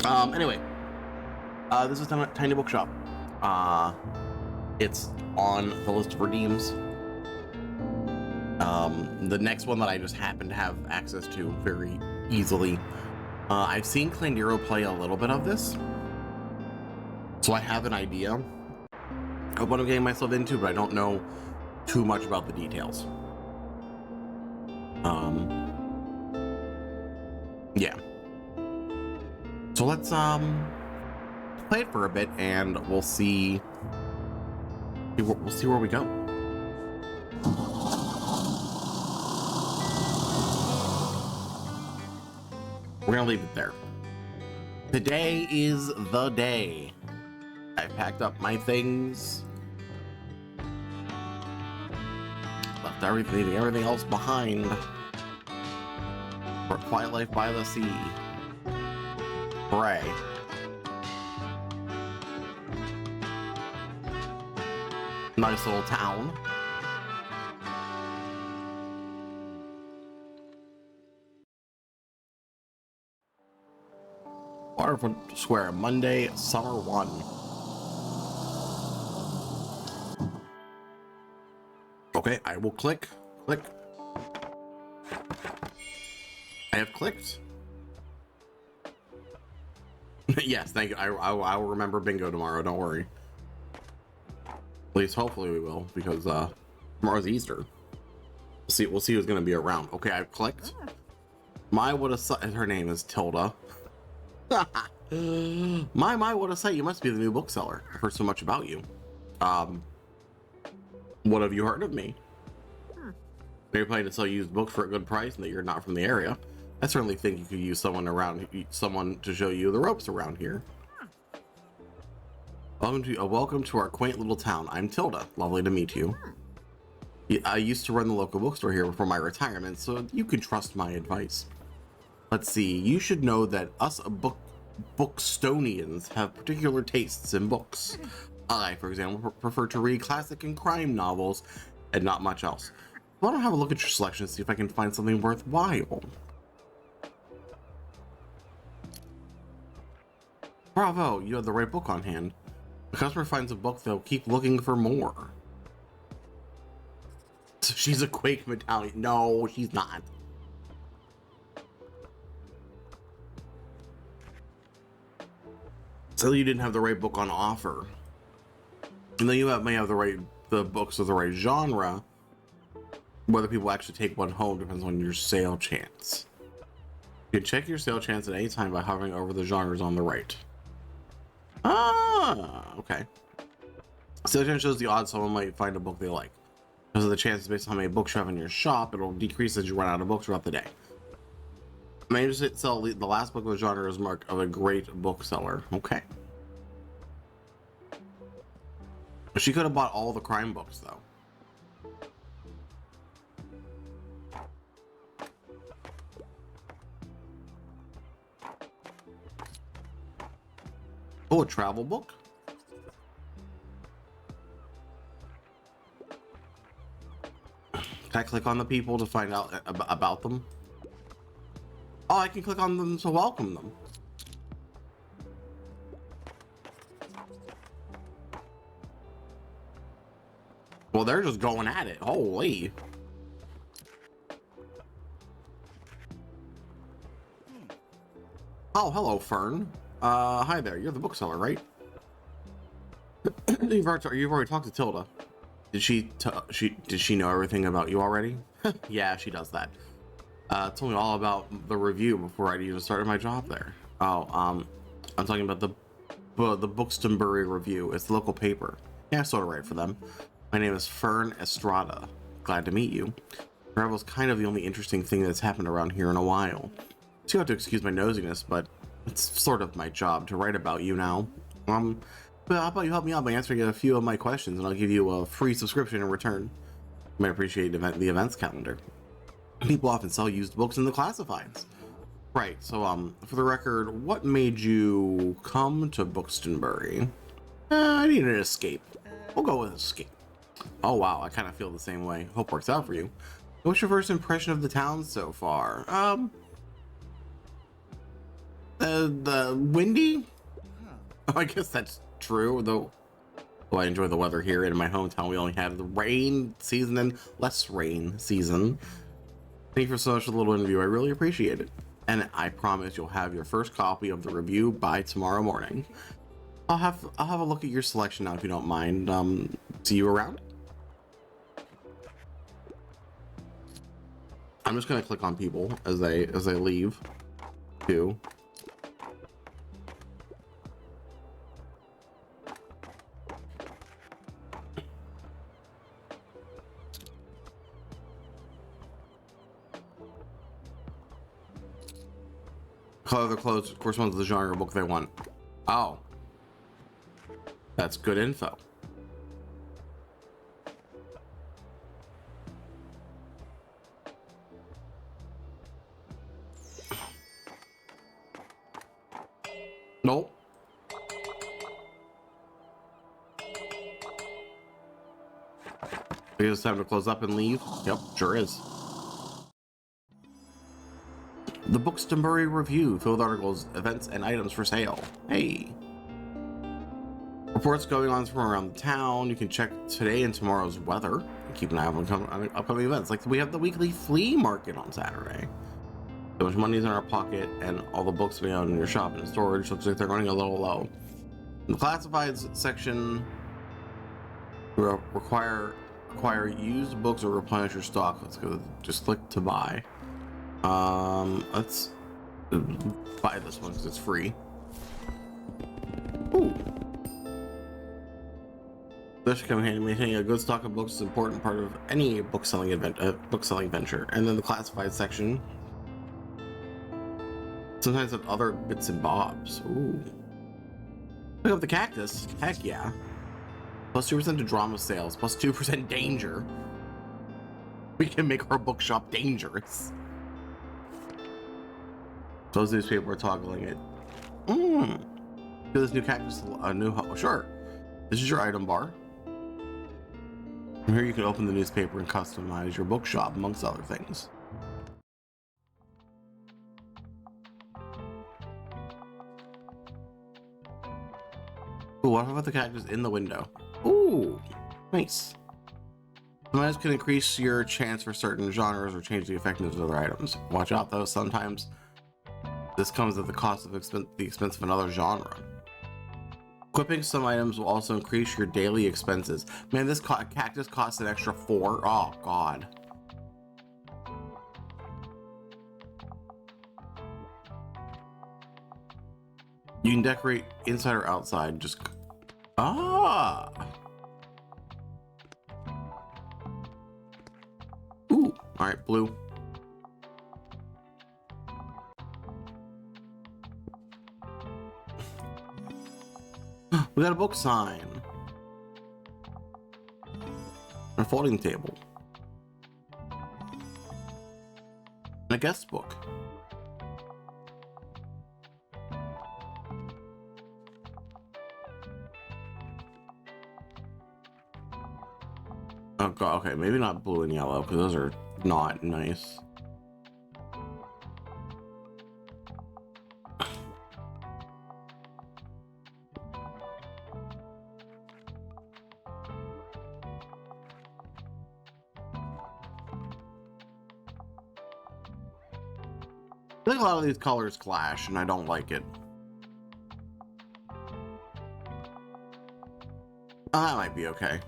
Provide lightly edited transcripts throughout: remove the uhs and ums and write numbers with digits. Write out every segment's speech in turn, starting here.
Anyway, this is Tiny Bookshop. It's on the list of redeems. The next one that I just happen to have access to very easily. I've seen Clandiro play a little bit of this, so I have an idea of what I'm getting myself into, but I don't know too much about the details. Yeah. So let's play it for a bit, and we'll see. We'll see where we go. We're gonna leave it there. Today is the day. I packed up my things, left everything else behind for a quiet life by the sea. Hooray. Nice little town. Waterfront Square, Monday, Summer 1. Okay, I will click. I have clicked. Yes, thank you. I will remember bingo tomorrow, don't worry. At least hopefully we will, because tomorrow's Easter. We'll see who's gonna be around. Okay, I've clicked. What a her name is Tilda. What a sight. You must be the new bookseller. I've heard so much about you. What have you heard of me? You're planning to sell used books for a good price and that you're not from the area. I certainly think you could use someone to show you the ropes around here. Welcome to our quaint little town. I'm Tilda. Lovely to meet you. I used to run the local bookstore here before my retirement, so you can trust my advice. Let's see. You should know that us Bookstonians have particular tastes in books. I, for example, prefer to read classic and crime novels and not much else. Why don't I have a look at your selection and see if I can find something worthwhile? Bravo, you have the right book on hand. If a customer finds a book, they'll keep looking for more. So she's a Quake medallion. No, she's not. So you didn't have the right book on offer. And then you may have the books of the right genre. Whether people actually take one home depends on your sale chance. You can check your sale chance at any time by hovering over the genres on the right. Ah, okay. Sale chance shows the odds someone might find a book they like. Because of the chances based on how many books you have in your shop, it'll decrease as you run out of books throughout the day. Manage to sell the last book of the genre is mark of a great bookseller. Okay. She could have bought all the crime books though. Oh, a travel book? Can I click on the people to find out about them? Oh, I can click on them to welcome them. Well, they're just going at it. Holy. Oh, hello, Fern. Hi there. You're the bookseller, right? You've already talked to Tilda. Did she know everything about you already? Yeah, she does that. Told me all about the review before I even started my job there. Oh, I'm talking about the Bookstonbury Review. It's the local paper. Yeah, I sort of write for them. My name is Fern Estrada. Glad to meet you. Travel's kind of the only interesting thing that's happened around here in a while. So you have to excuse my nosiness, but it's sort of my job to write about you now. But how about you help me out by answering a few of my questions, and I'll give you a free subscription in return. You might appreciate the events calendar. People often sell used books in the classifieds. Right, so for the record, what made you come to Bookstonbury? I need an escape. We'll go with escape. Oh wow, I kind of feel the same way. Hope works out for you. What's your first impression of the town so far? The windy? I guess that's true, though. Well, I enjoy the weather here. In my hometown, we only had the rain season and less rain season. Thank you for so much for the little interview. I really appreciate it. And I promise you'll have your first copy of the review by tomorrow morning. I'll have a look at your selection now if you don't mind. See you around. I'm just gonna click on people as they leave too. Color the clothes corresponds to the genre book they want. Oh, that's good info. Nope. I guess it's time to close up and leave. Yep, sure is. The Bookshop review filled with articles, events, and items for sale. Hey. Reports going on from around the town. You can check today and tomorrow's weather. Keep an eye on upcoming events. Like we have the weekly flea market on Saturday. So much money is in our pocket, and all the books we own in your shop and storage looks like they're running a little low. In the classifieds section, require used books or replenish your stock. Let's go. Just click to buy. Let's buy this one because it's free. Ooh. This should come in handy. Maintaining a good stock of books is an important part of any book selling venture. And then the classified section. Sometimes have other bits and bobs. Ooh. Pick up the cactus. Heck yeah. Plus 2% to drama sales. Plus 2% danger. We can make our bookshop dangerous. Those newspaper are toggling it. This new cactus, sure. This is your item bar. From here you can open the newspaper and customize your bookshop, amongst other things. Ooh, what about the cactus in the window? Ooh, nice. Sometimes can increase your chance for certain genres or change the effectiveness of other items. Watch out though, sometimes this comes at the cost of the expense of another genre. Equipping some items will also increase your daily expenses. Man, this cactus costs an extra 4. Oh god. You can decorate inside or outside. Just ooh, all right, blue. We got a book sign. A folding table. And a guest book. Oh god, okay, maybe not blue and yellow because those are not nice. I think a lot of these colors clash and I don't like it. Oh, that might be okay.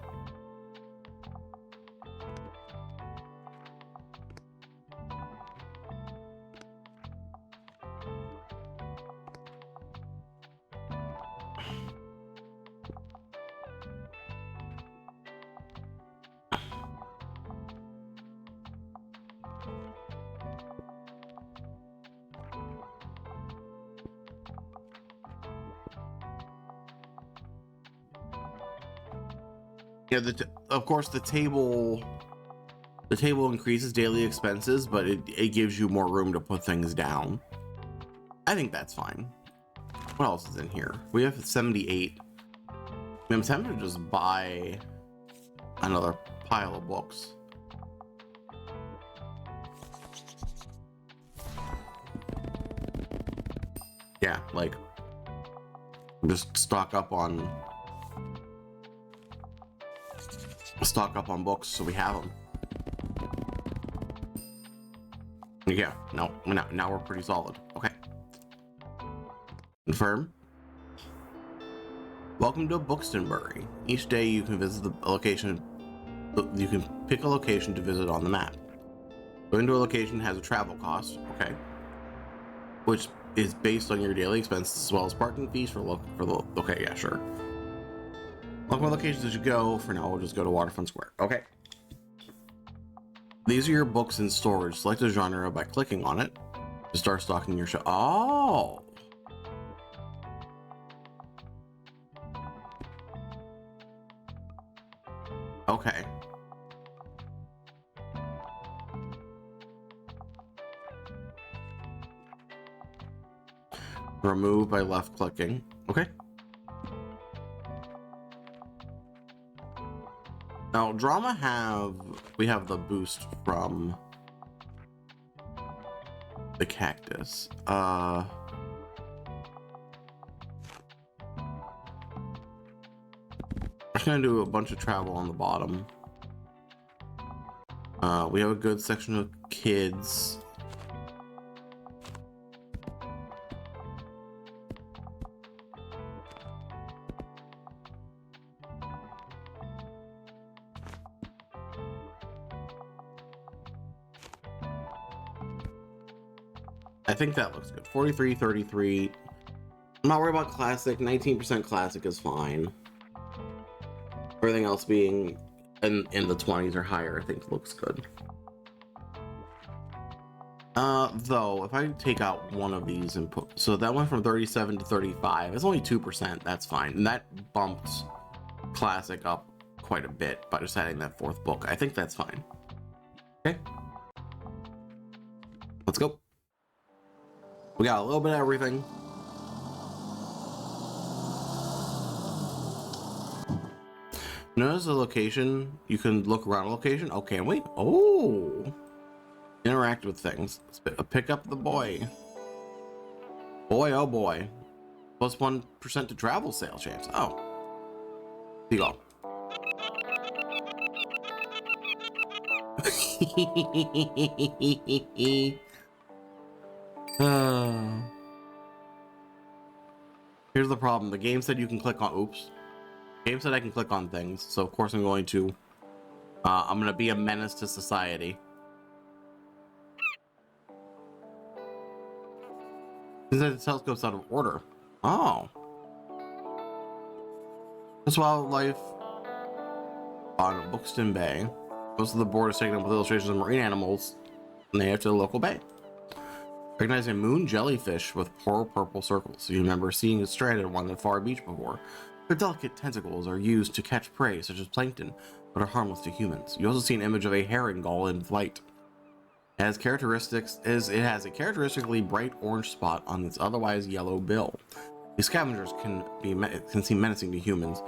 Yeah, of course the table increases daily expenses, but it gives you more room to put things down. I think that's fine. What else is in here? We have 78. I'm tempted to just buy another pile of books. Yeah, like just stock up on books so we have them. Yeah, no, now we're pretty solid. Okay. Confirm. Welcome to Buxtonbury. Each day you can visit the location. You can pick a location to visit on the map. Going to a location has a travel cost, okay, which is based on your daily expenses as well as parking fees for the. Okay, yeah, sure. Look what locations did you go? For now, we'll just go to Waterfront Square. Okay. These are your books in storage. Select a genre by clicking on it to start stocking your show. Oh. Okay. Remove by left clicking. Okay. Now, we have the boost from the cactus. I'm just gonna do a bunch of travel on the bottom. We have a good section of kids. I think that looks good. 43, 33. I'm not worried about classic. 19% classic is fine. Everything else being in the 20s or higher, I think looks good. Though, if I take out one of these and put, so that went from 37 to 35. It's only 2%. That's fine. And that bumped classic up quite a bit by just adding that fourth book. I think that's fine. Okay. Let's go. We got a little bit of everything. Notice the location. You can look around a location. Oh, can we? Oh. Interact with things. Pick up the boy. Boy, oh boy. Plus 1% to travel sale chance. Oh. There you go. Here's the problem. The game said you can click on, oops. The game said I can click on things. So of course I'm going to be a menace to society. It says the telescope's out of order. Oh. This wildlife on Buxton Bay. Most of the board is taken up with illustrations of marine animals native to the local bay. Recognize a moon jellyfish with pearl purple circles. You remember seeing a stranded one at Far Beach before. Their delicate tentacles are used to catch prey such as plankton, but are harmless to humans. You also see an image of a herring gull in flight. It has a characteristically bright orange spot on its otherwise yellow bill. These scavengers can seem menacing to humans.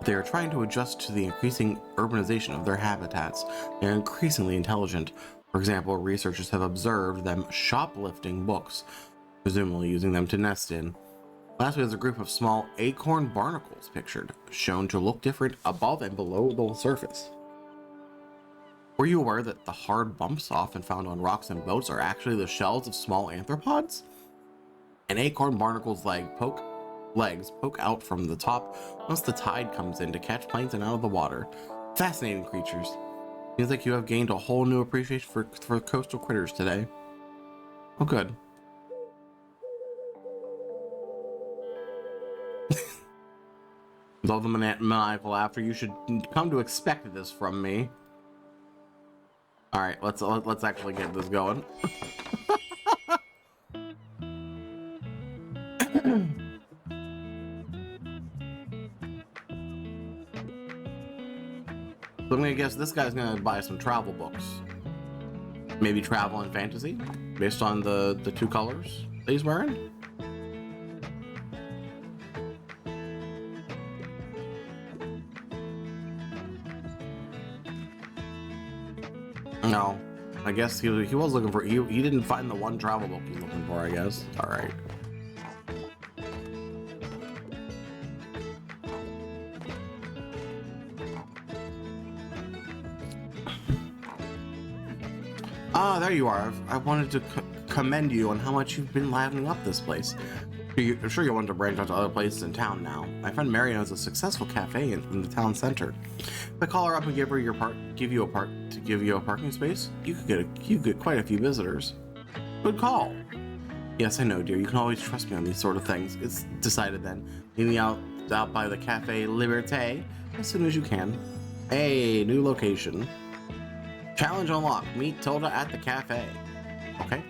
They are trying to adjust to the increasing urbanization of their habitats. They are increasingly intelligent. For example, researchers have observed them shoplifting books, presumably using them to nest in. Lastly, there's a group of small acorn barnacles pictured, shown to look different above and below the surface. Were you aware that the hard bumps often found on rocks and boats are actually the shells of small arthropods? An acorn barnacle's legs poke out from the top once the tide comes in to catch plankton out of the water. Fascinating creatures. Seems like you have gained a whole new appreciation for coastal critters today. Oh, good. With all the maniacal laughter, you should come to expect this from me. All right, let's actually get this going. So I'm gonna guess this guy's gonna buy some travel books. Maybe travel and fantasy, based on the two colors that he's wearing. No, I guess he was looking for, he didn't find the one travel book he's looking for, I guess. All right. Ah, there you are. I wanted to commend you on how much you've been livening up this place. I'm sure you want to branch out to other places in town now. My friend Mary owns a successful cafe in the town center. If I call her up and give you a parking space, you could get quite a few visitors. Good call. Yes, I know, dear. You can always trust me on these sort of things. It's decided then. Meet me out by the Cafe Liberté as soon as you can. Hey, new location. Challenge unlocked. Meet Tilda at the cafe. Okay.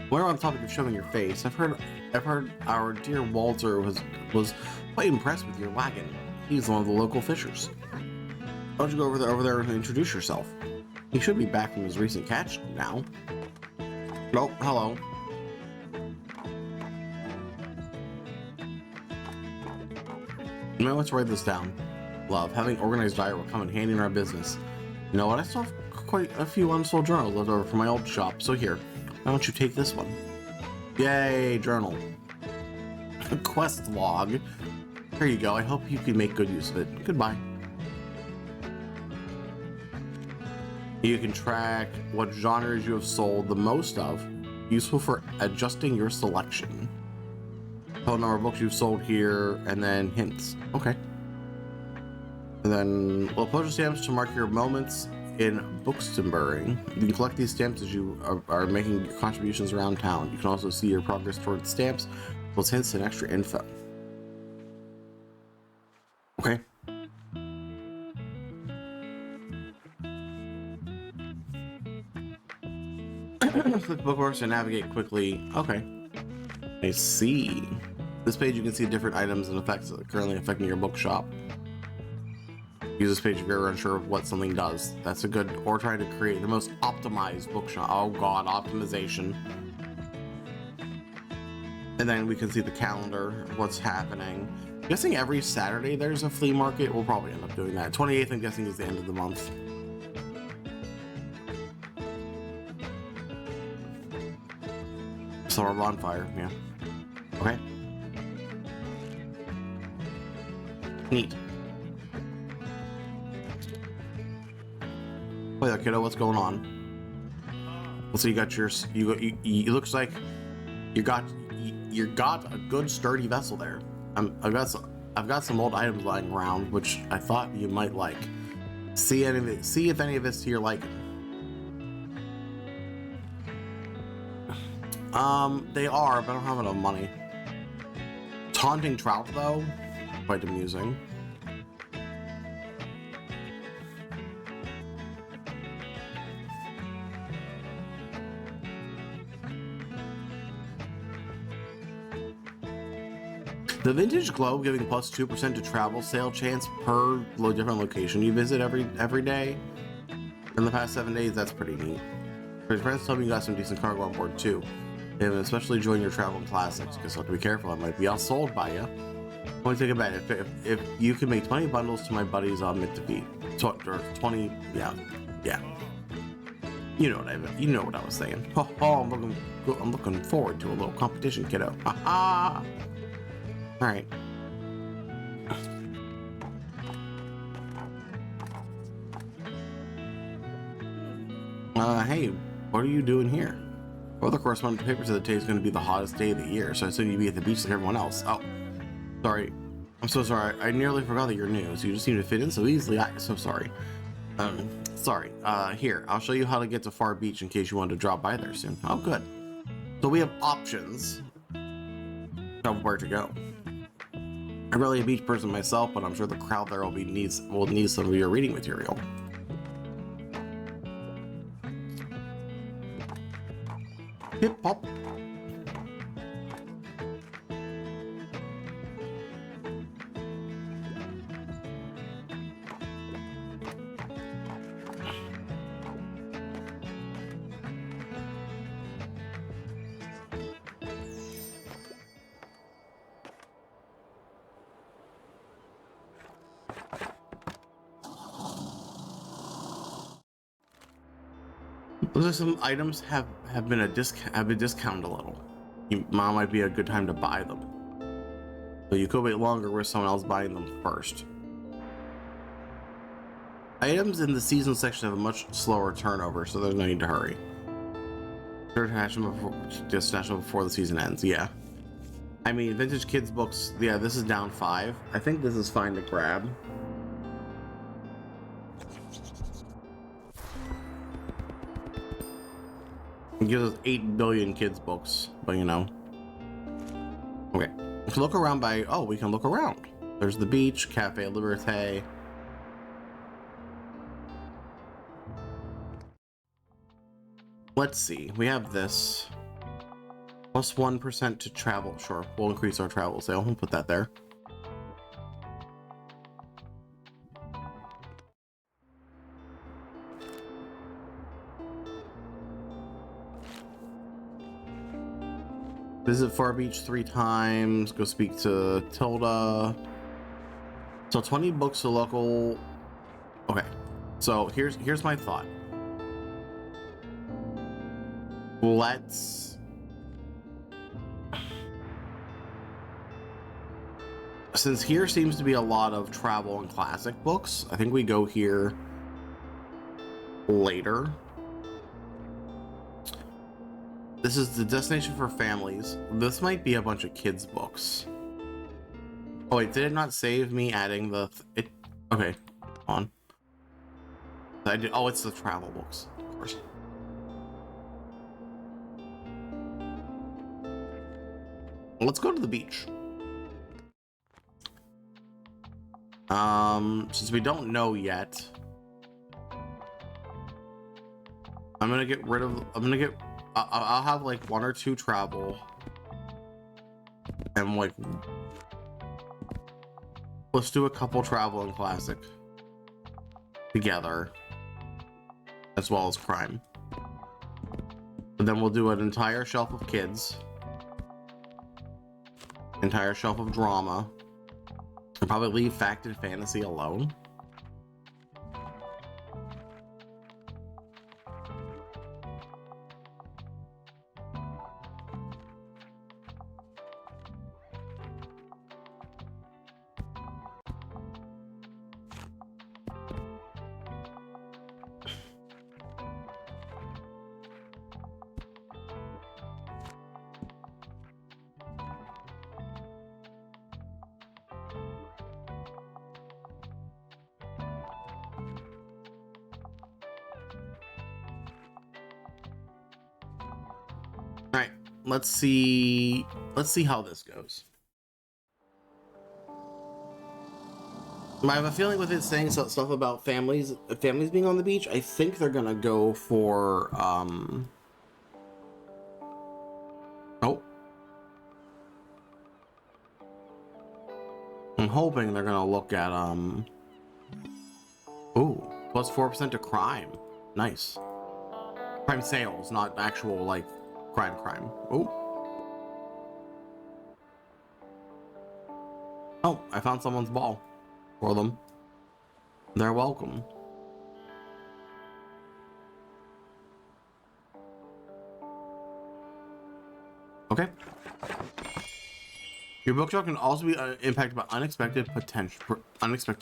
While we're on the topic of showing your face, I've heard our dear Walter was quite impressed with your wagon. He's one of the local fishers. Why don't you go over there and introduce yourself? He should be back from his recent catch now. Oh, hello. You might want to write this down. Love, having organized diet will come in handy in our business. You know what? I still have quite a few unsold journals left over from my old shop, so here, why don't you take this one? Yay, journal. A quest log. Here you go. I hope you can make good use of it. Goodbye. You can track what genres you have sold the most of, useful for adjusting your selection. Total number of books you've sold here, and then hints. Okay. And then, well, postage stamps to mark your moments in Bookstembering. You can collect these stamps as you are making your contributions around town. You can also see your progress towards stamps, plus hints and extra info. Okay. Click bookmarks and navigate quickly. Okay. I see. This page you can see different items and effects that are currently affecting your bookshop. Use this page if you're unsure of what something does. That's a good, or try to create the most optimized bookshop. Oh god, optimization. And then we can see the calendar, what's happening. I'm guessing every Saturday there's a flea market. We'll probably end up doing that. 28th, I'm guessing, is the end of the month. Summer bonfire, yeah. Okay. Neat. Hey there, kiddo, what's going on? Let's see, you got yours. You looks like you got a good sturdy vessel there. I've got some old items lying around, which I thought you might like. See if any of it's to your liking. They are, but I don't have enough money. Taunting trout, though, quite amusing. The Vintage Globe giving plus 2% to travel sale chance per different location you visit every day. In the past 7 days, that's pretty neat. Your friends told me you got some decent cargo on board too. And especially enjoying your travel and classics, because you have to be careful, I might be outsold by you. Only take a bet. If you can make 20 bundles to my buddies, I'll admit defeat. 20, yeah. You know what I was saying. Oh, I'm looking forward to a little competition, kiddo. Ha ha. All right. Hey, what are you doing here? Well, the corresponding paper said the day is going to be the hottest day of the year, so I assume you'd be at the beach like everyone else. Oh, sorry. I'm so sorry. I nearly forgot that you're new, so you just seem to fit in so easily. I'm so sorry. Sorry. Here, I'll show you how to get to Far Beach in case you want to drop by there soon. Oh, good. So we have options of where to go. I'm really a beach person myself, but I'm sure the crowd there will need some of your reading material. Hip hop. Those are some items have been discounted a little. Mom might be a good time to buy them. So you could wait longer with someone else buying them first. Items in the season section have a much slower turnover, so there's no need to hurry. Just national before the season ends. Yeah. I mean, vintage kids books. Yeah, this is down 5. I think this is fine to grab. It gives us 8 billion kids books, but you know. Okay, we can look around by. Oh, we can look around. There's the beach, Cafe Liberté. Let's see. We have this. Plus 1% to travel. Sure, we'll increase our travel sale. We'll put that there. Visit Far Beach 3 times. Go speak to Tilda. So 20 books to local. Okay, so here's my thought. Let's. Since here seems to be a lot of travel and classic books, I think we go here later. This is the destination for families. This might be a bunch of kids books. Oh wait, did it not save me adding the okay, on. I did. Oh, it's the travel books, of course. Let's go to the beach. Since we don't know yet, I'm gonna get rid of. I'll have like 1 or 2 travel, and like let's do a couple travel and classic together, as well as crime. But then we'll do an entire shelf of kids, entire shelf of drama, and probably leave fact and fantasy alone. Let's see how this goes. I have a feeling with it saying stuff about families being on the beach, I think they're gonna go for oh, I'm hoping they're gonna look at ooh, plus 4% to crime. Nice. Crime sales, not actual like crime. Oh, I found someone's ball for them. They're welcome. Okay. Your bookshop can also be impacted by unexpected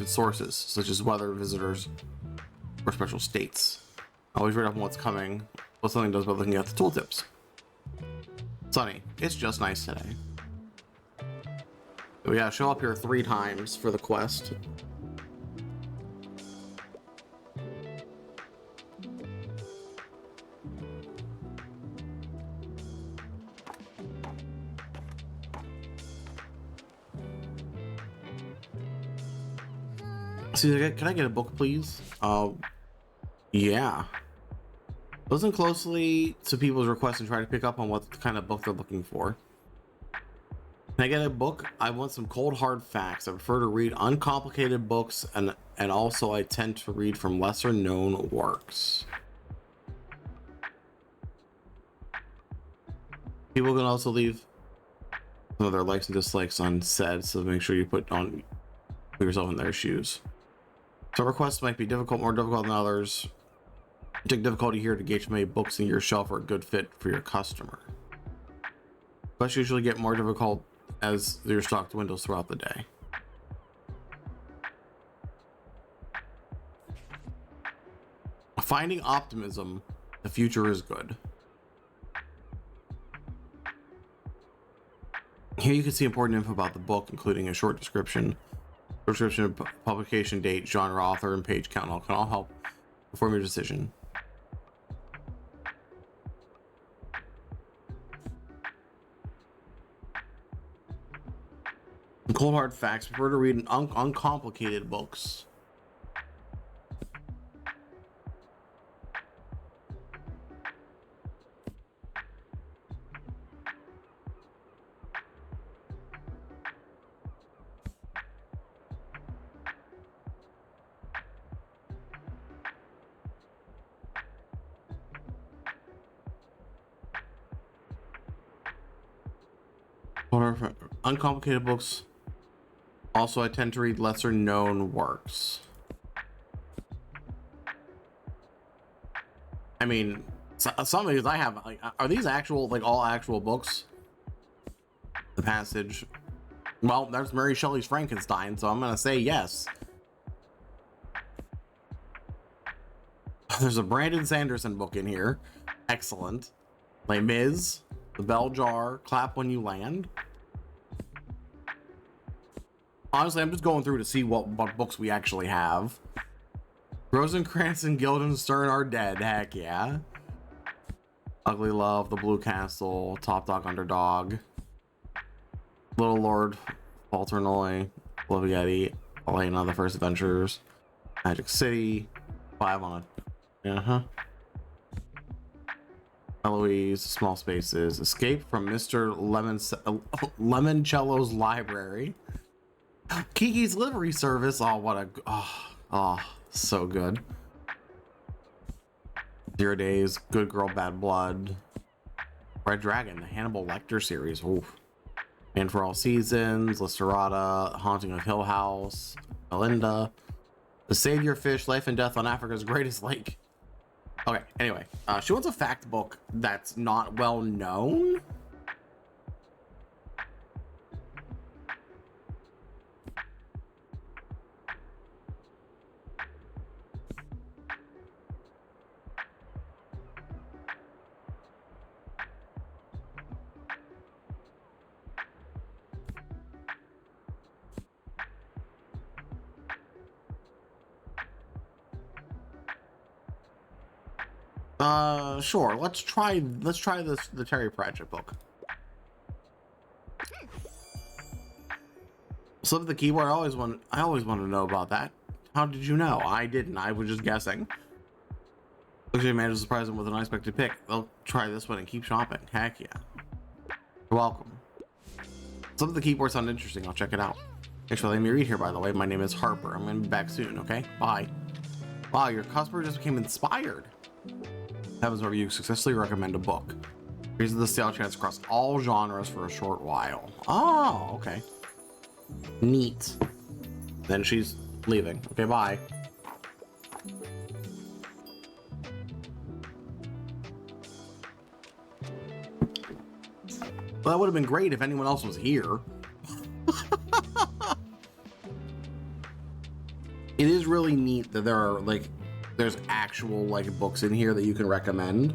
sources, such as weather, visitors, or special states. Always read up on what's coming, what something does by looking at the tooltips. Sunny, it's just nice today. So yeah, show up here 3 times for the quest. See, can I get a book, please? Yeah. Listen closely to people's requests and try to pick up on what kind of book they're looking for. Can I get a book? I want some cold hard facts. I prefer to read uncomplicated books, and also I tend to read from lesser known works. People can also leave some of their likes and dislikes unsaid, so make sure you put yourself in their shoes. Some requests might be more difficult than others. Take difficulty here to gauge how many books in your shelf are a good fit for your customer. Requests usually get more difficult as your stock dwindles throughout the day. Finding optimism, the future is good. Here you can see important info about the book, including a short description, publication date, genre, author, and page count. All can all help inform your decision. Cold hard facts. Prefer to read uncomplicated books. Uncomplicated books. Also, I tend to read lesser known works. I mean, some of these I have, like, are these actual, like, all actual books? The Passage. Well, there's Mary Shelley's Frankenstein, so I'm gonna say yes. There's a Brandon Sanderson book in here. Excellent. Les Mis, The Bell Jar, Clap When You Land. Honestly, I'm just going through to see what books we actually have. Rosencrantz and Guildenstern are dead. Heck yeah. Ugly Love, The Blue Castle, Top Dog Underdog, Little Lord Fauntleroy, Olivetti, Elena, The First Adventures, Magic City, 5 on a Eloise, Small Spaces, Escape from Mr. Lemoncello's Library, Kiki's Livery Service. Oh, what a so good. 0 Days, Good Girl, Bad Blood, Red Dragon, the Hannibal Lecter series. Oof. And for All Seasons, Listerata, Haunting of Hill House, Melinda, The Savior Fish, Life and Death on Africa's Greatest Lake. Okay, anyway, she wants a fact book that's not well known. Sure. Let's try the Terry Pratchett book. Slip the keyboard. I always want to know about that. How did you know? I didn't. I was just guessing. Luxury managed to surprise them with an unexpected pick. They'll try this one and keep shopping. Heck yeah. You're welcome. Some of the keyboard sound interesting. I'll check it out. Thanks for letting me read here, by the way. My name is Harper. I'm gonna be back soon, okay? Bye. Wow, your customer just became inspired. Heavens, where you successfully recommend a book. Here's the sale chance across all genres for a short while. Oh, okay. Neat. Then she's leaving. Okay, bye. Well, that would have been great if anyone else was here. It is really neat that there are, like, there's actual, like, books in here that you can recommend.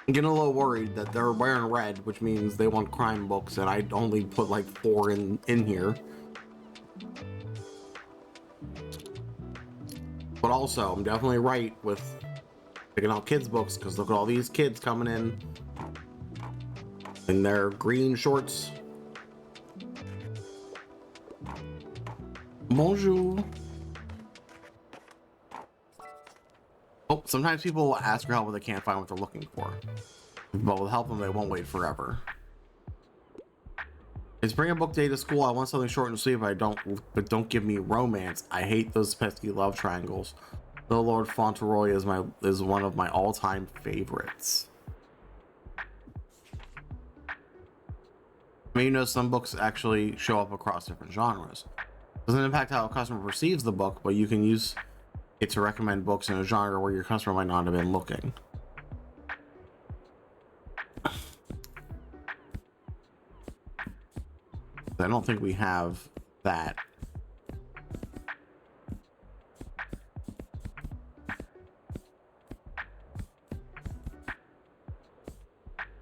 I'm getting a little worried that they're wearing red, which means they want crime books, and I only put like 4 in here. But also, I'm definitely right with picking out kids books, because look at all these kids coming in their green shorts. Bonjour. Oh, sometimes people will ask for help when they can't find what they're looking for. But with help them, they won't wait forever. It's bring a book day to school. I want something short and sweet, but don't give me romance. I hate those pesky love triangles. The Lord Fauntleroy is one of my all-time favorites. I mean, you know, some books actually show up across different genres. Doesn't impact how a customer perceives the book, but you can use it to recommend books in a genre where your customer might not have been looking. I don't think we have that.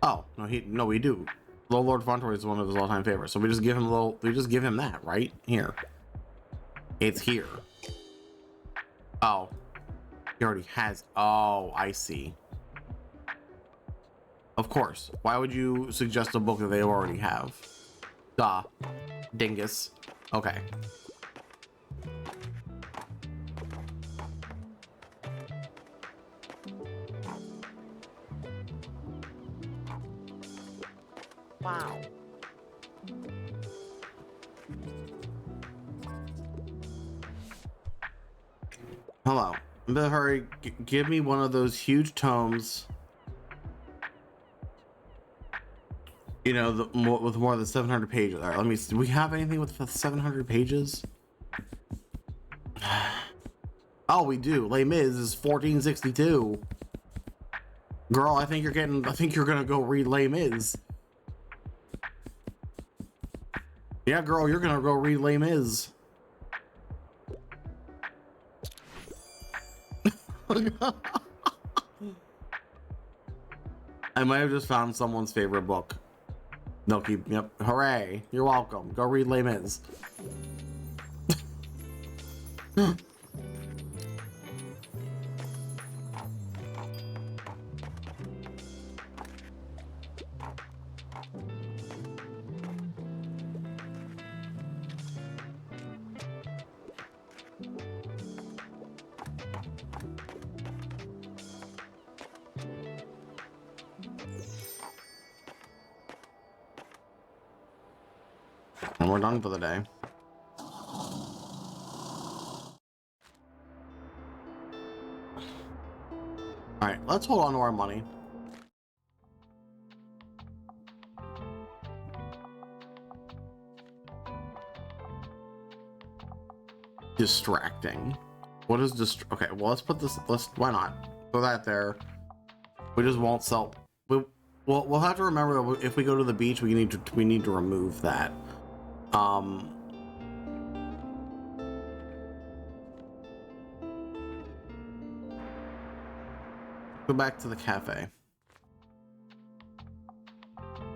Oh, no, we do. Little Lord Fauntleroy is one of his all-time favorites, so we just give him that right here. It's here. Oh, he already has. Oh, I see. Of course. Why would you suggest a book that they already have? Duh. Dingus. Okay. Wow. Hello. In a hurry, give me one of those huge tomes. You know, with more than 700 pages. All right, let me see. Do we have anything with 700 pages? Oh, we do. Les Mis is 1462. Girl, I think you're gonna go read Les Mis. Yeah, girl, you're gonna go read Les Mis. I might have just found someone's favorite book. They'll keep, yep, hooray, you're welcome. Go read Les Mis. And we're done for the day. All right, let's hold on to our money. Distracting. What is okay, well, let's put this, why not throw that there. We just won't sell. We'll have to remember that if we go to the beach, we need to remove that. Go back to the cafe.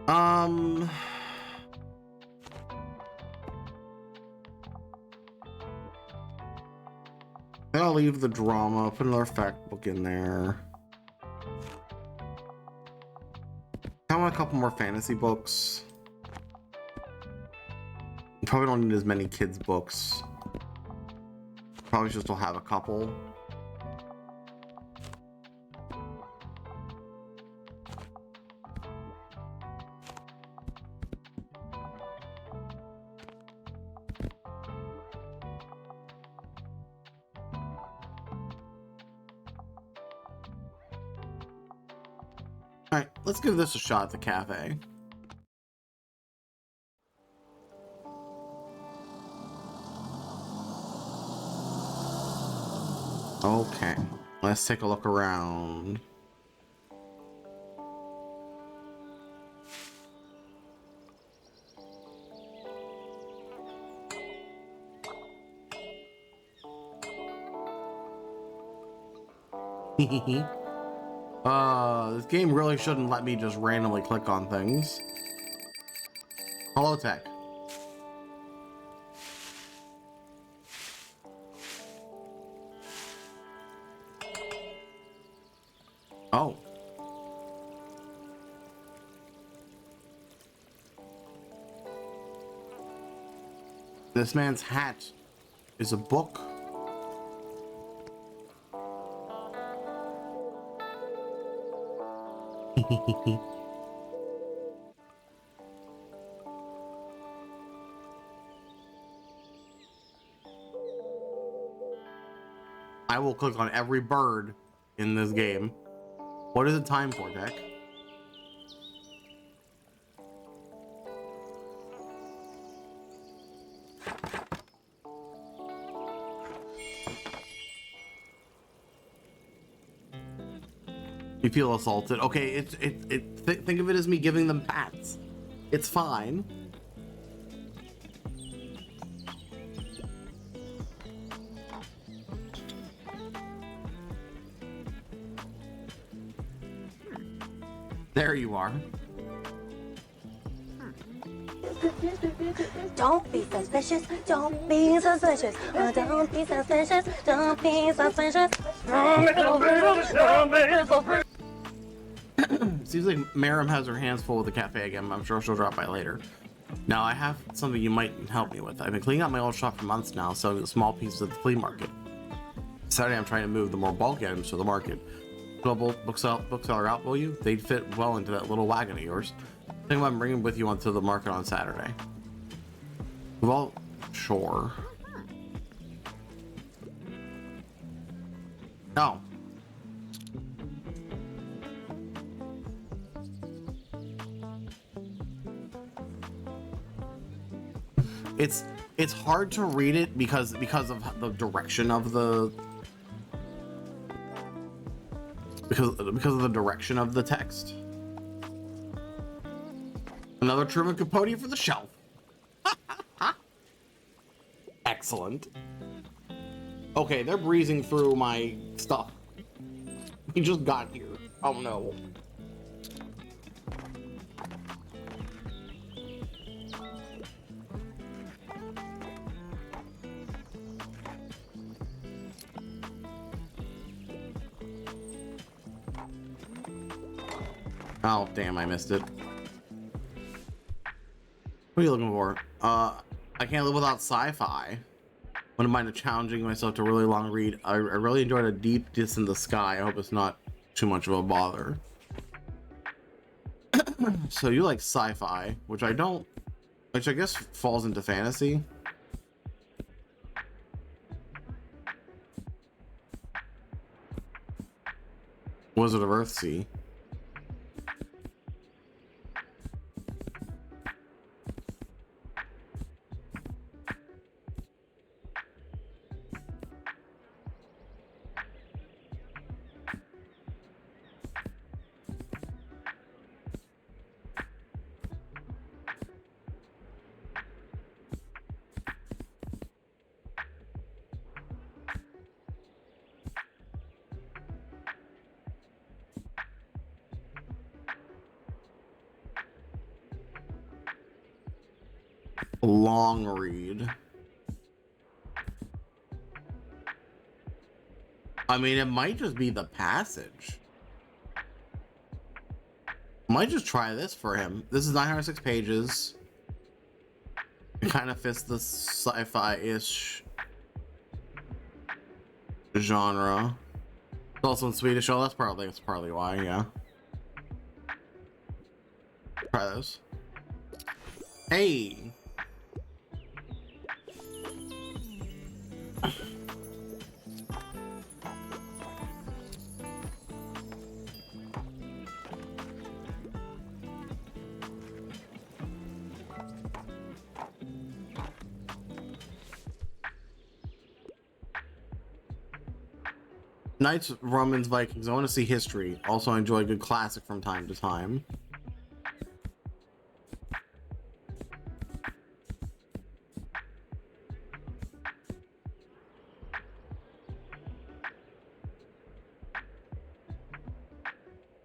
I'll leave the drama, put another fact book in there. I want a couple more fantasy books. Probably don't need as many kids books. Probably just will have a couple. All right, let's give this a shot at the cafe. Okay, let's take a look around. This game really shouldn't let me just randomly click on things. Hello, tech. Oh. This man's hat is a book. I will click on every bird in this game. What is it time for, Tech? You feel assaulted. Okay, think of it as me giving them pats. It's fine. There you are. Don't be suspicious. Don't be suspicious. Don't be suspicious. Don't be suspicious. Seems like Marim has her hands full with the cafe again, but I'm sure she'll drop by later. Now, I have something you might help me with. I've been cleaning out my old shop for months now, selling small pieces at the flea market. Saturday, I'm trying to move the more bulky items to the market. Bookseller out, will you? They'd fit well into that little wagon of yours. Think about bringing with you onto the market on Saturday. Well, sure. No. It's hard to read it because of the direction of the because of the direction of the text. Another Truman Capote for the shelf. Excellent. Okay, they're breezing through my stuff. We just got here. Oh no. Oh, damn, I missed it. What are you looking for? I can't live without sci-fi. Wouldn't mind challenging myself to a really long read. I really enjoyed A Deep Diss in the Sky. I hope it's not too much of a bother. So you like sci-fi, which I don't, which I guess falls into fantasy. Wizard of Earthsea. Long read. I mean, it might just be The Passage. Might just try this for him. This is 906 pages. It kind of fits the sci-fi-ish genre. It's also in Swedish. Oh, that's probably why. Yeah. Try this. Hey. Knights, Romans, Vikings. I want to see history. Also enjoy a good classic from time to time.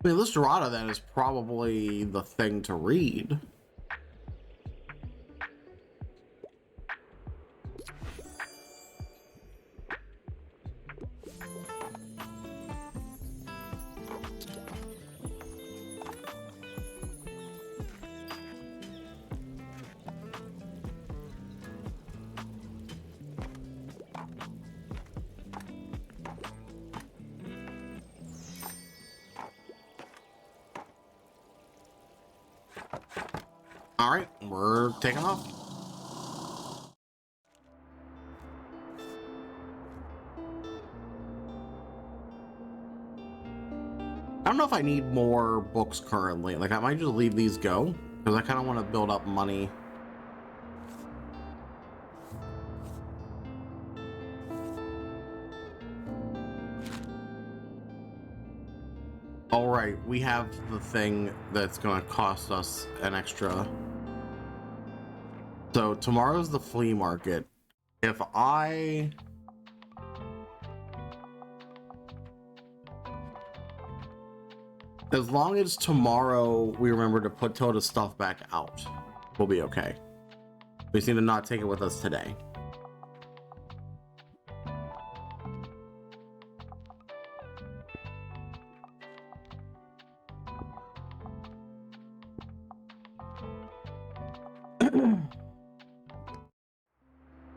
I mean, Listerata then is probably the thing to read. All right, we're taking off. I don't know if I need more books currently. Like, I might just leave these go because I kind of want to build up money. All right, we have the thing that's going to cost us an extra. So tomorrow's the flea market. If I As long as tomorrow we remember to put Tilda's stuff back out, we'll be okay. We just need to not take it with us today.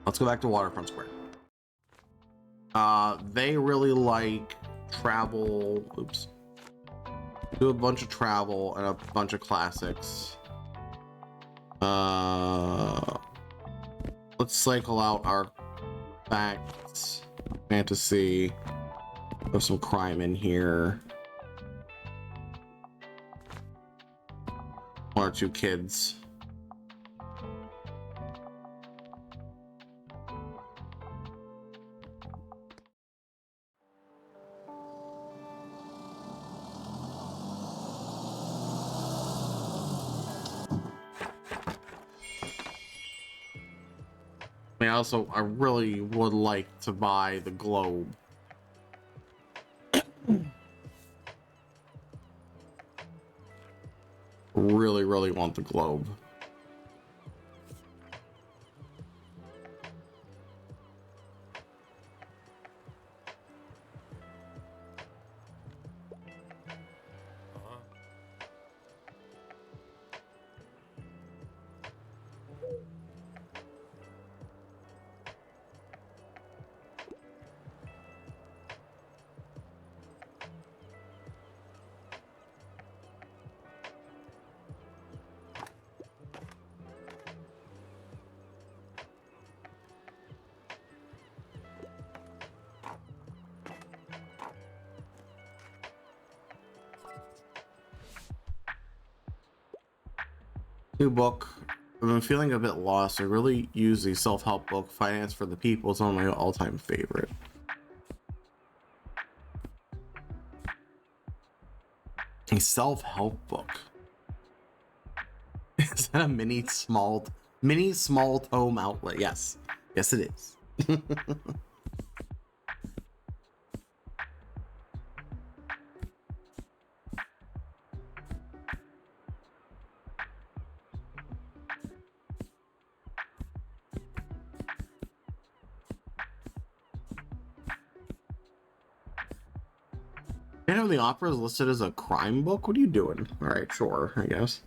Let's go back to Waterfront Square. They really like travel. Oops. Do a bunch of travel and a bunch of classics. Let's cycle out our facts, fantasy. Have some crime in here. One or two kids. I really would like to buy the globe. Really want the globe. New book. I've been feeling a bit lost. I really use the self-help book, Finance for the People. It's one of my all-time favorite. A self-help book. Is that a mini small tome outlet? Yes. Yes, it is. Phantom of the Opera is listed as a crime book? What are you doing? Alright, sure, I guess.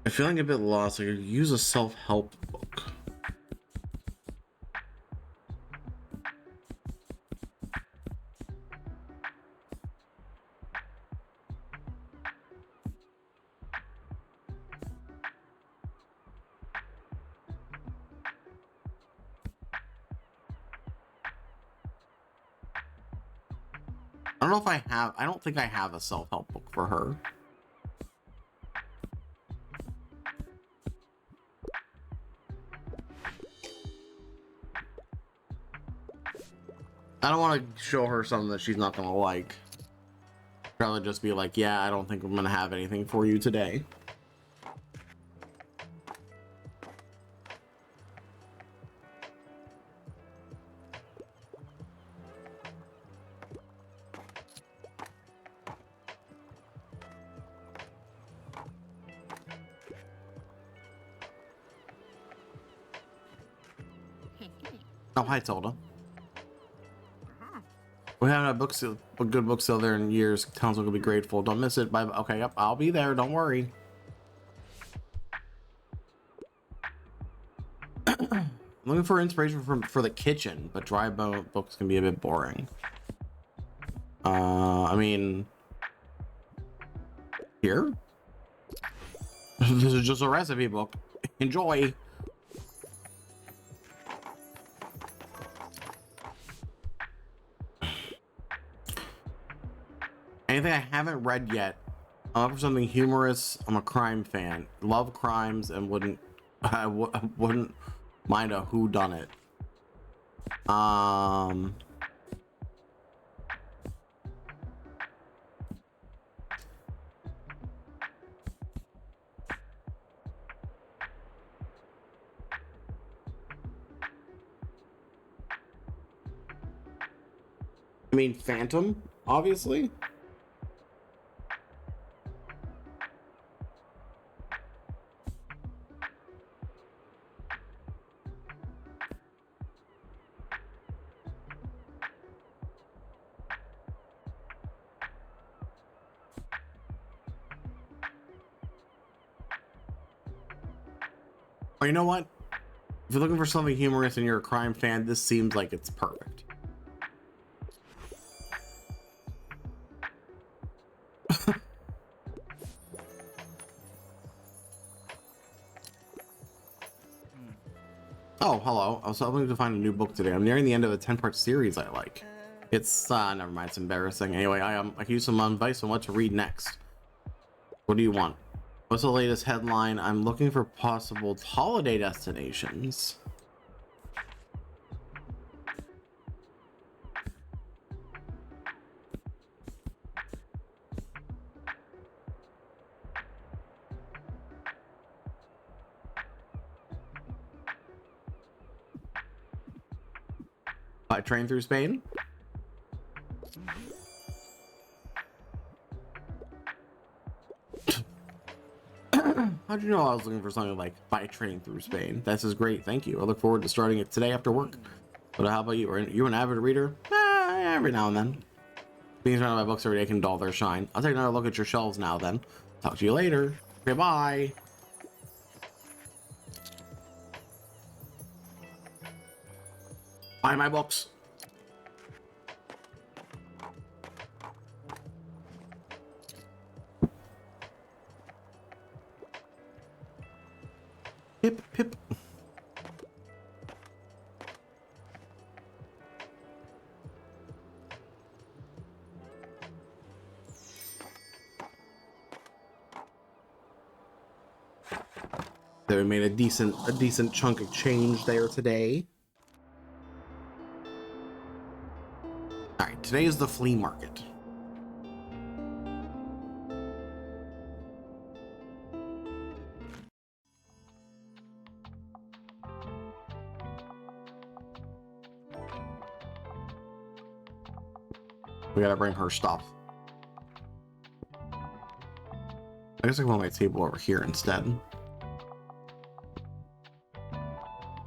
I'm feeling a bit lost. I could use a self-help book. I don't know if I have. I don't think I have a self-help book for her. I don't want to show her something that she's not gonna like. Rather just be like, yeah, I don't think I'm gonna have anything for you today. Oh, hi, Tilda. We haven't had a good book sale there in years. Townsville will be grateful. Don't miss it. Bye. Okay, yep, I'll be there. Don't worry. I'm looking for inspiration for the kitchen, but dry books can be a bit boring. I mean, here. This is just a recipe book. Enjoy. Anything I haven't read yet. I'm looking for something humorous. I'm a crime fan. Love crimes and I wouldn't mind a whodunit. I mean, Phantom, obviously. Or you know what? If you're looking for something humorous and you're a crime fan, this seems like it's perfect. Oh, hello. I was hoping to find a new book today. I'm nearing the end of a 10-part series I like. It's, never mind, it's embarrassing. Anyway, I can use some advice on what to read next. What do you want? What's the latest headline? I'm looking for possible holiday destinations. By train through Spain? How'd you know I was looking for something like by train through Spain? This is great, thank you. I look forward to starting it today after work. But how about you? Are you an avid reader? Every now and then. Being surrounded by books every day can dull their shine. I'll take another look at your shelves now then. Talk to you later. Okay, bye. Buy my books. Pip, pip. So we made a decent chunk of change there today. All right, today is the flea market. We gotta bring her stuff. I guess I can put my table over here instead.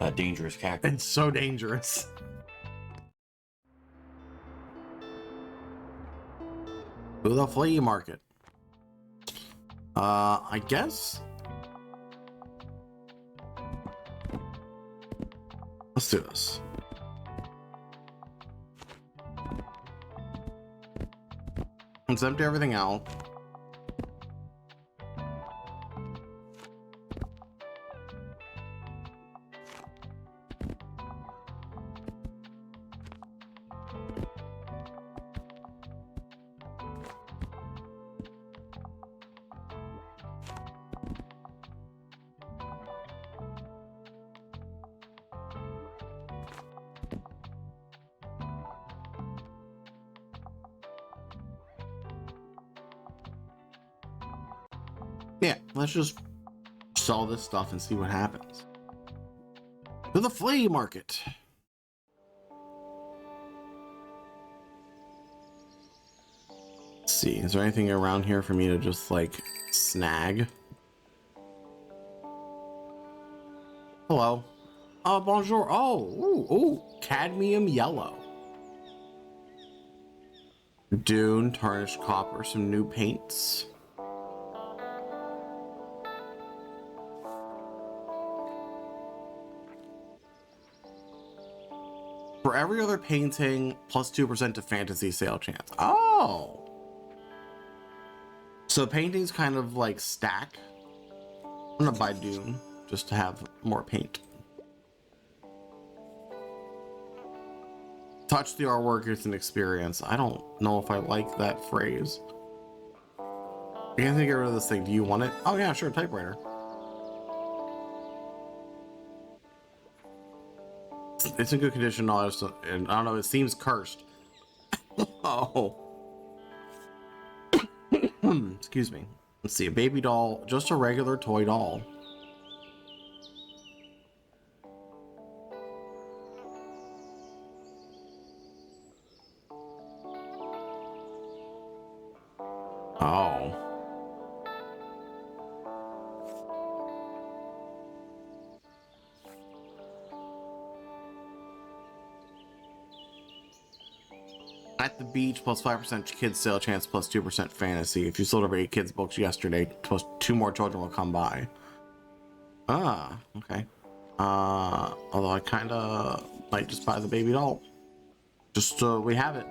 A dangerous cactus. It's so dangerous. To the flea market. I guess. Let's do this. Let's empty everything out. Yeah, let's just sell this stuff and see what happens. To the flea market. Let's see, is there anything around here for me to just like snag? Hello. Bonjour. Oh, ooh, cadmium yellow. Dune, tarnished copper, some new paints. For every other painting, plus 2% to fantasy sale chance. Oh. So paintings kind of like stack. I'm gonna buy Dune just to have more paint. Touch the artwork, it's an experience. I don't know if I like that phrase. I can't get rid of this thing. Do you want it? Oh yeah, sure, typewriter. It's in good condition, and I don't know, it seems cursed. Oh. Excuse me. Let's see, a baby doll, just a regular toy doll. At the beach, plus 5% kids sale chance, plus 2% fantasy. If you sold over 8 kids books yesterday, plus 2 more children will come by. Ah, okay. Although I kind of might just buy the baby doll. Just so we have it.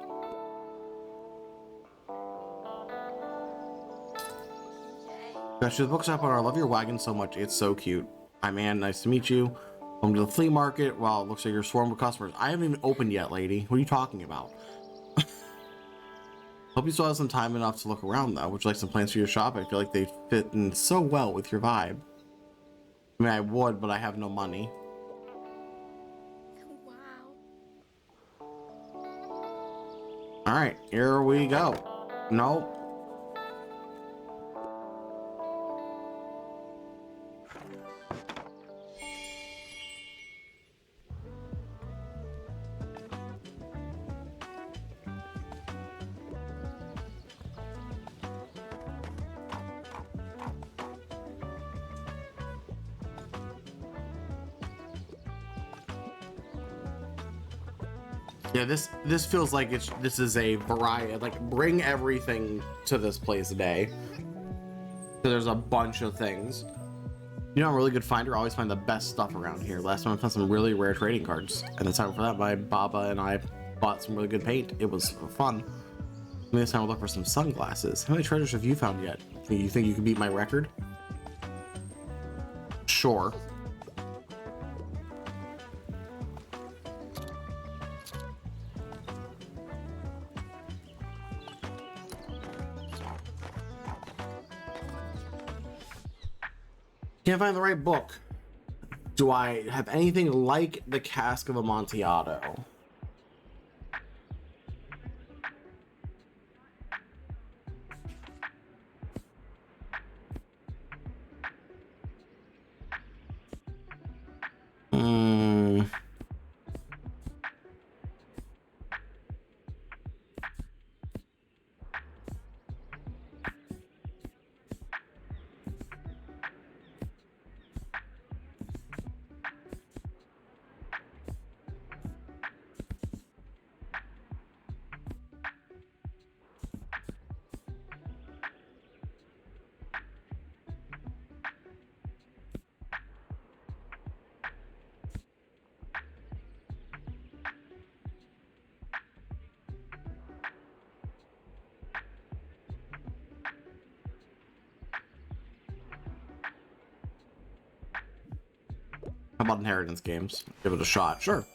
Got you the bookshop owner. I love your wagon so much. It's so cute. Hi, man. Nice to meet you. Welcome to the flea market. Wow, it looks like you're swarmed with customers. I haven't even opened yet, lady. What are you talking about? Hope you still have some time enough to look around, though. Would you like some plans for your shop? I feel like they fit in so well with your vibe. I mean, I would, but I have no money. Wow. All right, here we go. Nope. Yeah, this feels like this is a variety. Like, bring everything to this place today. So there's a bunch of things. You know, I'm a really good finder. I always find the best stuff around here. Last time I found some really rare trading cards, and the time for that, my Baba and I bought some really good paint. It was fun. Maybe this time we'll look for some sunglasses. How many treasures have you found yet? You think you can beat my record? Sure. Can't find the right book. Do I have anything like the Cask of Amontillado? How about inheritance games? Give it a shot. Sure.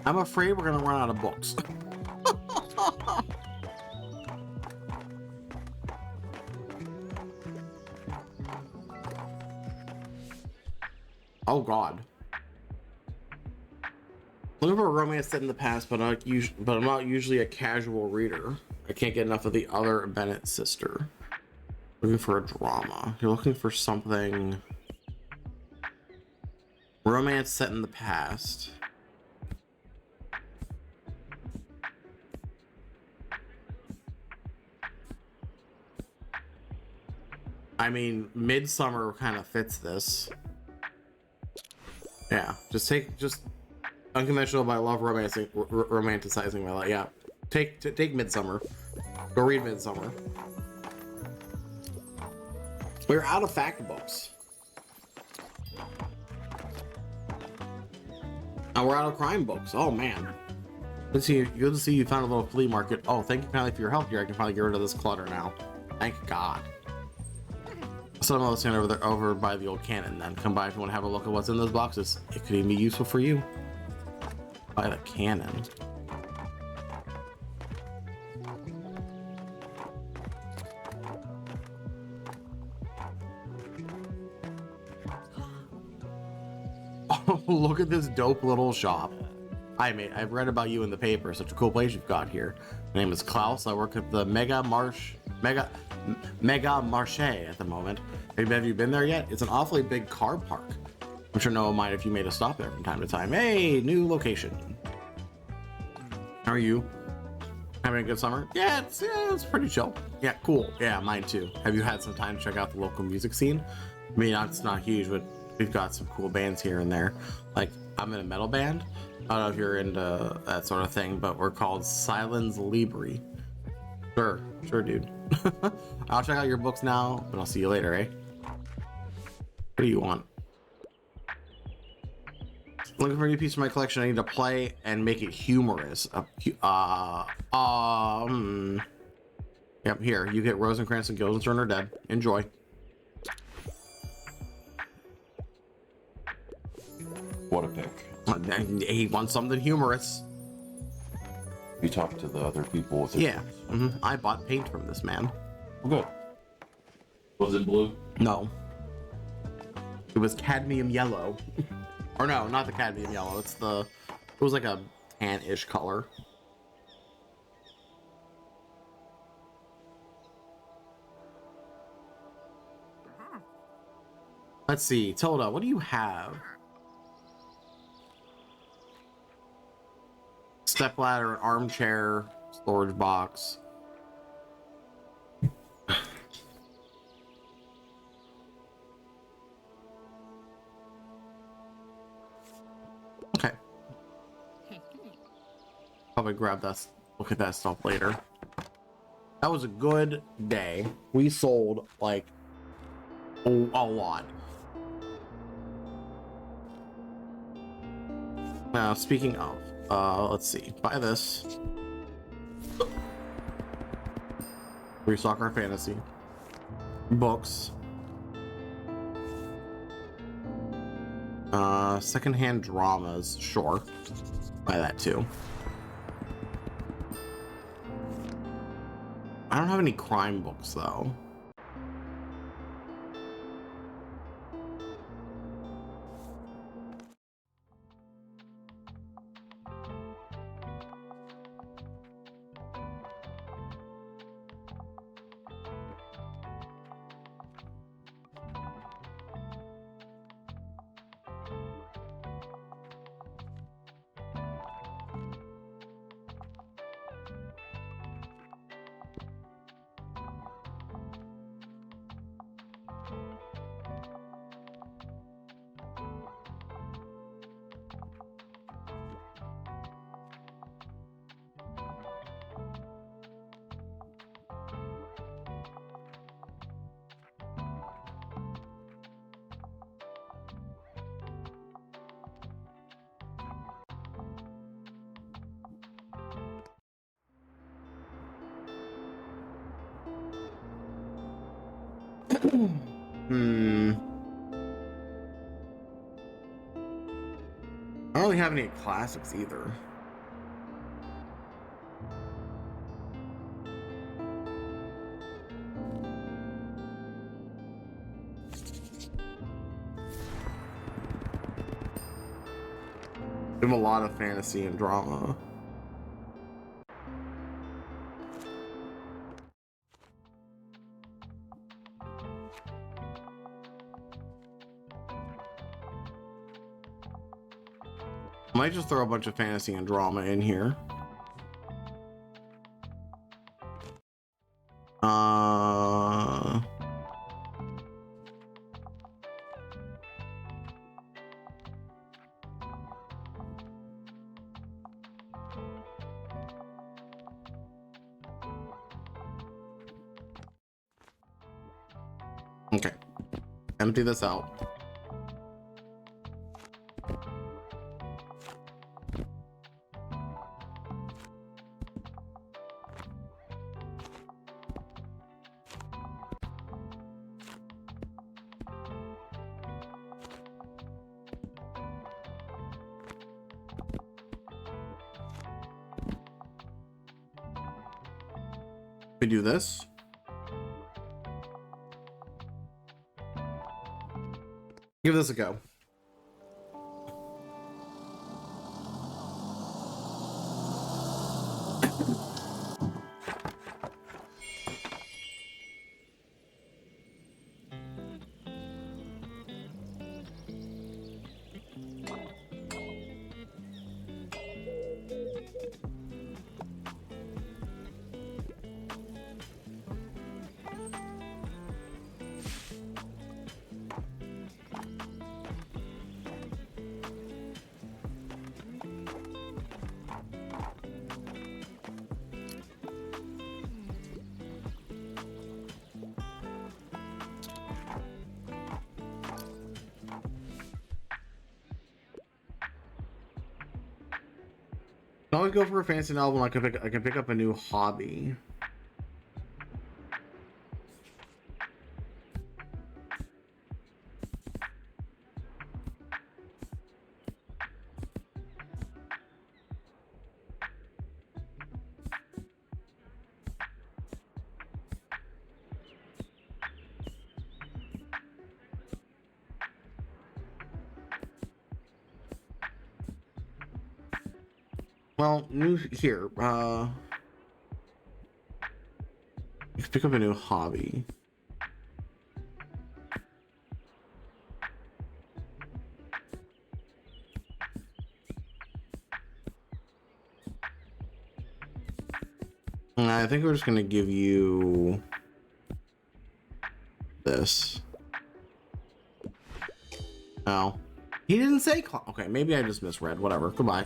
I'm afraid we're gonna run out of books. Oh God. Looking for a romance set in the past, but I'm not usually a casual reader. I can't get enough of the other Bennett sister. Looking for a drama. You're looking for something romance set in the past. I mean, Midsummer kind of fits this. Yeah, just unconventional, but I love romanticizing my life. Yeah, take Midsummer. Go read Midsummer. We're out of fact books. And we're out of crime books. Oh man. Good to see you found a little flea market. Oh, thank you kindly for your help here. I can finally get rid of this clutter now. Thank God. So I'm stand over by the old cannon. Then come by if you want to have a look at what's in those boxes. It could even be useful for you. By the cannon. Oh, look at this dope little shop. Hi mate, I've read about you in the paper. Such a cool place you've got here. My name is Klaus. I work at the Mega Marché at the moment. Have you been there yet? It's an awfully big car park. I'm sure no one mind if you made a stop there from time to time. Hey, new location. How are you? Can I Having a good summer? Yeah, it's pretty chill. Yeah, cool. Yeah, mine too. Have you had some time to check out the local music scene? I mean, it's not huge, but we've got some cool bands here and there. Like, I'm in a metal band. I don't know if you're into that sort of thing, but we're called Silence Libri. Sure, dude. I'll check out your books now, but I'll see you later, eh? What do you want? Looking for a new piece of my collection. I need to play and make it humorous. Yep, here. You get Rosencrantz and Guildenstern are dead. Enjoy. What a pick. He wants something humorous. You talked to the other people with it. Yeah. I bought paint from this man. Good. Was it blue? No. It was cadmium yellow. Or no, not the cadmium yellow. It was like a tan-ish color. Let's see. Tilda, what do you have? Stepladder, an armchair, storage box. Okay. Probably grab that, look at that stuff later. That was a good day. We sold like a lot. Now, speaking of, let's see. Buy this. Restock our fantasy. Books. Secondhand dramas. Sure. Buy that too. I don't have any crime books though. I don't really have any classics either. We have a lot of fantasy and drama. Might just throw a bunch of fantasy and drama in here. Okay. Empty this out. We do this. Give this a go. I always go for a fancy novel. I can pick up a new hobby. Well, new here. You can pick up a new hobby. I think we're just gonna give you this. Oh, he didn't say. Okay, maybe I just misread. Whatever. Goodbye.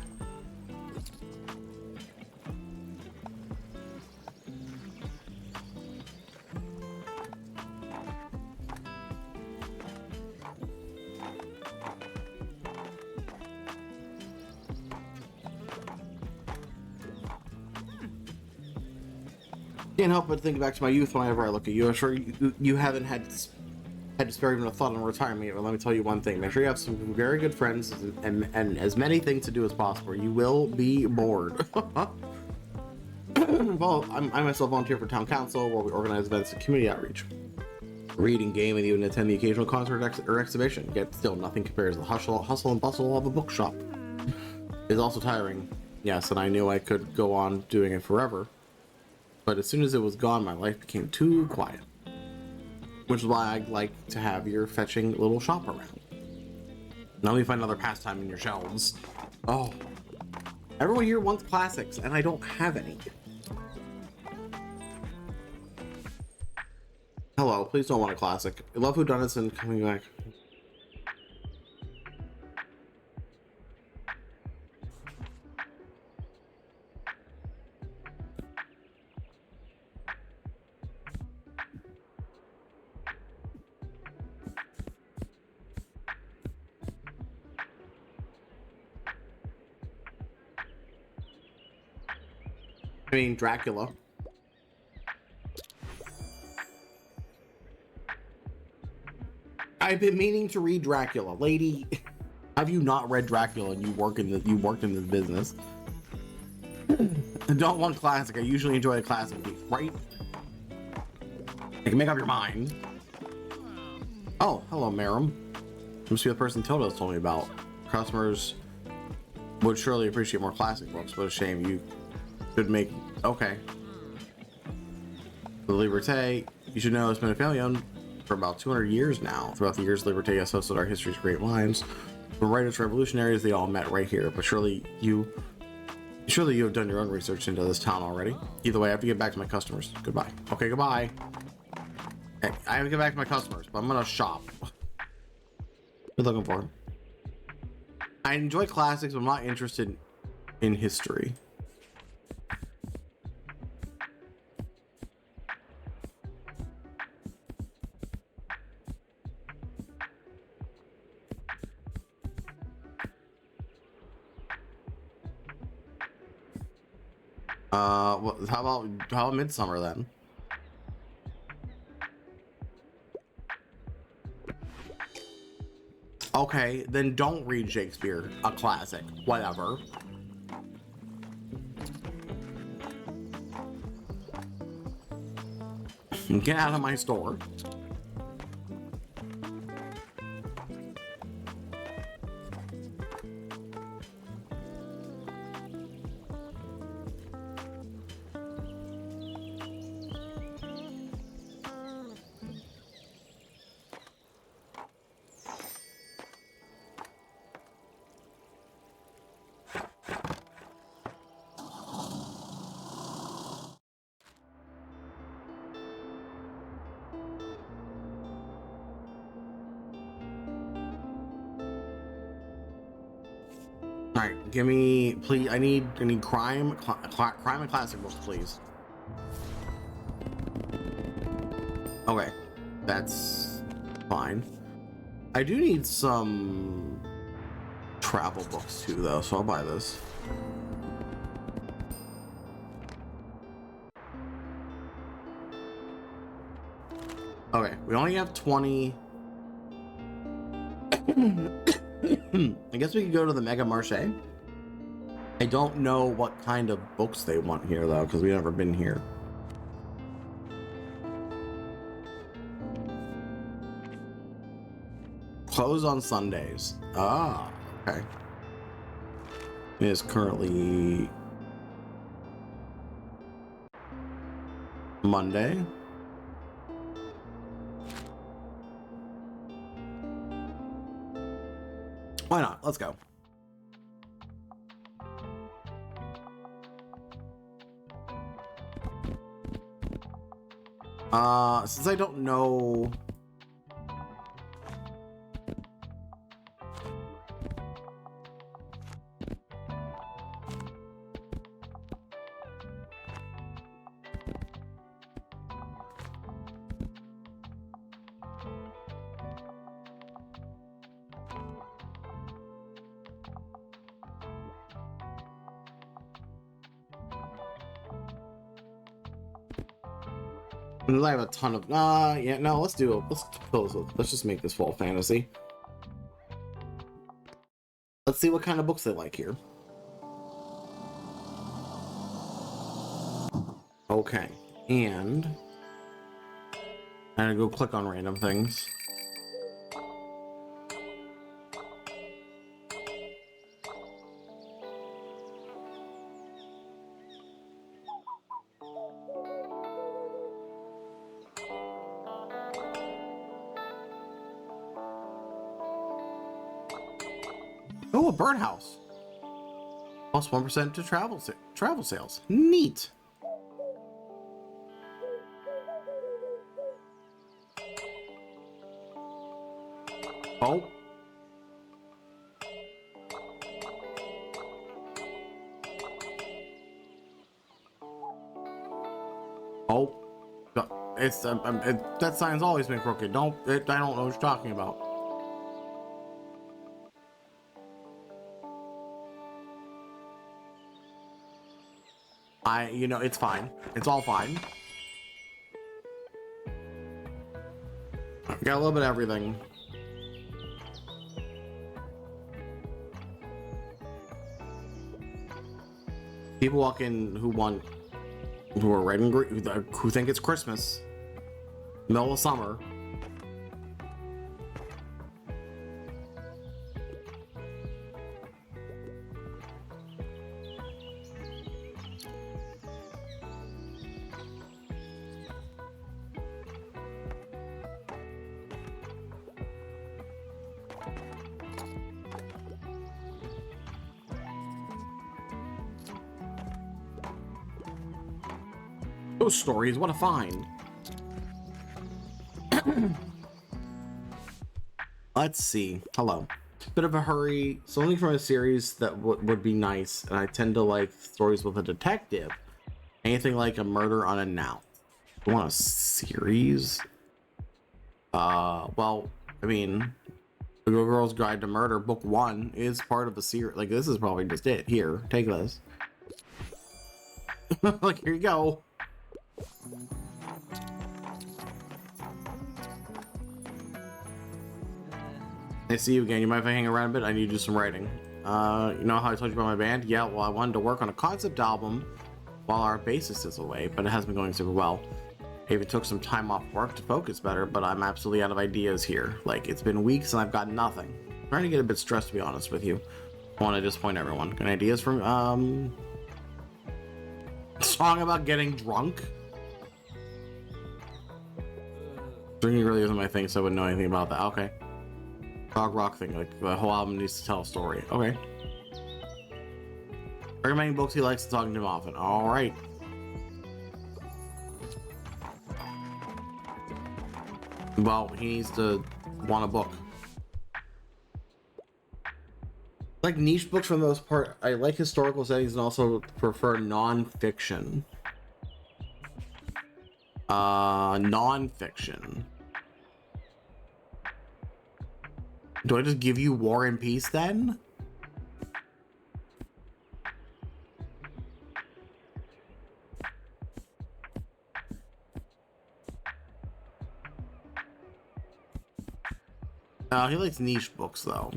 Can't help but think back to my youth whenever I look at you. I'm sure you haven't had to spare even a thought on retirement yet. But let me tell you one thing: make sure you have some very good friends and as many things to do as possible. You will be bored. Well, I myself volunteer for town council, where we organize events and community outreach, reading, game, and even attend the occasional concert or exhibition. Yet still, nothing compares to the hustle and bustle of a bookshop. It's also tiring, yes, and I knew I could go on doing it forever. But as soon as it was gone, my life became too quiet. Which is why I like to have your fetching little shop around. Now let me find another pastime in your shelves. Oh. Everyone here wants classics, and I don't have any. Hello, please don't want a classic. I love whodunits and coming back. I mean, Dracula. I've been meaning to read Dracula, lady. Have you not read Dracula and you worked in this business? I don't want classic. I usually enjoy a classic piece, right? You can make up your mind. Oh, hello, Marum. Must be the person Toto's told me about. Customers would surely appreciate more classic books. What a shame. You could make. Okay. The Liberté. You should know it's been a family owned for about 200 years now. Throughout the years, Liberté has hosted our history's great minds. From writers, revolutionaries, they all met right here. But surely you have done your own research into this town already. Either way, I have to get back to my customers. Goodbye. Okay, goodbye. Hey, I have to get back to my customers, but I'm gonna shop. Good looking for. I enjoy classics, but I'm not interested in history. Well, how about Midsummer then? Okay, then don't read Shakespeare, a classic, whatever. Get out of my store. All right, give me, please. I need crime and classic books, please. Okay, that's fine. I do need some travel books too, though, so I'll buy this. Okay, we only have 20. I guess we could go to the Mega Marché. I don't know what kind of books they want here, though, because we've never been here. Close on Sundays. Ah, okay. It is currently Monday. Why not? Let's go. Since I don't know. I have a ton of yeah, no, let's do it. Let's just make this fall fantasy. Let's see what kind of books they like here. Okay, and I'm gonna go click on random things. Oh, a birdhouse. Plus 1% to travel sales. Neat. Oh. Oh. It's that sign's always been crooked. I don't know what you're talking about. You know, it's fine. It's all fine. I've got a little bit of everything. People walk in who are red and green, who think it's Christmas, middle of summer. Those stories, what a find. Let's see. Hello. Bit of a hurry. Something from a series that would be nice, and I tend to like stories with a detective. Anything like a murder unannounced. You want a series? Well, I mean, The Good Girl's Guide to Murder, book 1 is part of the series. Like, this is probably just it. Here, take this. Like, here you go. I see you again. You mind if I hang around a bit? I need to do some writing. You know how I told you about my band? Yeah, well, I wanted to work on a concept album while our bassist is away, but it hasn't been going super well. I even took some time off work to focus better, but I'm absolutely out of ideas here. Like, it's been weeks and I've got nothing. I'm starting to get a bit stressed, to be honest with you. I want to disappoint everyone. Got ideas from, song about getting drunk? Drinking really isn't my thing, so I wouldn't know anything about that. Okay. Dog rock thing, like the whole album needs to tell a story. Okay. Recommending books he likes and talking to him often. All right. Well, he needs to want a book. I like niche books for the most part. I like historical settings and also prefer non-fiction. Non-fiction. Do I just give you War and Peace then? He likes niche books though.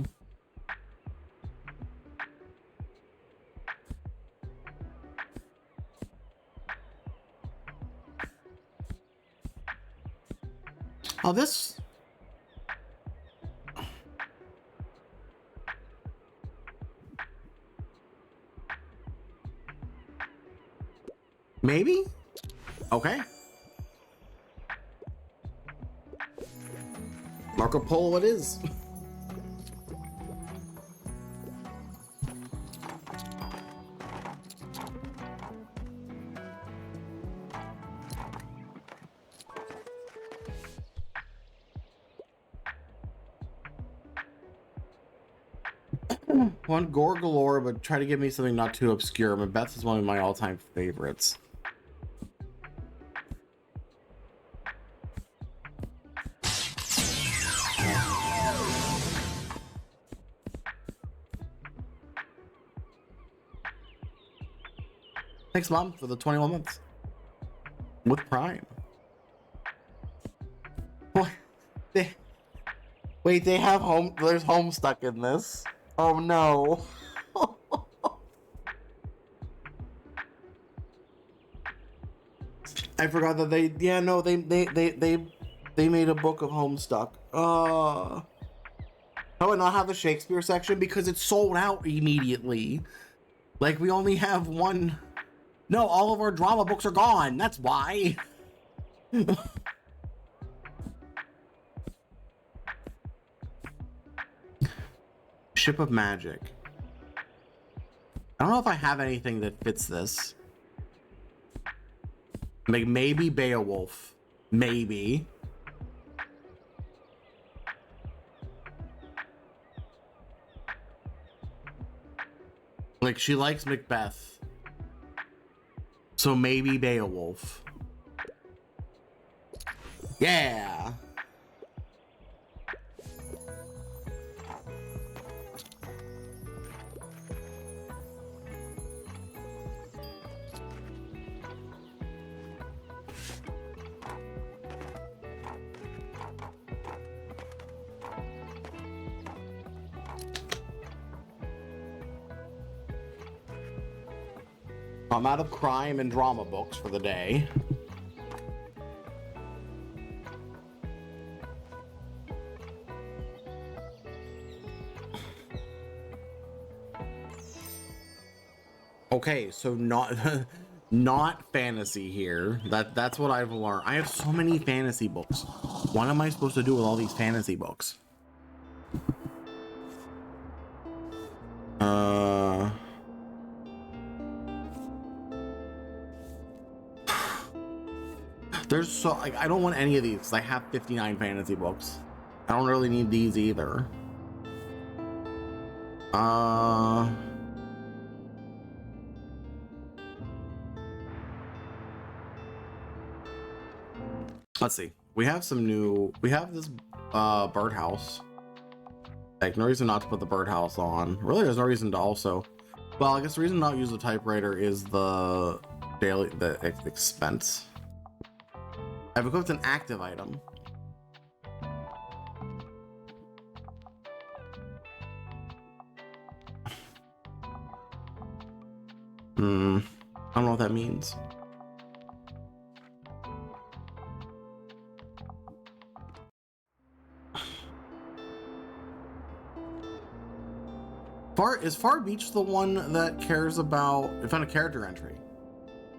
Oh, this. Maybe? Okay. Marco Polo it is. One gore galore, but try to give me something not too obscure. Macbeth is one of my all-time favorites. Thanks, Mom, for the 21 months. With Prime. What? Wait, they have home. There's Homestuck in this. Oh no. I forgot that they. Yeah, no, they made a book of Homestuck. How do I not have the Shakespeare section? Because it's sold out immediately. Like, we only have one. No, all of our drama books are gone. That's why. Ship of Magic. I don't know if I have anything that fits this. Like, maybe Beowulf. Maybe. Like, she likes Macbeth. So maybe Beowulf. Yeah. I'm out of crime and drama books for the day. Okay, so not not fantasy here. That's what I've learned. I have so many fantasy books. What am I supposed to do with all these fantasy books? There's so, like, I don't want any of these because I have 59 fantasy books. I don't really need these either. Let's see. We have some new. We have this birdhouse. Like, no reason not to put the birdhouse on. Really, there's no reason to also. Well, I guess the reason not to use the typewriter is the expense. I've equipped an active item. I don't know what that means. Is Far Beach the one that cares about? I found a character entry.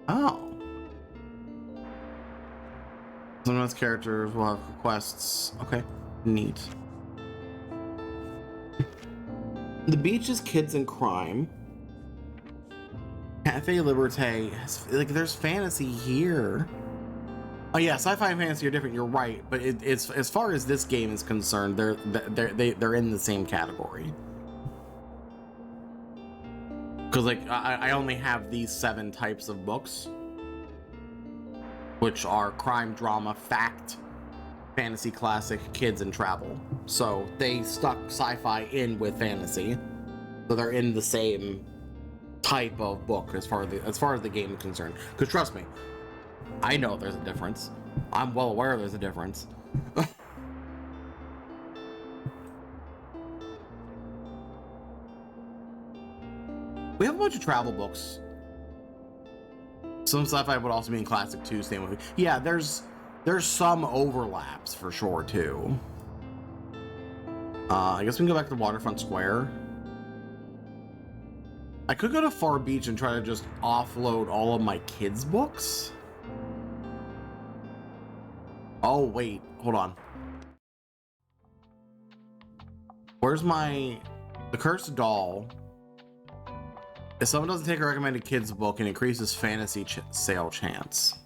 Oh. Sometimes characters will have requests. Okay, neat. The beach is kids and crime. Cafe Liberté. Like, there's fantasy here. Oh yeah, sci-fi and fantasy are different. You're right, but it's as far as this game is concerned, they're in the same category. Because, like, I only have these 7 types of books, which are crime, drama, fact, fantasy, classic, kids, and travel. So they stuck sci-fi in with fantasy, so they're in the same type of book as far as the game is concerned. Because trust me, I know there's a difference. I'm well aware there's a difference. We have a bunch of travel books. Some sci-fi would also be in classic too. Same with yeah. There's some overlaps for sure too. I guess we can go back to Waterfront Square. I could go to Far Beach and try to just offload all of my kids' books. Oh wait, hold on. Where's the Cursed Doll? If someone doesn't take a recommended kids book, it increases fantasy sale chance.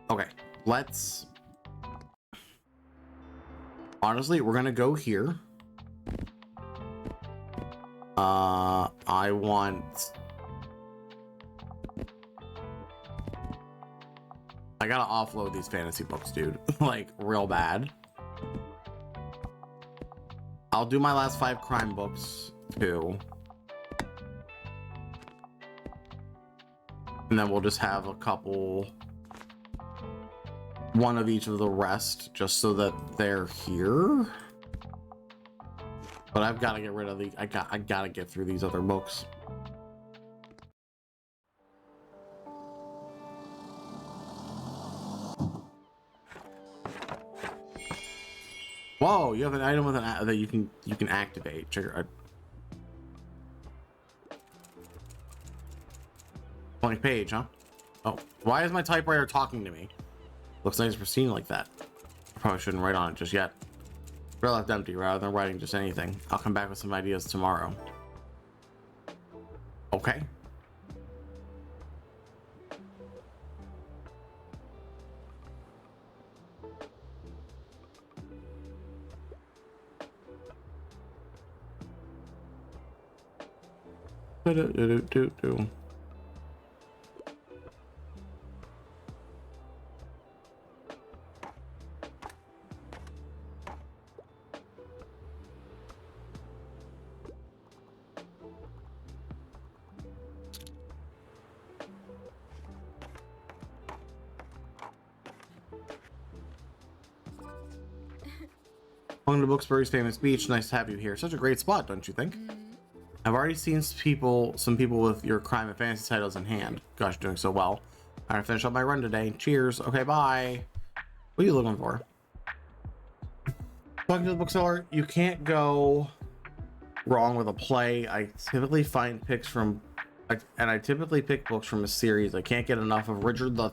Okay, let's... Honestly, we're gonna go here. I want... I gotta offload these fantasy books, dude. Like, real bad. I'll do my last 5 crime books, too. And then we'll just have a couple... one of each of the rest, just so that they're here. But I've got to get rid of these. I gotta get through these other books. Whoa! You have an item with an that you can activate. Trigger. Blank page, huh? Oh, why is my typewriter talking to me? Looks nice and pristine like that. I probably shouldn't write on it just yet. Better left empty rather than writing just anything. I'll come back with some ideas tomorrow. Okay. Do. Welcome to Bookshop's famous beach. Nice to have you here. Such a great spot, don't you think? I've already seen some people with your crime and fantasy titles in hand. Gosh, doing so well. I'm gonna finish up my run today. Cheers. Okay, bye. What are you looking for? Talking to the bookseller, you can't go wrong with a play. I typically find picks from, and I typically pick books from a series. I can't get enough of Richard the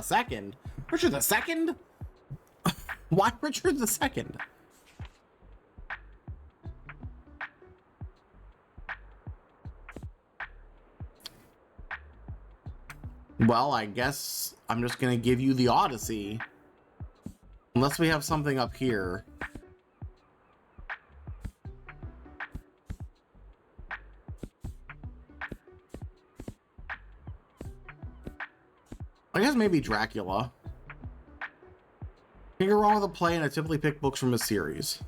Second. Richard the Second? Why Richard the Second? Well, I guess I'm just gonna give you the Odyssey. Unless we have something up here. I guess maybe Dracula. Can't go wrong with a play, and I typically pick books from a series.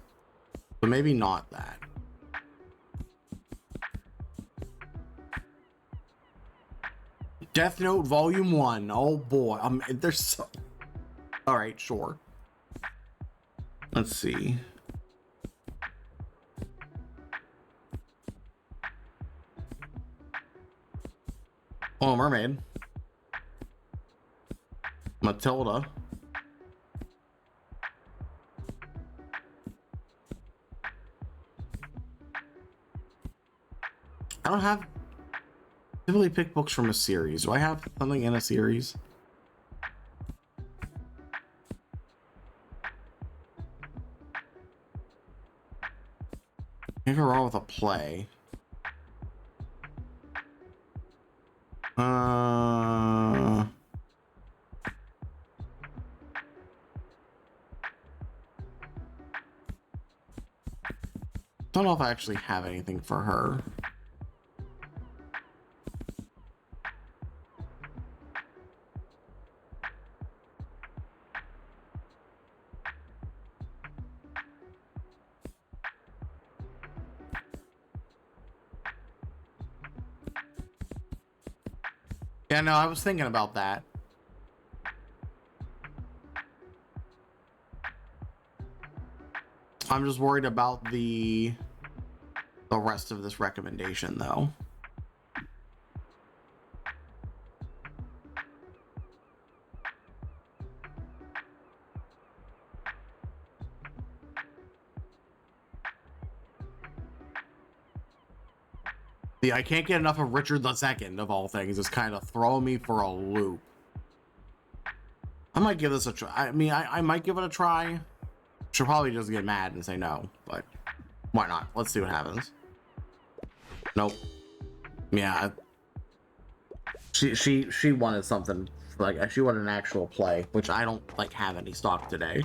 But maybe not that. Death Note Volume 1. Oh boy. There's so... Alright, sure. Let's see. Oh, Mermaid. Matilda. I don't have... typically pick books from a series. Do I have something in a series? Can't go wrong with a play. Don't know if I actually have anything for her. Yeah, no, I was thinking about that. I'm just worried about the rest of this recommendation, though. Yeah, I can't get enough of Richard II, of all things. It's kind of throwing me for a loop. I might give this a try. I mean, I might give it a try. She'll probably just get mad and say no, but why not? Let's see what happens. Nope. Yeah. She wanted something, like, she wanted an actual play, which I don't, like, have any stock today.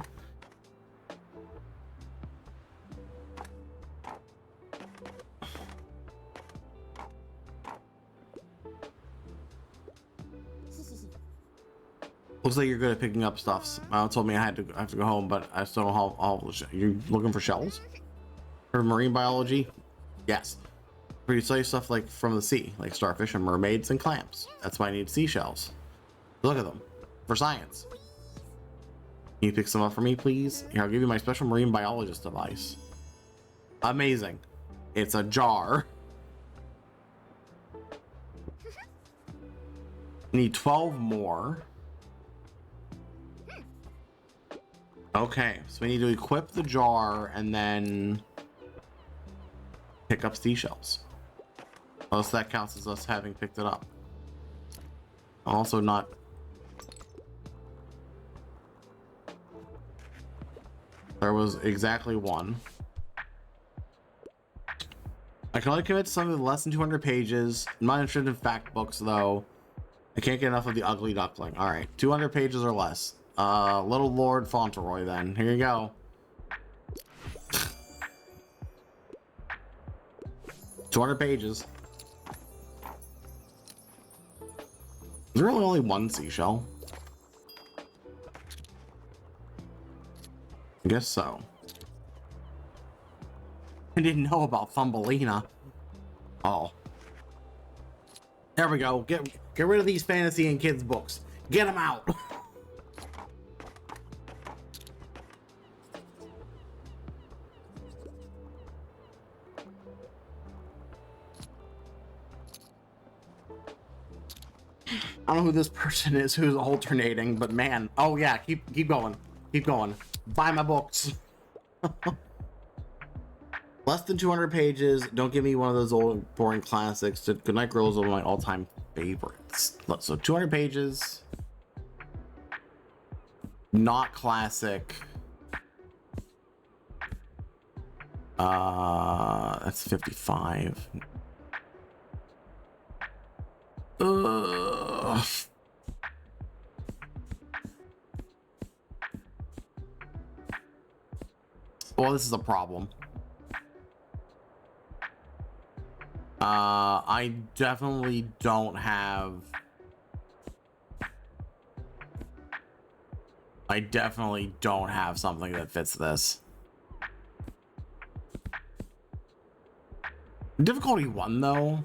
Looks like you're good at picking up stuffs. Told me I have to go home, but I still don't have all. You looking for shells? For marine biology? Yes. For you study stuff like from the sea, like starfish and mermaids and clams. That's why I need seashells. Look at them. For science. Can you pick some up for me, please? Here, I'll give you my special marine biologist device. Amazing. It's a jar. Need 12 more. Okay, so we need to equip the jar and then pick up seashells. Unless that counts as us having picked it up. Also not. There was exactly one. I can only commit to something less than 200 pages. I'm not interested in fact books, though. I can't get enough of the ugly duckling. All right, 200 pages or less. Little Lord Fauntleroy, then. Here you go. 200 pages. Is there really only one seashell? I guess so. I didn't know about Thumbelina. Oh. There we go. Get rid of these fantasy and kids books. Get them out. I don't know who this person is who's alternating, but man, oh yeah, keep going, keep going. Buy my books. Less than 200 pages. Don't give me one of those old boring classics. Goodnight Girl is one of my all-time favorites. So 200 pages. Not classic. That's 55. Well, this is a problem. I definitely don't have. I definitely don't have something that fits this. Difficulty 1, though.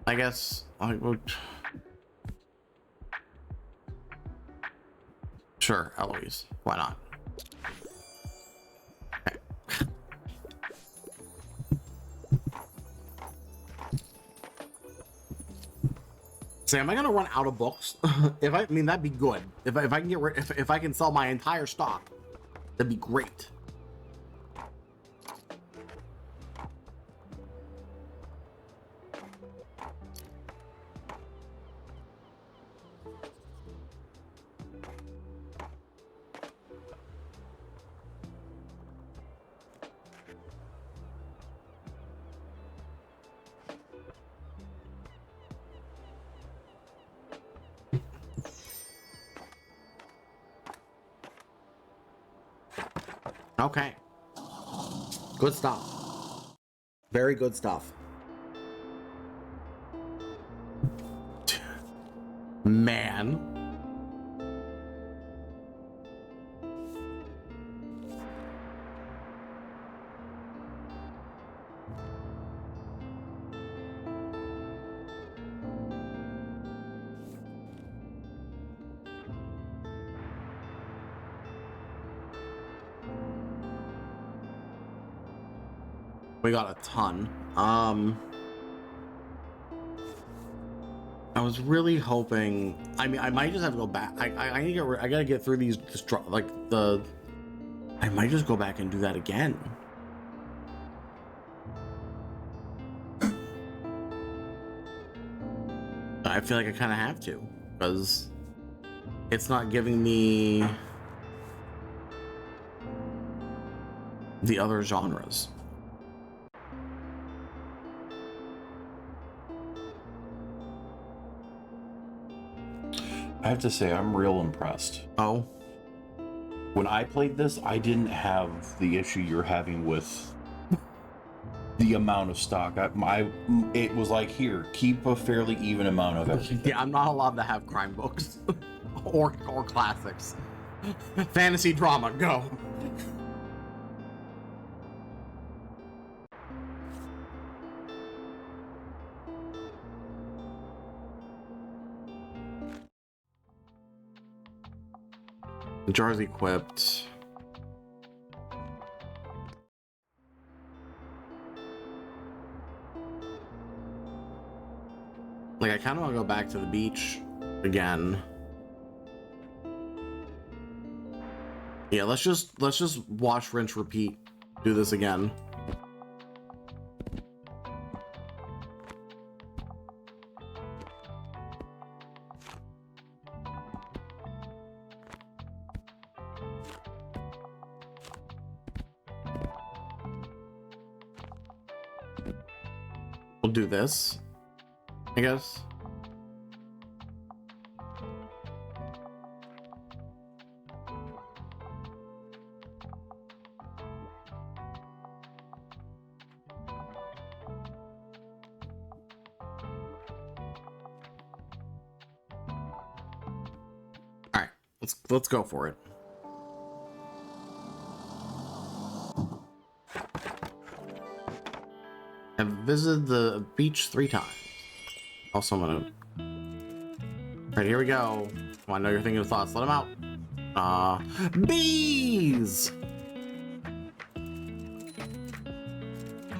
I guess I would. Sure, Eloise. Why not? Okay. Say, am I gonna run out of books? I mean, that'd be good. If I can get rid, if I can sell my entire stock, that'd be great. Okay. Good stuff. Very good stuff. Man. We got a ton. I was really hoping. I mean, I might just have to go back. I need to get. I gotta get through these. Like the. I might just go back and do that again. I feel like I kind of have to, because it's not giving me the other genres. I have to say, I'm real impressed. Oh, When I played this, I didn't have the issue you're having with the amount of stock. It was like, here, keep a fairly even amount of everything. yeah, I'm not allowed to have crime books or classics. Fantasy drama, go. The jar's equipped. Like, I kind of want to go back to the beach again. Yeah, let's just wash, rinse, repeat. Do this again. We'll do this, I guess. All right, let's go for it. I've visited the beach 3 times. Also, I'm gonna. Right, here we go. I know you're thinking of thoughts. Let them out. Bees!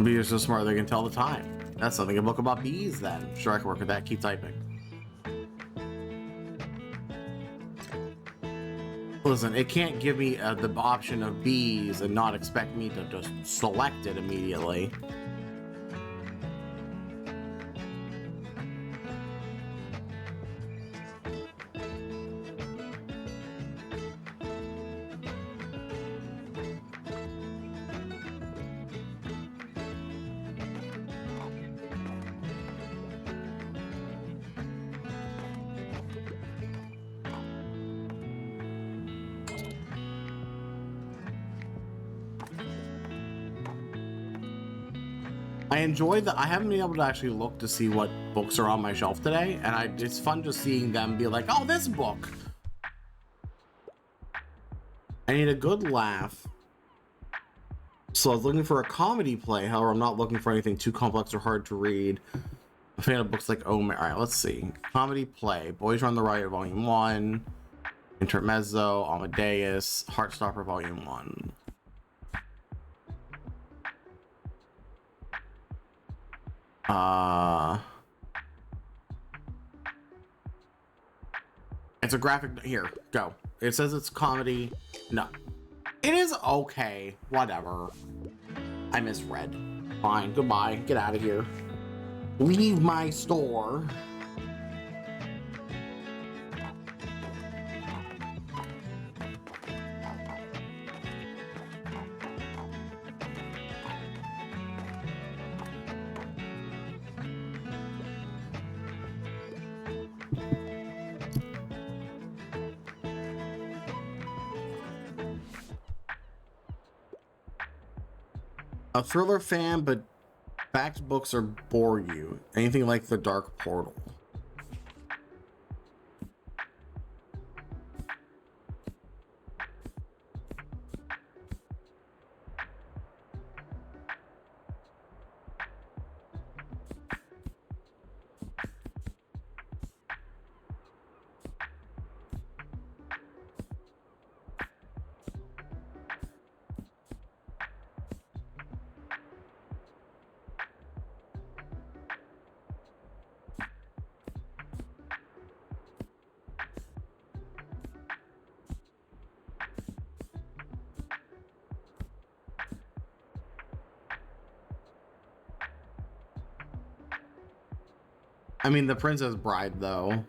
Bees are so smart they can tell the time. That's something a book about bees then. Sure, I can work with that. Keep typing. Listen, it can't give me the option of bees and not expect me to just select it immediately. I enjoy that. I haven't been able to actually look to see what books are on my shelf today, and it's fun just seeing them be like, oh, this book. I need a good laugh. So I was looking for a comedy play. However, I'm not looking for anything too complex or hard to read. I'm a fan of books like Oh Mary. All right, let's see. Comedy play. Boys Run the Riot, Volume 1. Intermezzo, Amadeus, Heartstopper, Volume 1. It's a graphic. Here, go. It says it's comedy. No. It is okay. Whatever. I misread. Fine. Goodbye. Get out of here. Leave my store. A thriller fan, but fact books are bore you. Anything like The Dark Portal. I mean, the Princess Bride, though.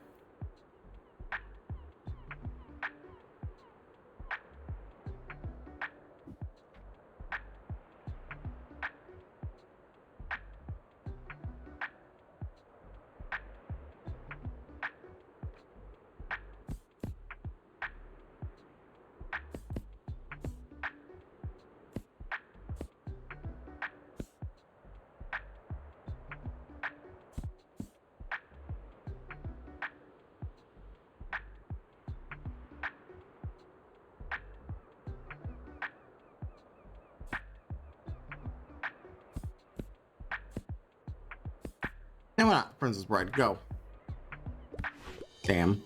And why not? Princess Bride, go. Damn.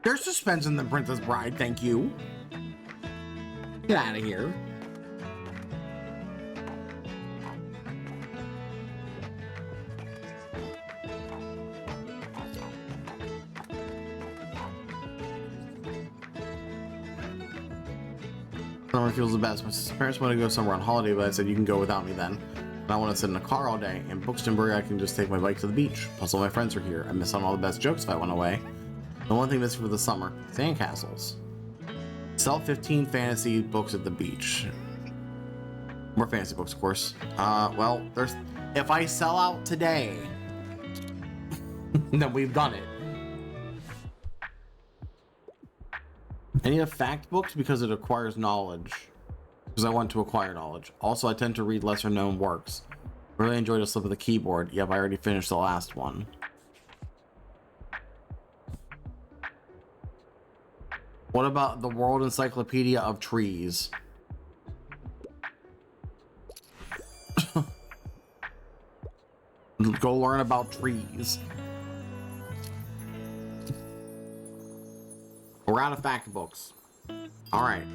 There's suspense in the Princess Bride, thank you. Get out of here. Summer feels the best. My parents want to go somewhere on holiday, but I said you can go without me then. And I want to sit in a car all day. In Bookshop, I can just take my bike to the beach. Plus, all my friends are here. I miss on all the best jokes if I went away. The one thing missing for the summer: sandcastles. Sell 15 fantasy books at the beach. More fantasy books, of course. Well, there's. If I sell out today, then we've done it. I need a fact books because it acquires knowledge. Because I want to acquire knowledge. Also, I tend to read lesser known works. Really enjoyed a slip of the keyboard. Yep, I already finished the last one. What about the World Encyclopedia of Trees? Go learn about trees. We're out of fact books. All right.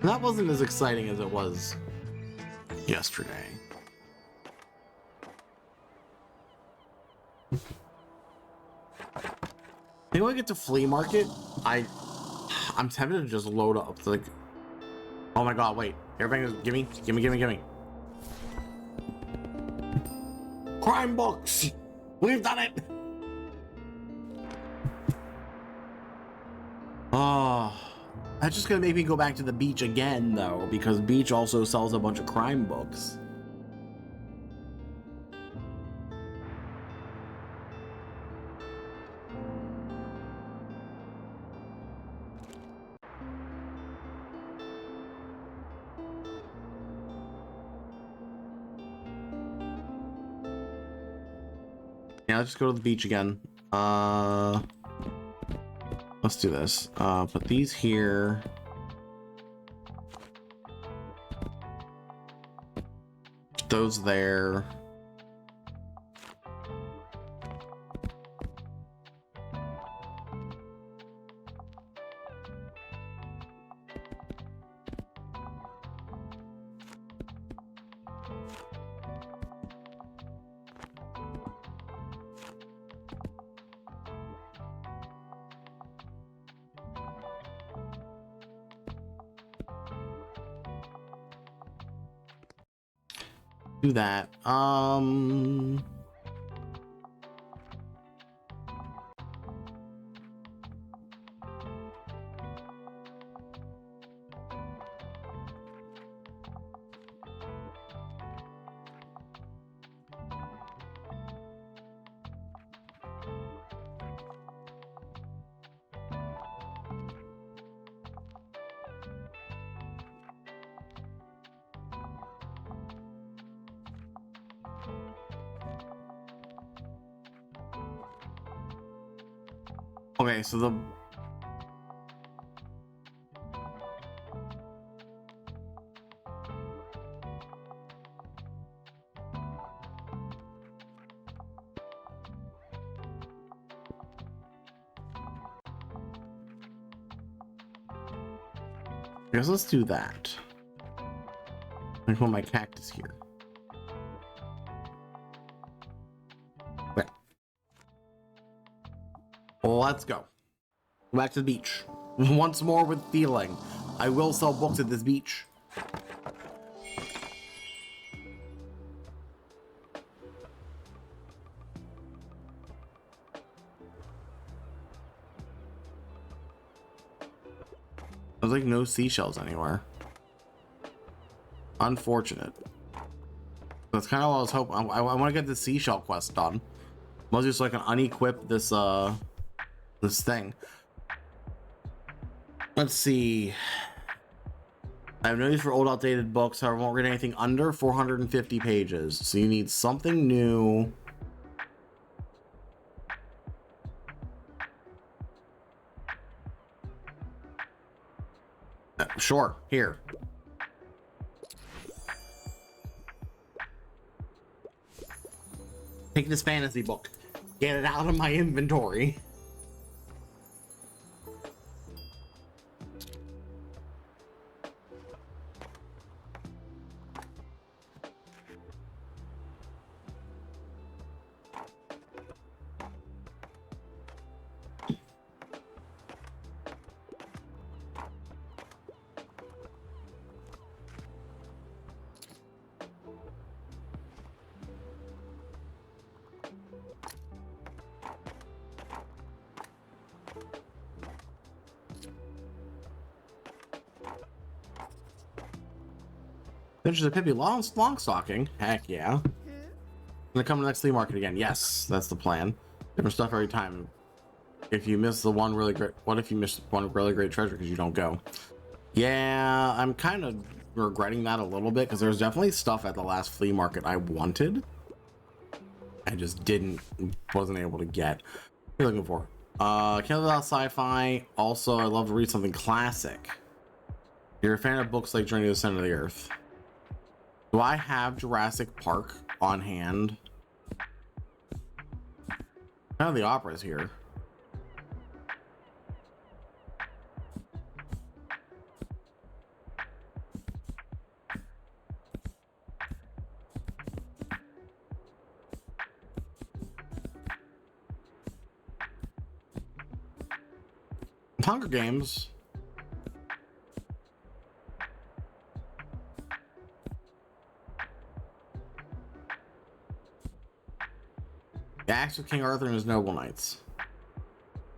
That wasn't as exciting as it was yesterday. Maybe when I get to flea market, I'm tempted to just load up. Like, oh my god, wait! Everybody, gimme! Crime books. We've done it. Oh. That's just gonna make me go back to the beach again, though, because beach also sells a bunch of crime books. Yeah, let's just go to the beach again. Let's do this. Put these here. Those there. Do that. Okay, so the I guess let's do that. I put my cactus here. Okay. Well, let's go. Back to the beach. Once more with feeling. I will sell books at this beach. There's like no seashells anywhere. Unfortunate. That's kind of what I was hoping. I want to get the seashell quest done. Mostly so I can unequip this this thing. Let's see. I have no use for old outdated books, however I won't read anything under 450 pages. So you need something new. Sure, here. Take this fantasy book. Get it out of my inventory. Adventures of Pippi Longstocking. Heck yeah. Gonna come to the next flea market again. Yes, that's the plan. Different stuff every time. If you miss the one really great, what if you miss one really great treasure because you don't go? Yeah, I'm kind of regretting that a little bit because there's definitely stuff at the last flea market I wanted. I just wasn't able to get. What are you looking for? Can't live without sci-fi. Also, I love to read something classic. You're a fan of books like Journey to the Center of the Earth. Do I have Jurassic Park on hand? None of the operas here. Hunger Games. The Axe of King Arthur and his Noble Knights.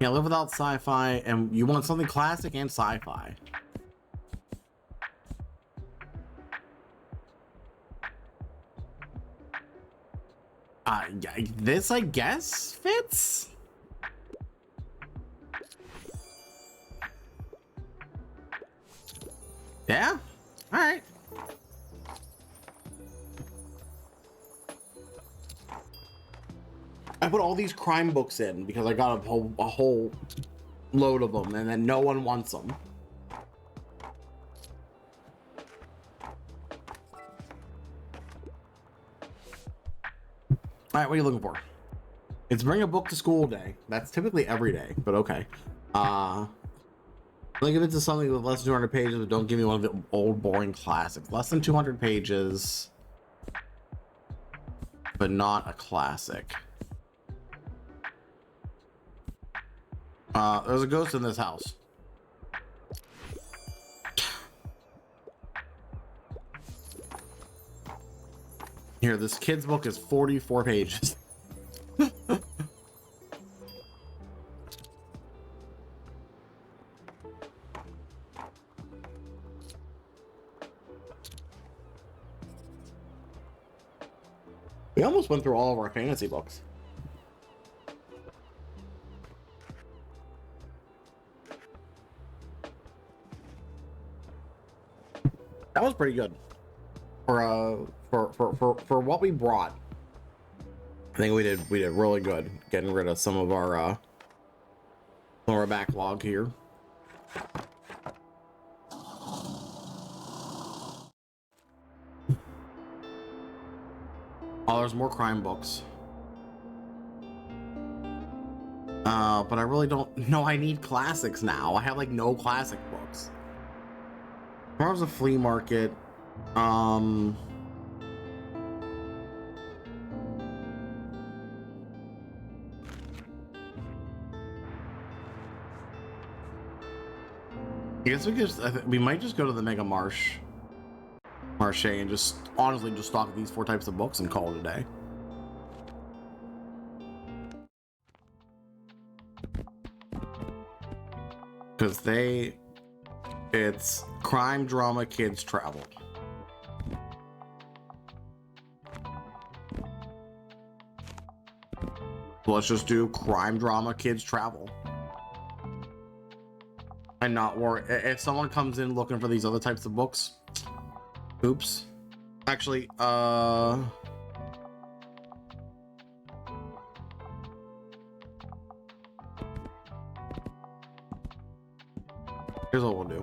Can't live without sci-fi, and you want something classic and sci-fi. This, I guess, fits? Yeah? Alright. I put all these crime books in because I got a whole load of them, and then no one wants them. All right, what are you looking for? It's bring a book to school day. That's typically every day, but okay. Like if it's something with less than 200 pages, but don't give me one of the old boring classics. Less than 200 pages, but not a classic. There's a ghost in this house. Here, this kid's book is 44 pages. We almost went through all of our fantasy books. That was pretty good for what we brought. I think we did really good getting rid of some of our backlog here. Oh, there's more crime books. But I really don't know. I need classics now. I have like no classic books. Tomorrow's a flea market. Um, I guess we could. We might just go to the Mega Marche and just honestly just stock these 4 types of books and call it a day. Because it's crime, drama, kids, travel. So let's just do crime, drama, kids, travel. And not worry. If someone comes in looking for these other types of books, oops. Actually, here's what we'll do.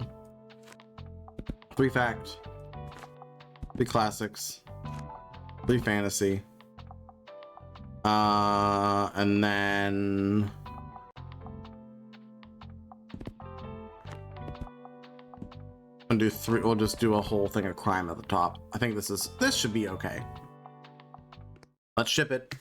3 fact, 3 classics, 3 fantasy, and then and do 3. We'll just do a whole thing of crime at the top. I think this should be okay. Let's ship it.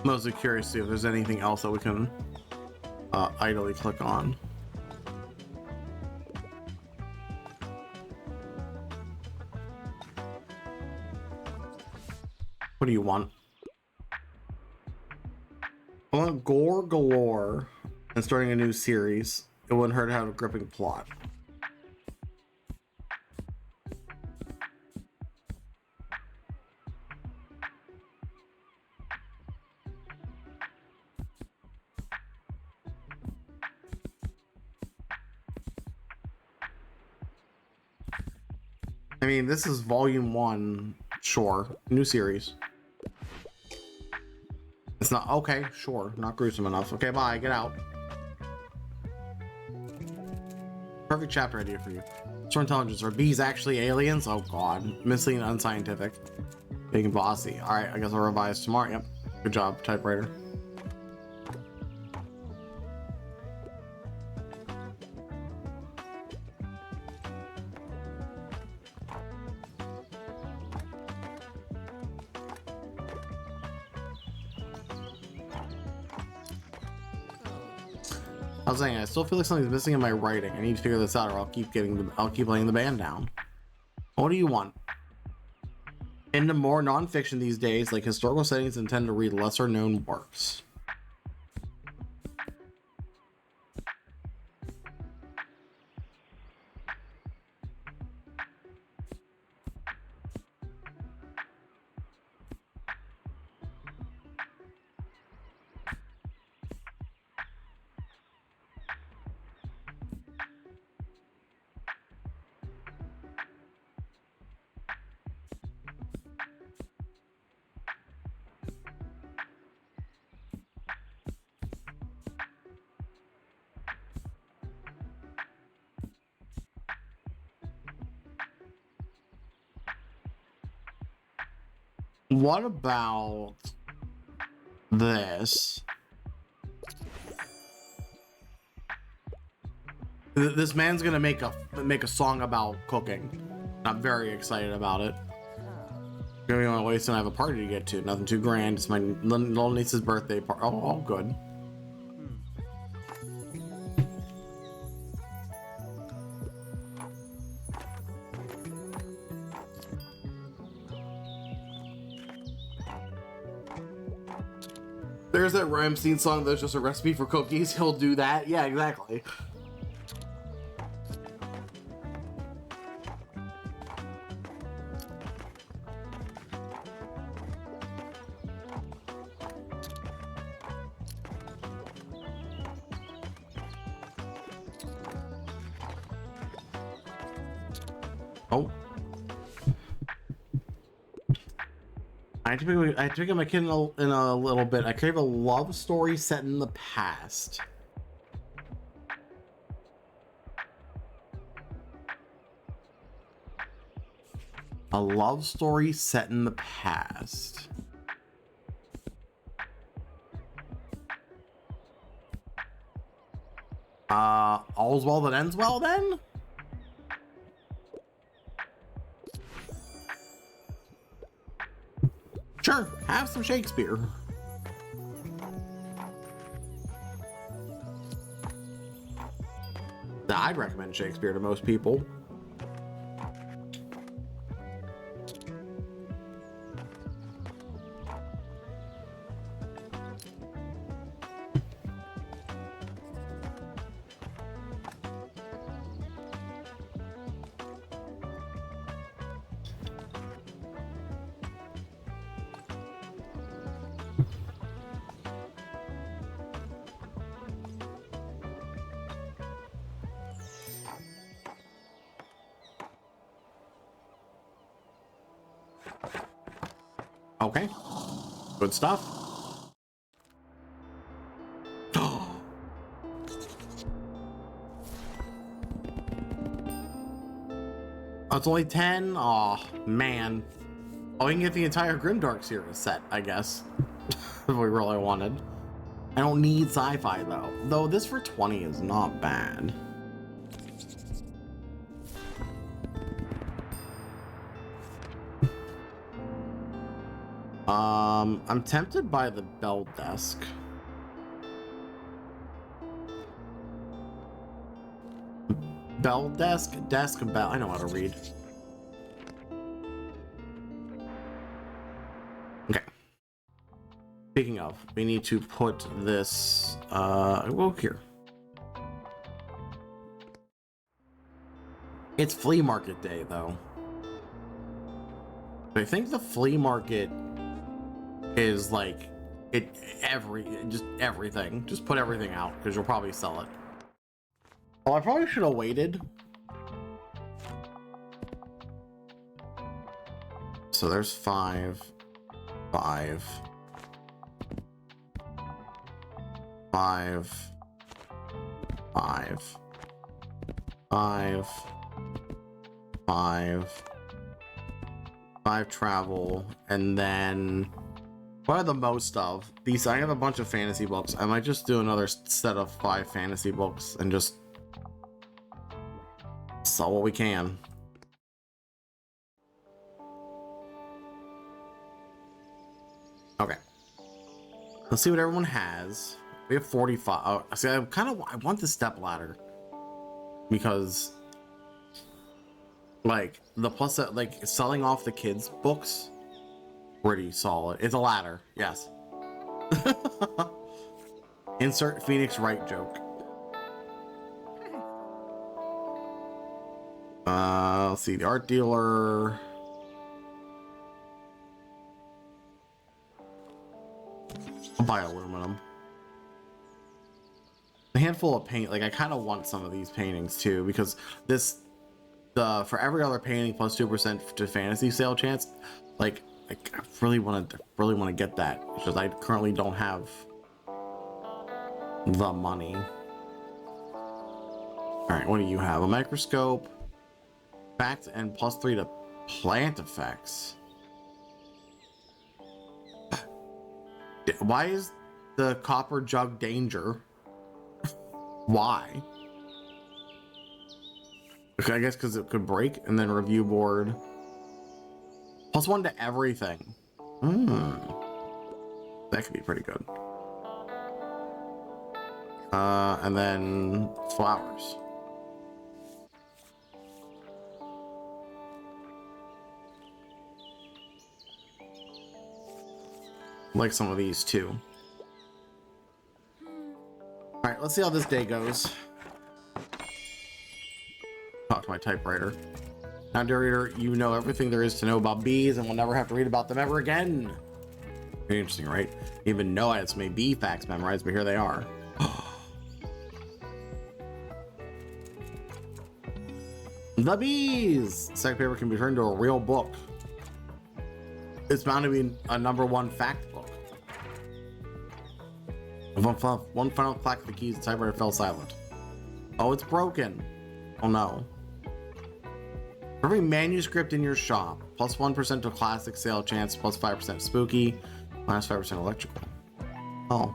Mostly curious to see if there's anything else that we can idly click on. What do you want? I want gore galore and starting a new series. It wouldn't hurt to have a gripping plot. I mean, this is volume 1. Sure. New series. It's not okay. Sure. Not gruesome enough. Okay, bye. Get out. Perfect chapter idea for you. Store intelligence. Are bees actually aliens? Oh god. Missing and unscientific. Big and bossy. Alright, I guess I'll revise tomorrow. Yep. Good job, typewriter. I was saying, I still feel like something's missing in my writing. I need to figure this out, or I'll keep laying the band down. What do you want? Into more nonfiction these days, like historical settings, and tend to read lesser known works. What about this? This man's gonna make a song about cooking. I'm very excited about it. Gonna be on my way soon. I have a party to get to. Nothing too grand. It's my little niece's birthday party. Oh, all good. There's that Rammstein song that's just a recipe for cookies. He'll do that. Yeah, exactly. Oh. I have to pick up my kid in a little bit. I crave a love story set in the past. A love story set in the past. All's well that ends well then? Sure, have some Shakespeare. I'd recommend Shakespeare to most people. Okay, good stuff. Oh, it's only 10? Oh, man. Oh, we can get the entire Grimdark series set, I guess. If we really wanted. I don't need sci-fi, though. Though this for 20 is not bad. I'm tempted by the bell desk. Bell desk? Desk bell. I know how to read. Okay. Speaking of, we need to put this, well, here. It's flea market day, though. I think the flea market is like just everything. Just put everything out because you'll probably sell it. Oh, I probably should have waited. So there's 5, 5, 5, 5, 5, 5, 5 travel, and then what are the most of these? I have a bunch of fantasy books. I might just do another set of 5 fantasy books and just sell what we can. Okay, let's see what everyone has. We have 45. Oh, see, I want the step ladder because like the plus that, like selling off the kids books, pretty solid. It's a ladder, yes. Insert Phoenix Wright joke. Let's see, the art dealer. I'll buy aluminum. A handful of paint. Like, I kind of want some of these paintings too, because for every other painting plus 2% to fantasy sale chance. Like I really want to get that because I currently don't have the money. All right, what do you have? A microscope, fact, and +3 to plant effects. Why is the copper jug danger? Why? I guess because it could break. And then review board. +1 to everything. That could be pretty good. And then flowers. Like some of these too. All right, let's see how this day goes. Talk to my typewriter. Now, dear reader, you know everything there is to know about bees and will never have to read about them ever again. Very interesting, right? You even know I had so many bee facts memorized, but here they are. The bees! Second paper can be turned into a real book. It's bound to be a #1 fact book. One final clack of the keys, the typewriter fell silent. Oh, it's broken. Oh no. Every manuscript in your shop, plus 1% to classic sale chance, plus 5% spooky, minus 5% electrical. Oh.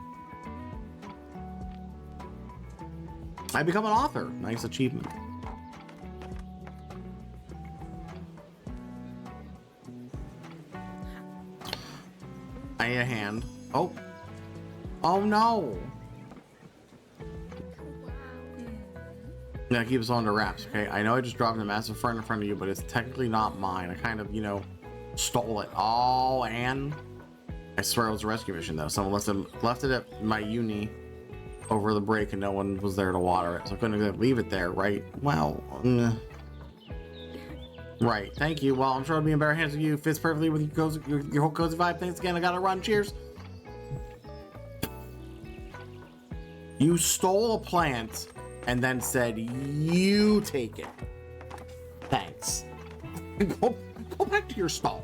I become an author. Nice achievement. I need a hand. Oh. Oh no. Now keep us on the wraps, okay? I know I just dropped a massive front in front of you, but it's technically not mine. I kind of, you know, stole it. Oh, and I swear it was a rescue mission though. Someone left it at my uni over the break and no one was there to water it. So I couldn't leave it there, right? Well, right. Thank you. Well, I'm sure I'll be in better hands with you. Fits perfectly with your whole cozy vibe. Thanks again. I gotta run. Cheers. You stole a plant and then said, you take it. Thanks. Go back to your stall.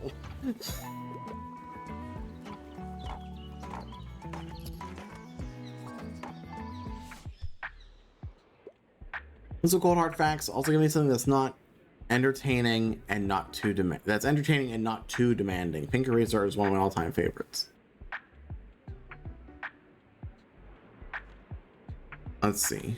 Those are cold hard facts. Also give me something that's not entertaining and not too demanding. Pink Eraser is one of my all-time favorites. Let's see.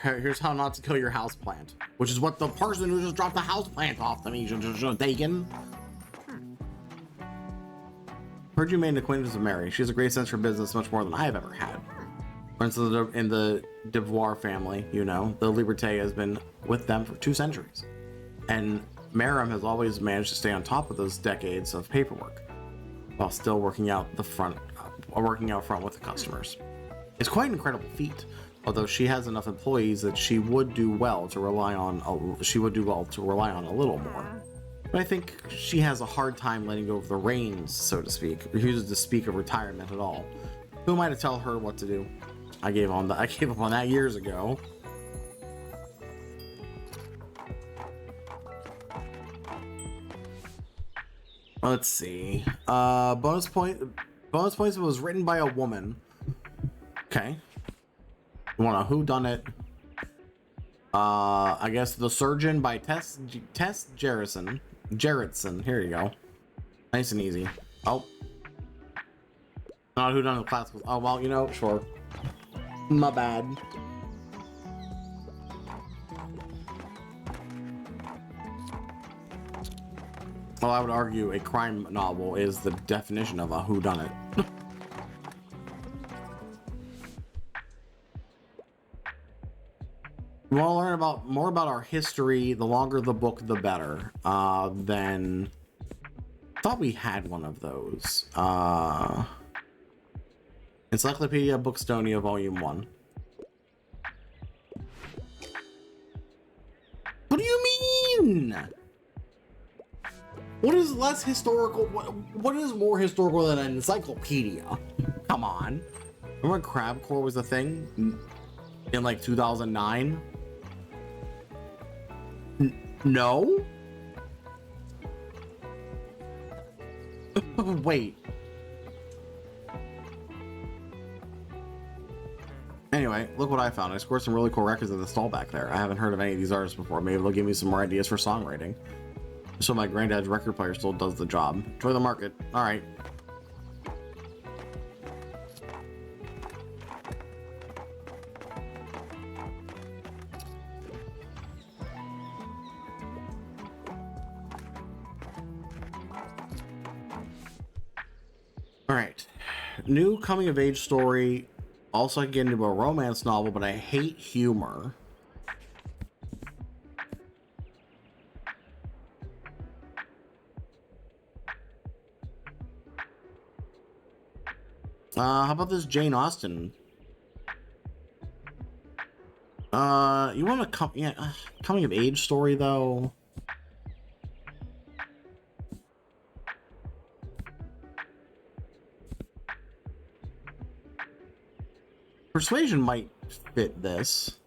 Here's how not to kill your house plant, which is what the person who just dropped the house plant off to me should have taken. Heard you made an acquaintance with Mary. She has a great sense for business, much more than I have ever had. For instance, in the Devoir family, you know, the Liberté has been with them for 2 centuries. And Merrim has always managed to stay on top of those decades of paperwork while still working out front with the customers. It's quite an incredible feat. Although she has enough employees that she would do well to rely on a little more. But I think she has a hard time letting go of the reins, so to speak. Refuses to speak of retirement at all. Who am I to tell her what to do? I gave up on that years ago. Let's see. Bonus points was written by a woman. Okay. You want a whodunit? I guess The Surgeon by Tess Gerritsen. Here you go. Nice and easy. Oh. Not whodunit classical. Oh, well, you know, sure. My bad. Well, I would argue a crime novel is the definition of a whodunit. We want to learn more about our history. The longer the book, the better. Then thought we had one of those. Encyclopedia Bookstonia Volume 1. What do you mean? What is less historical? What is more historical than an encyclopedia? Come on. Remember when Crabcore was a thing in like 2009? No? Wait. Anyway, look what I found. I scored some really cool records in the stall back there. I haven't heard of any of these artists before. Maybe they'll give me some more ideas for songwriting. So my granddad's record player still does the job. Enjoy the market. All right. All right. New coming of age story. Also, I can get into a romance novel, but I hate humor. How about this Jane Austen? You want a coming of age story though? Persuasion might fit this.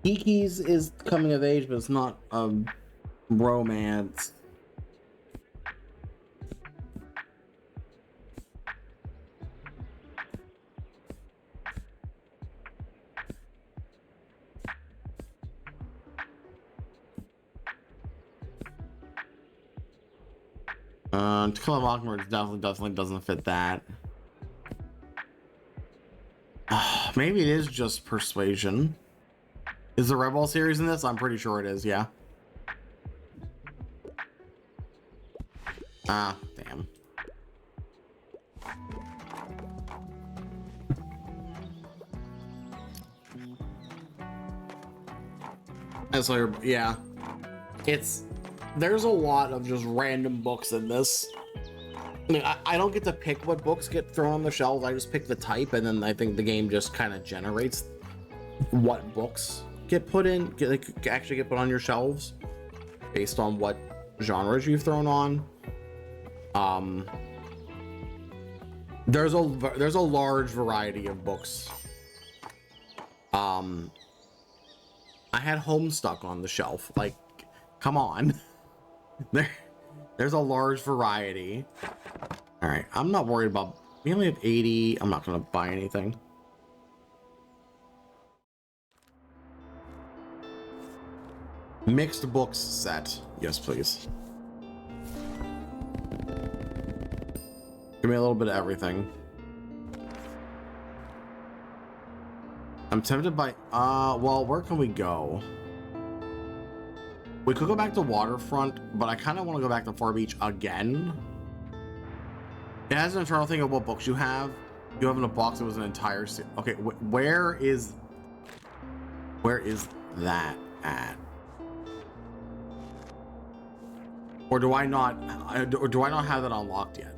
Kiki's is coming of age, but it's not romance. To Kill a Mockingbird definitely doesn't fit that. Maybe it is just Persuasion. Is the Rebel series in this? I'm pretty sure it is, yeah. Ah, damn. And so, yeah. There's a lot of just random books in this. I mean, I don't get to pick what books get thrown on the shelves. I just pick the type, and then I think the game just kind of generates what books get put in, actually get put on your shelves based on what genres you've thrown on. There's a large variety of books. I had Homestuck on the shelf. Like, come on. There's a large variety. All right, I'm not worried about. We only have 80. I'm not gonna buy anything. Mixed books set. Yes, please. Give me a little bit of everything. I'm tempted by, well, where can we go? We could go back to Waterfront, but I kind of want to go back to Far Beach again. It has an internal thing of what books you have. You have in a box that was an entire series. Okay, where is that at? Or do I not have that unlocked yet?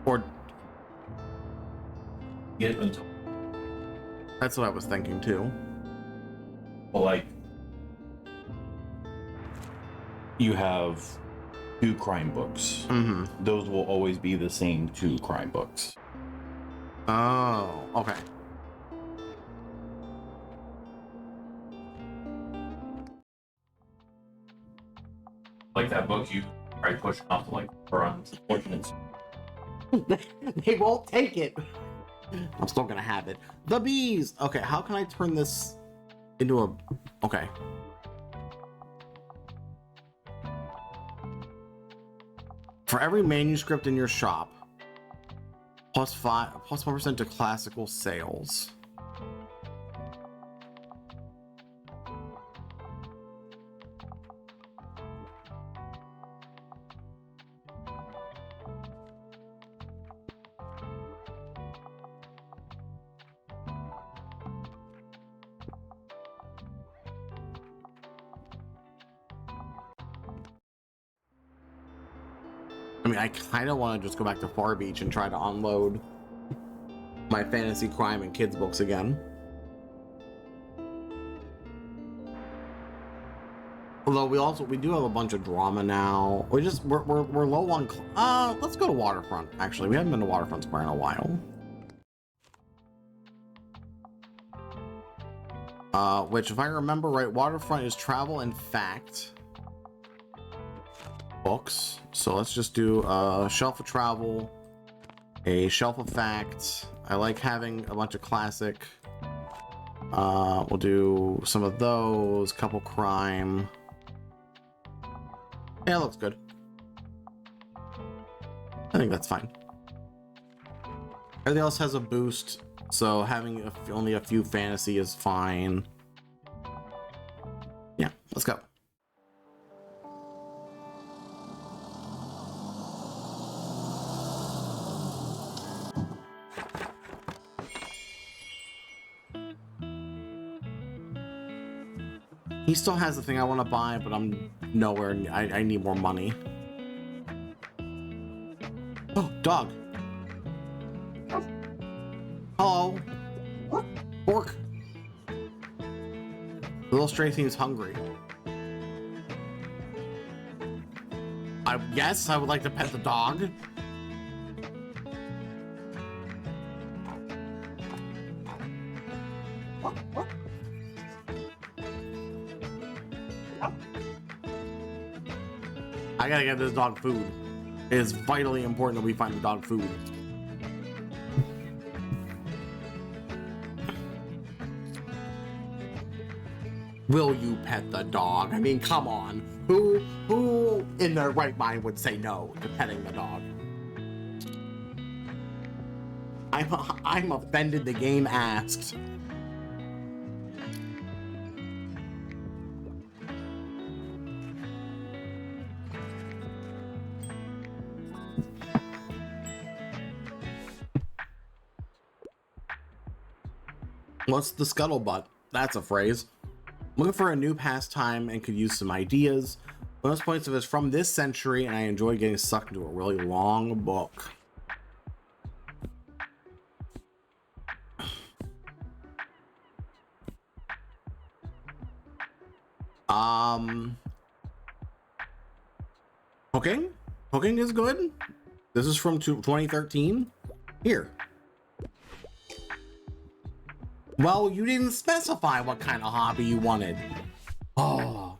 Or Get into. that's what I was thinking too. Well, like, you have 2 crime books. Mm-hmm. Those will always be the same 2 crime books. Oh, okay. Like that book you try pushing off like for unfortunate. They won't take it. I'm still gonna have it. The bees. Okay, how can I turn this into a? Okay. For every manuscript in your shop, plus 1% to classical sales. I mean, I kind of want to just go back to Far Beach and try to unload my fantasy, crime, and kids books again. Although we do have a bunch of drama now. We're low on. Let's go to Waterfront. Actually, we haven't been to Waterfront Square in a while. Which, if I remember right, Waterfront is travel and fact books. So let's just do a shelf of travel, a shelf of facts. I like having a bunch of classic. We'll do some of those, couple crime. Yeah, looks good. I think that's fine. Everything else has a boost, so having only a few fantasy is fine. Yeah, let's go. He still has the thing I want to buy, but I'm nowhere. I need more money. Oh, dog. Hello. Pork. The little stray seems hungry. Yes, I would like to pet the dog. I gotta get this dog food. It is vitally important that we find the dog food. Will you pet the dog? I mean, come on. Who in their right mind would say no to petting the dog? I'm offended the game asked. What's the scuttlebutt? That's a phrase. Looking for a new pastime and could use some ideas. Bonus points if it's from this century and I enjoy getting sucked into a really long book. Cooking is good. This is from 2013. Here. Well, you didn't specify what kind of hobby you wanted. Oh.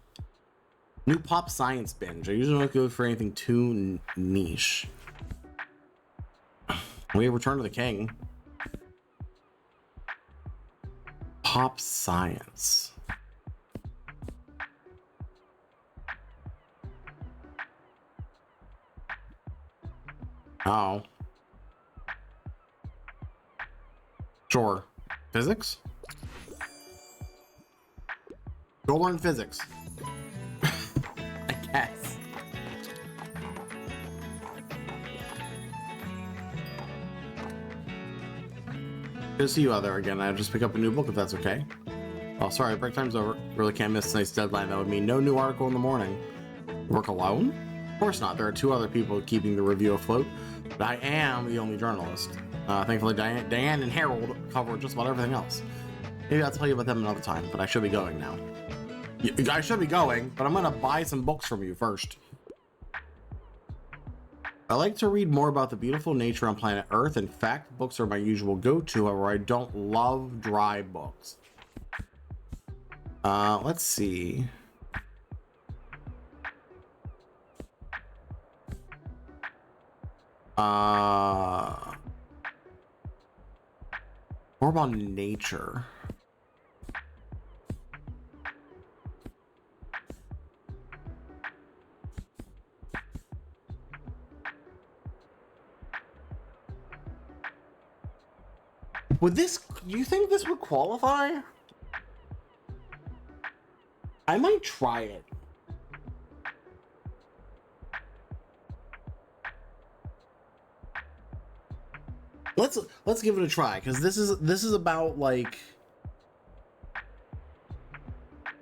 New pop science binge. I usually don't go for anything too niche. We Return to the King. Pop science. Oh. Sure. Physics? Go learn physics. I guess. Good to see you out there again. I'll just pick up a new book if that's okay. Oh, sorry, break time's over. Really can't miss tonight's deadline. That would mean no new article in the morning. Work alone? Of course not. There are 2 other people keeping the review afloat, but I am the only journalist. Thankfully, Diane and Harold cover just about everything else. Maybe I'll tell you about them another time, but I should be going now. I should be going, but I'm gonna buy some books from you first. I like to read more about the beautiful nature on planet Earth. In fact, books are my usual go-to, however, I don't love dry books. Let's see. More about nature. Would this, do you think this would qualify? I might try it. Let's give it a try, because this is about, like,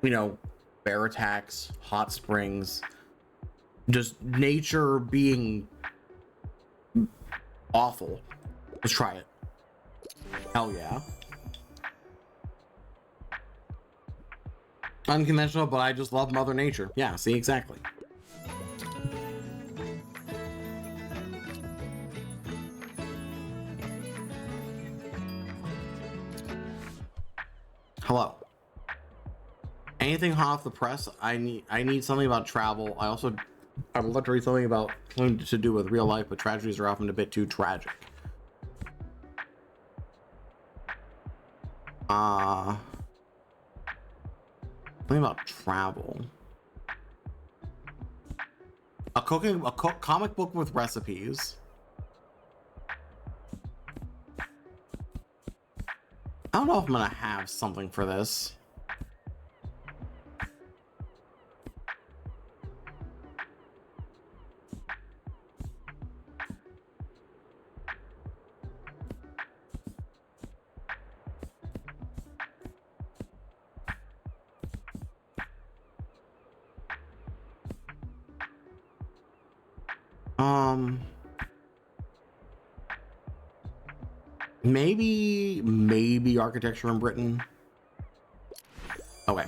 you know, bear attacks, hot springs, just nature being awful. Let's try it. Hell yeah. Unconventional, but I just love Mother Nature. Yeah, see, exactly. Hello. Anything hot off the press? I need something about travel. I would love to read something about something to do with real life, but tragedies are often a bit too tragic. Something about travel. A comic book with recipes. I don't know if I'm gonna have something for this. Maybe architecture in Britain. Okay.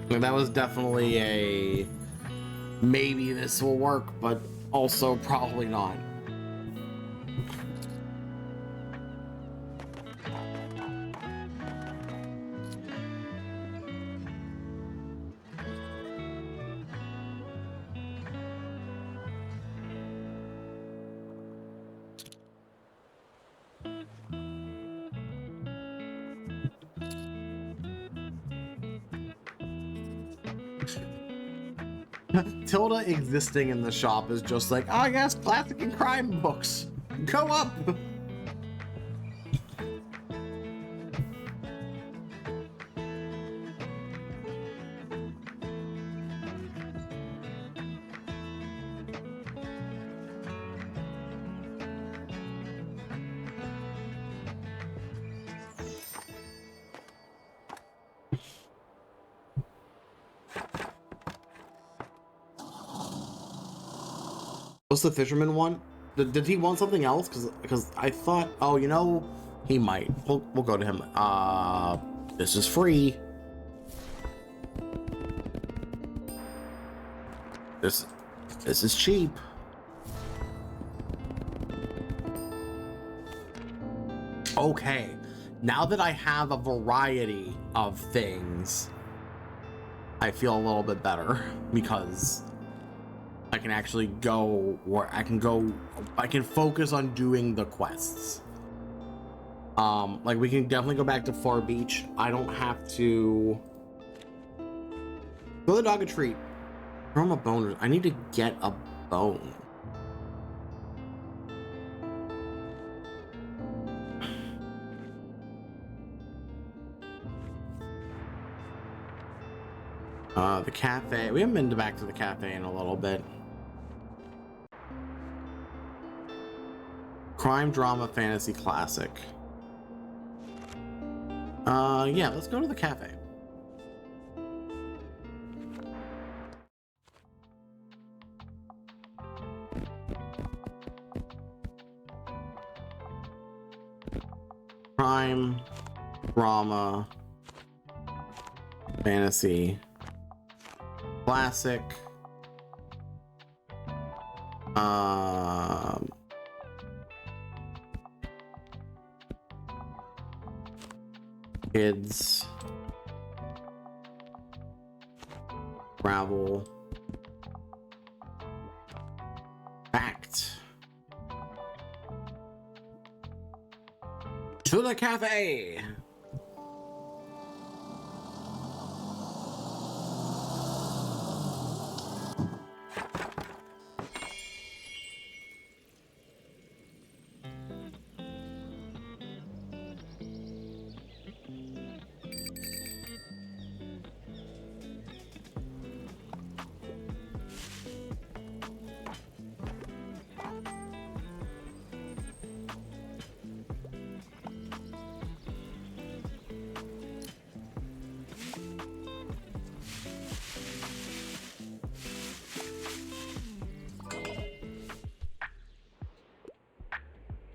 That was definitely a maybe this will work, but also probably not. Tilda existing in the shop is just like, oh yes, classic and crime books. Go up. What's the fisherman want? Did he want something else? Because I thought, oh, you know, he might. We'll go to him. This is free. This is cheap. Okay, now that I have a variety of things, I feel a little bit better because I can actually go where I can focus on doing the quests. Like we can definitely go back to Far Beach. I don't have to go to the dog a treat. Throw him a bone. I need to get a bone. The cafe. We haven't been back to the cafe in a little bit. Crime, drama, fantasy, classic. Yeah, let's go to the cafe. Crime, drama, fantasy, classic. Kids, travel, fact, to the cafe.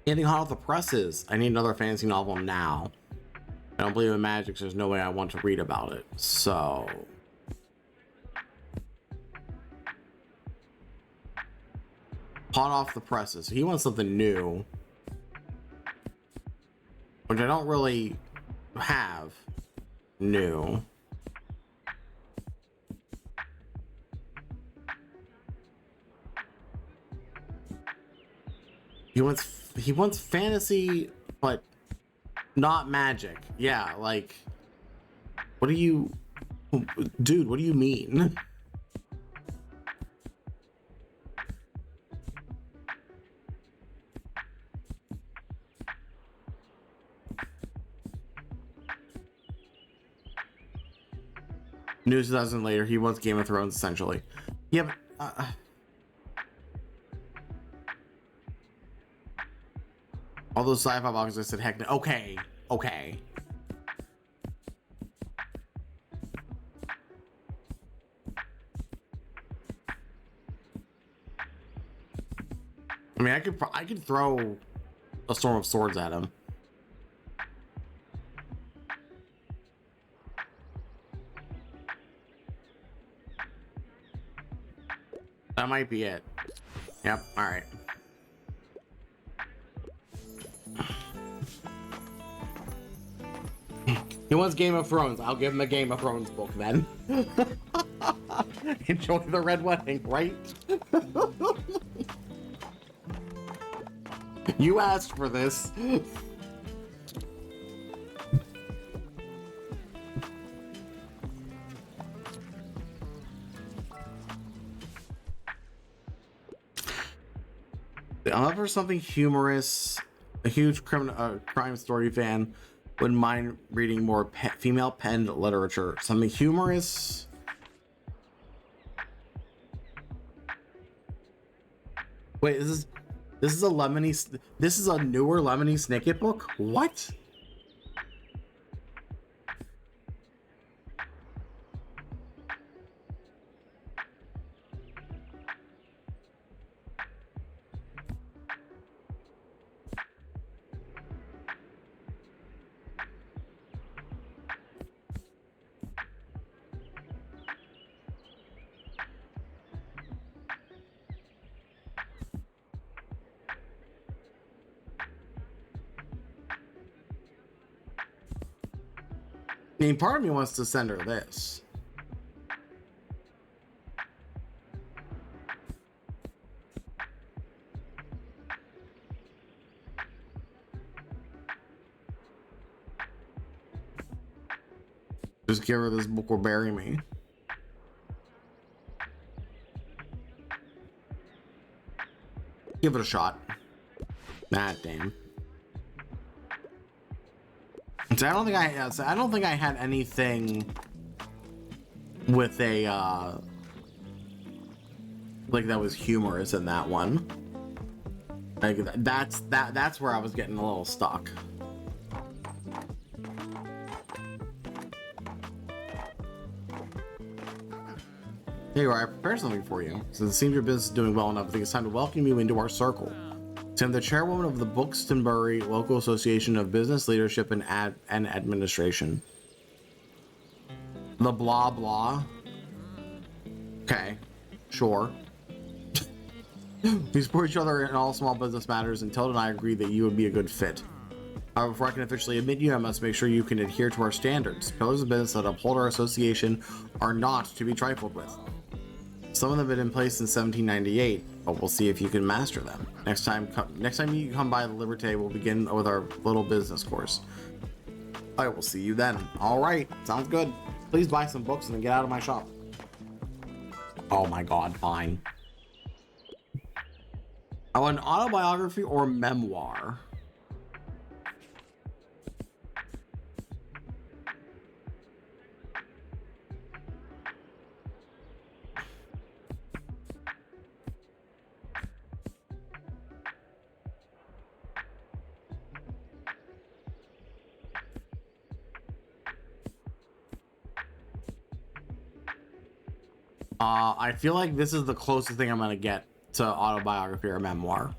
Anything hot off the presses. I need another fantasy novel now. I don't believe in magic, so there's no way I want to read about it. So hot off the presses. He wants something new, which I don't really have new. He wants fantasy, but not magic. Yeah, like, what do you, dude, what do you mean? News 2000 later, he wants Game of Thrones, essentially. Yeah, but, all those sci-fi boxes, I said, heck no. Okay, okay. I mean, I could throw a storm of swords at him. That might be it. Yep, all right. He wants Game of Thrones. I'll give him a Game of Thrones book then. Enjoy the Red Wedding, right? You asked for this. I'm up for something humorous. A huge crime story fan. Wouldn't mind reading more female penned literature. Something humorous. Wait, this is a Lemony. This is a newer Lemony Snicket book. What? I mean, part of me wants to send her this. Just give her this book or bury me. Give it a shot. Nah, damn. So I don't think I had anything with a like that was humorous in that one. Like that's where I was getting a little stuck. Here you are. I prepared something for you. Since it seems your business is doing well enough, I think it's time to welcome you into our circle. So I'm the chairwoman of the Buxtonbury Local Association of Business Leadership and Administration. The blah blah. Okay, sure. We support each other in all small business matters, and Tilda and I agree that you would be a good fit. However, before I can officially admit you, I must make sure you can adhere to our standards. Pillars of business that uphold our association are not to be trifled with. Some of them have been in place since 1798, but we'll see if you can master them. Next time you come by the Liberté, we'll begin with our little business course. I will see you then. All right, sounds good. Please buy some books and then get out of my shop. Oh my god, fine. I want an autobiography or memoir. I feel like this is the closest thing I'm gonna get to autobiography or memoir.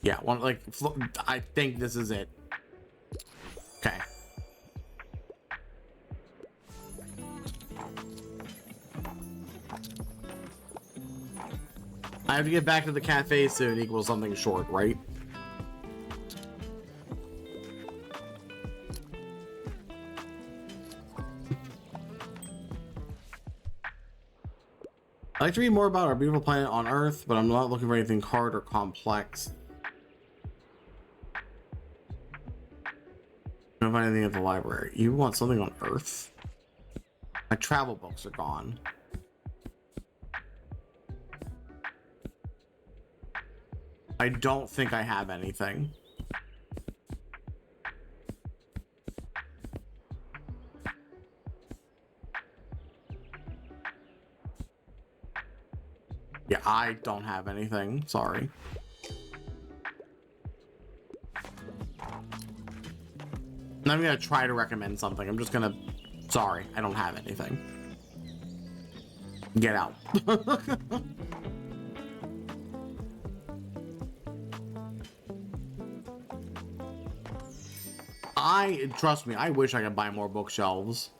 Yeah, one like I think this is it. Okay. I have to get back to the cafe soon equals something short, right? I'd like to read more about our beautiful planet on Earth, but I'm not looking for anything hard or complex. I don't find anything at the library. You want something on Earth? My travel books are gone. I don't think I have anything. Yeah, I don't have anything. Sorry. I'm gonna try to recommend something. I'm just gonna... Sorry, I don't have anything. Get out. Trust me, I wish I could buy more bookshelves.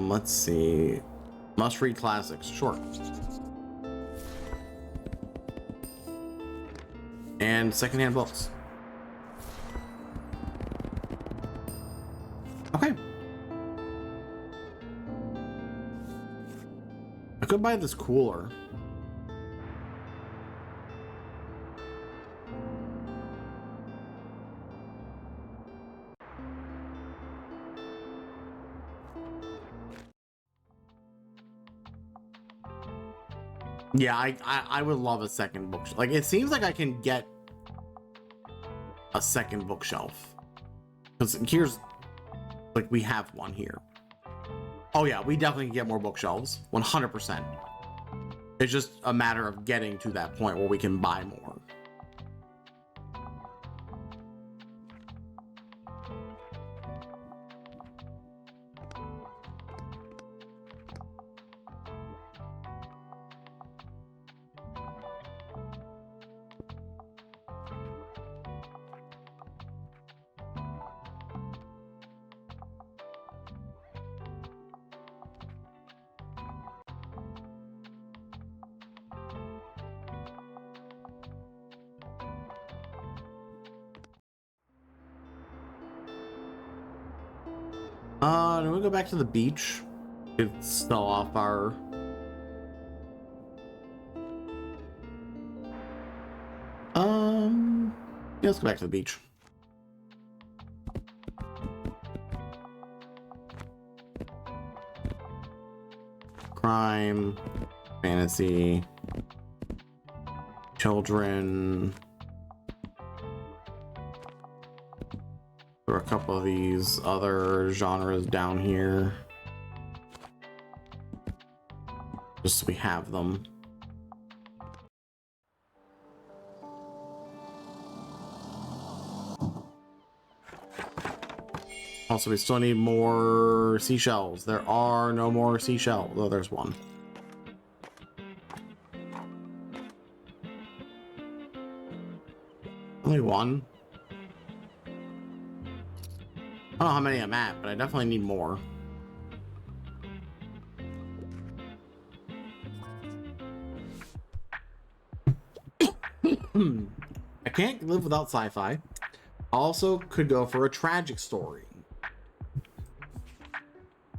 Let's see. Must read classics, sure. And secondhand books. Okay. I could buy this cooler. Yeah, I would love a second bookshelf. Like, it seems like I can get a second bookshelf. Because here's, like, we have one here. Oh yeah, we definitely can get more bookshelves. 100%. It's just a matter of getting to that point where we can buy more. Do we go back to the beach? It's still off our... Yeah, let's go back to the beach. Crime, fantasy, children. There are a couple of these other genres down here. Just so we have them. Also, we still need more seashells. There are no more seashells. Oh, there's one. Only one? I don't know how many I'm at, but I definitely need more. I can't live without sci-fi. Also could go for a tragic story.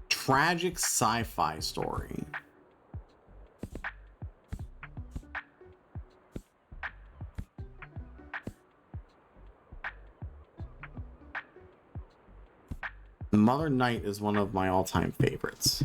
Tragic sci-fi story. Mother Night is one of my all-time favorites.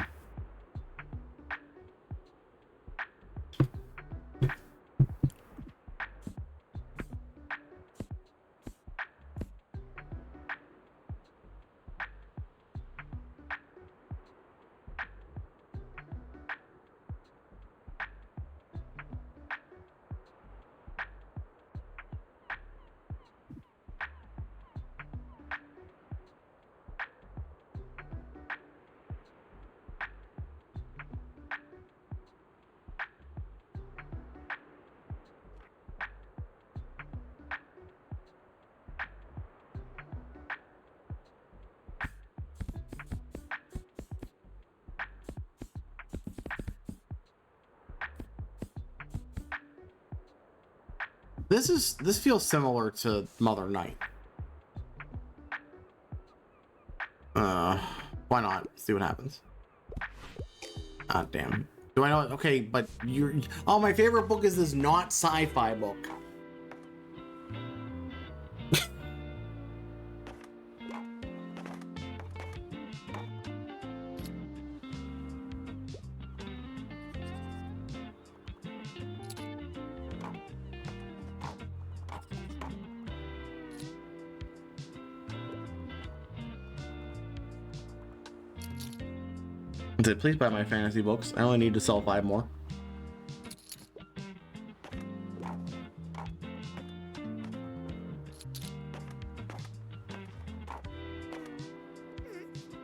This feels similar to Mother Night. Why not? See what happens. Ah, damn. Do I know? Okay, but you're... Oh, my favorite book is this not sci-fi book. It said, please buy my fantasy books. I only need to sell 5 more.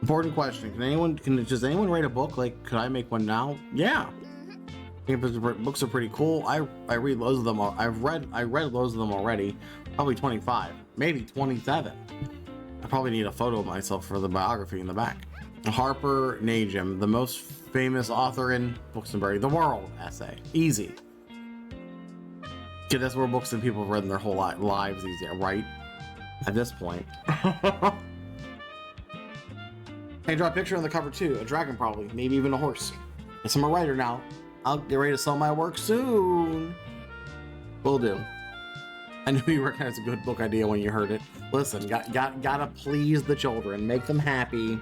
Important question. Does anyone write a book? Like, could I make one now? Yeah. Books are pretty cool. I read loads of them. I read loads of them already. Probably 25, maybe 27. I probably need a photo of myself for the biography in the back. Harper Najim, the most famous author in Books and Berry, the world essay. Easy. Okay, that's more books than people have read in their whole lives easier, right? At this point. Hey, draw a picture on the cover too. A dragon probably, maybe even a horse. Guess I'm a writer now. I'll get ready to sell my work soon. Will do. I knew you recognized a good book idea when you heard it. Listen, gotta please the children, make them happy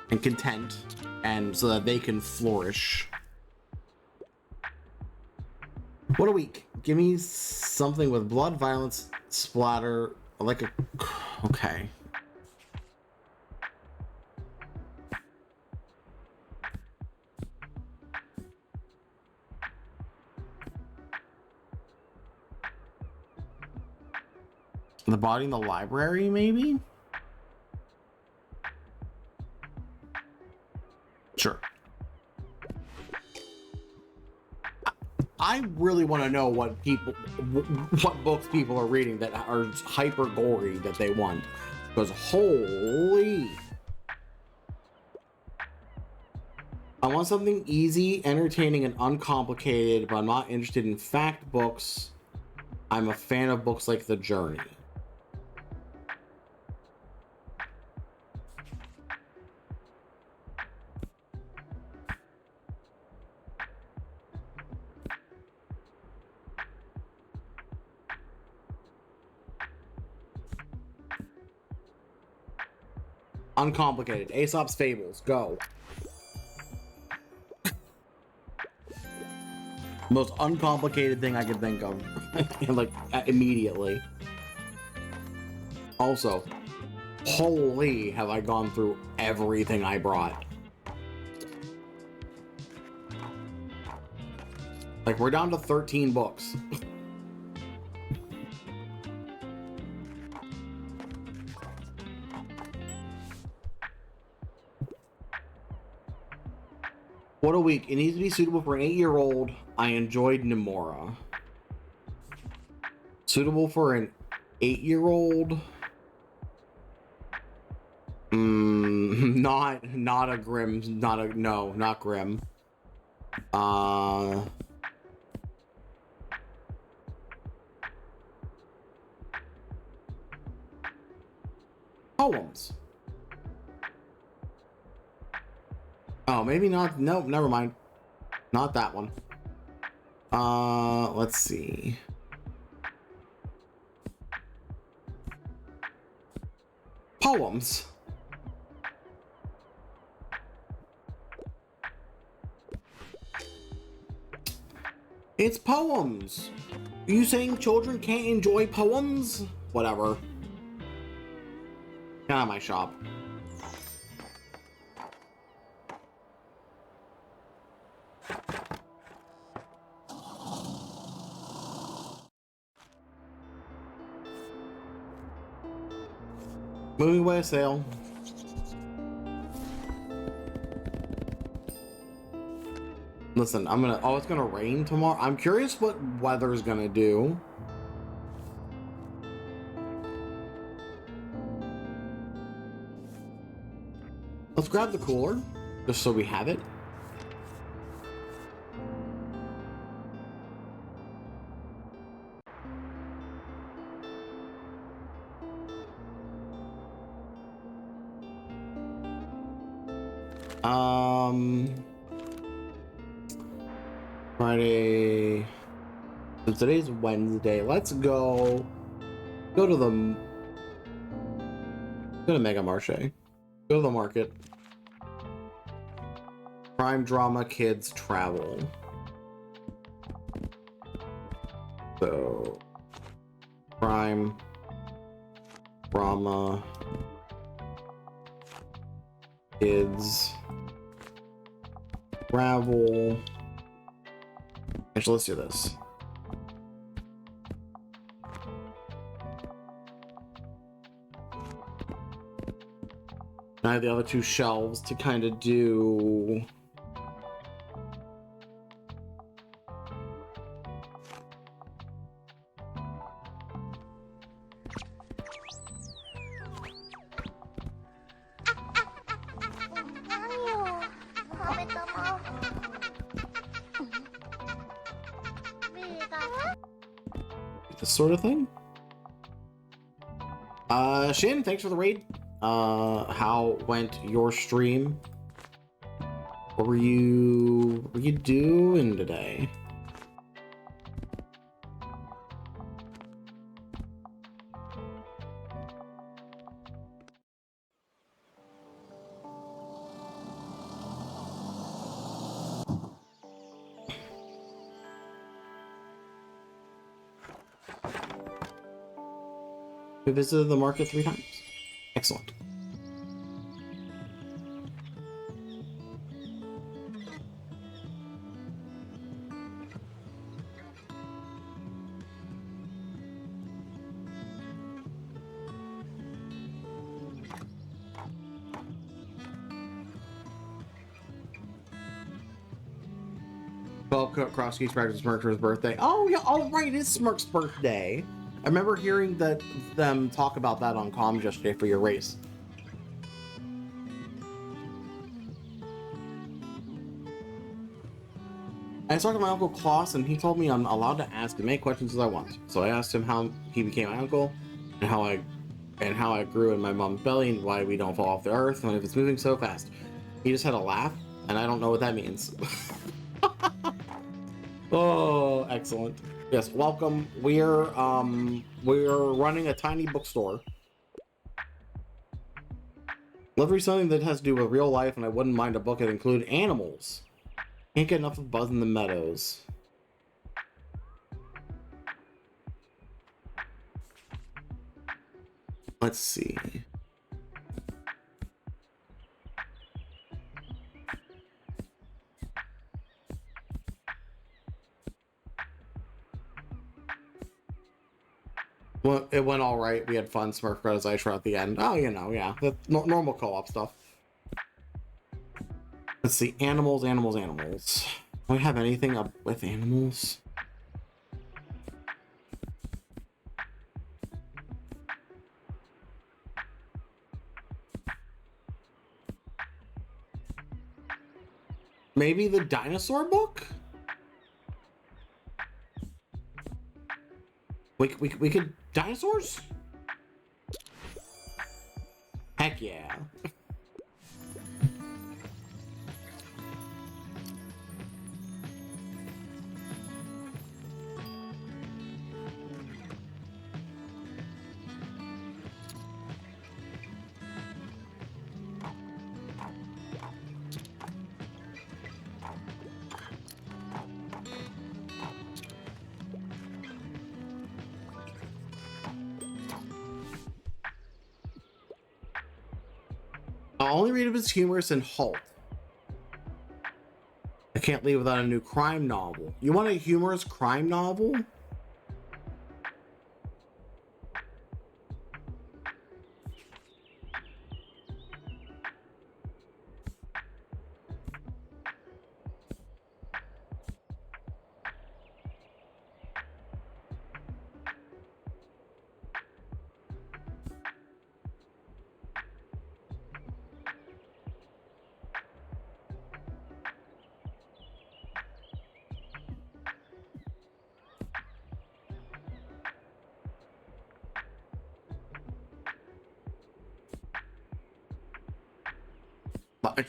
and content, and so that they can flourish. What a week. Give me something with blood, violence, splatter, like a... Okay. The body in the library, maybe? Sure. I really want to know what books people are reading that are hyper gory that they want. Because holy... I want something easy, entertaining, and uncomplicated, but I'm not interested in fact books. I'm a fan of books like The Journey. Uncomplicated. Aesop's Fables. Go. Most uncomplicated thing I could think of. Like, immediately. Also, holy, have I gone through everything I brought. Like, we're down to 13 books. What a week. It needs to be suitable for an 8-year-old. I enjoyed Nemora. Suitable for an 8-year-old? Not a Grimm. Not Grimm. Poems. Oh, maybe not. Nope, never mind. Not that one. Let's see. Poems. It's poems. Are you saying children can't enjoy poems? Whatever. Get out of my shop. Moving away a sale. Listen, oh, it's gonna rain tomorrow. I'm curious what weather's gonna do. Let's grab the cooler, just so we have it. Friday. So today's Wednesday. Let's go to Mega Marché. Go to the market. Crime, drama, kids, travel. So crime, drama, kids, travel. Actually, let's do this. I have the other two shelves to kind of do. This sort of thing. Shin, thanks for the raid. How went your stream? What were you doing today? We visited the market 3 times. Excellent. Well, Krosky's practice Smirk for his birthday. Oh yeah, all right, it is Smirk's birthday. I remember hearing them talk about that on comms yesterday for your race. I talked to my uncle Klaus, and he told me I'm allowed to ask as many questions as I want. So I asked him how he became my uncle, and how I grew in my mom's belly, and why we don't fall off the earth, and if it's moving so fast. He just had a laugh, and I don't know what that means. Oh, excellent. Yes, welcome. We're running a tiny bookstore. Love to read something that has to do with real life, and I wouldn't mind a book that include animals. Can't get enough of Buzz in the Meadows. Let's see. Well, it went all right. We had fun. Smurf got his eye shot at the end. Oh, you know, yeah, the normal co-op stuff. Let's see. Animals. Do we have anything up with animals? Maybe the dinosaur book? We could dinosaurs? Heck yeah. I'll only read if it's humorous and halt. I can't leave without a new crime novel. You want a humorous crime novel?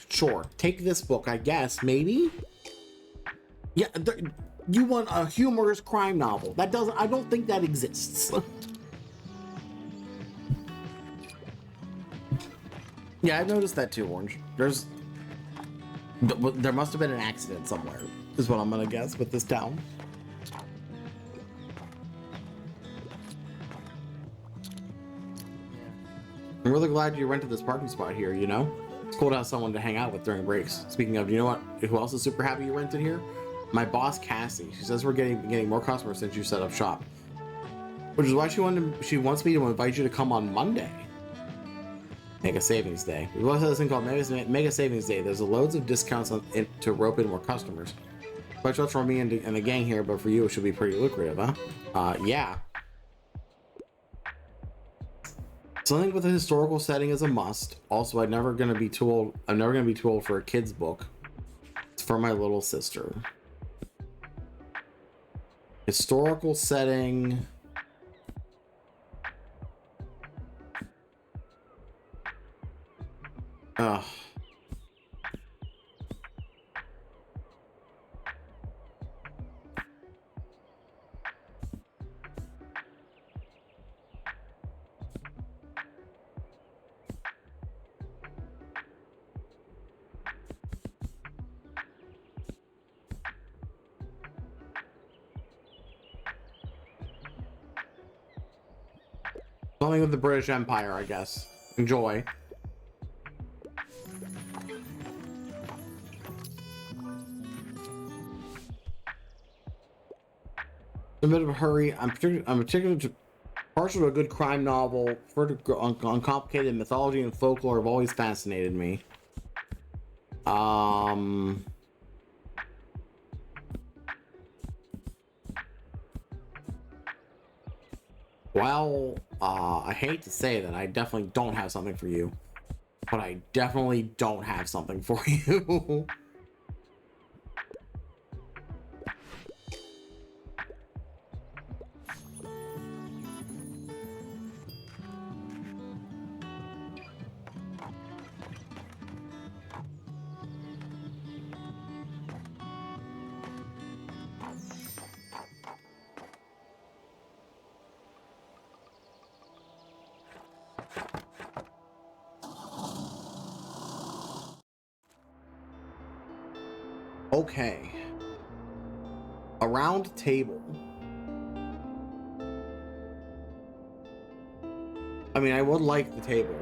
Sure, take this book, I guess, maybe? Yeah, you want a humorous crime novel. That doesn't, I don't think that exists. Yeah, I noticed that too, Orange. There must have been an accident somewhere, is what I'm gonna guess with this town. I'm really glad you rented this parking spot here, you know? It's cool to have someone to hang out with during breaks. Speaking of, you know what? Who else is super happy you rented here? My boss, Cassie. She says we're getting more customers since you set up shop. Which is why she wants me to invite you to come on Monday. Mega Savings Day. We also have this thing called Mega Savings Day. There's loads of discounts to rope in more customers. Quite much for me and the gang here, but for you it should be pretty lucrative, huh? Yeah. Something with a historical setting is a must. Also, I'm never gonna be too old for a kid's book. It's for my little sister. Historical setting. Ugh. Something with the British Empire, I guess. Enjoy. In a bit of a hurry. I'm particularly partial to a good crime novel. Further uncomplicated mythology and folklore have always fascinated me. Well, I hate to say that I definitely don't have something for you, but I definitely don't have something for you. Okay. A round table. I mean, I would like the table.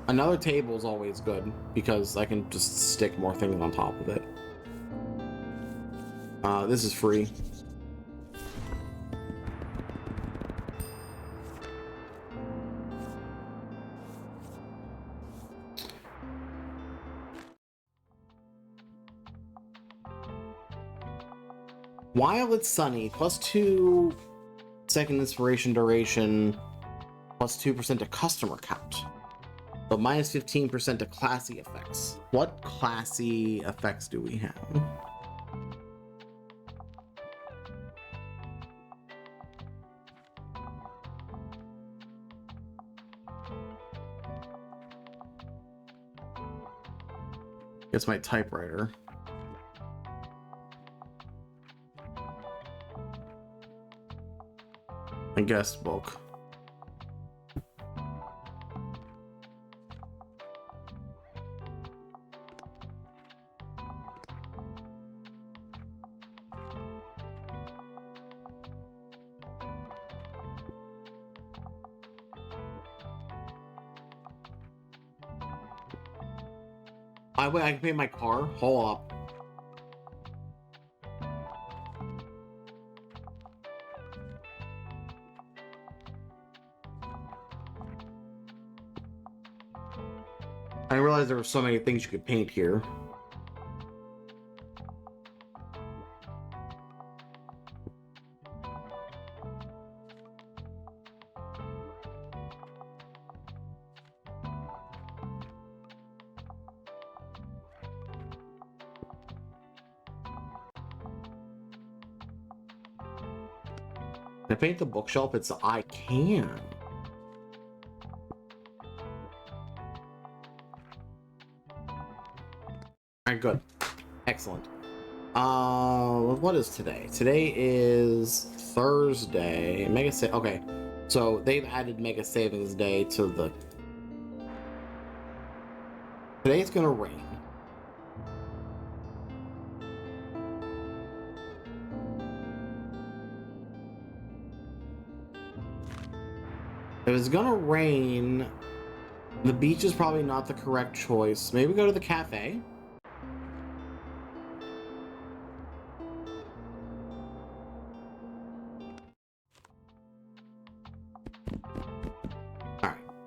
Another table is always good because I can just stick more things on top of it. This is free. While it's sunny, +2 second inspiration duration, +2% to customer count, but -15% to classy effects. What classy effects do we have? It's my typewriter. A guest book. I can pay my car. Hold up. I didn't realize there were so many things you could paint here. Can I paint the bookshelf? I can. Alright, good. Excellent. What is today? Today is Thursday. Okay. So they've added Mega Savings Day to the... Today it's gonna rain. If it's gonna rain, the beach is probably not the correct choice. Maybe go to the cafe.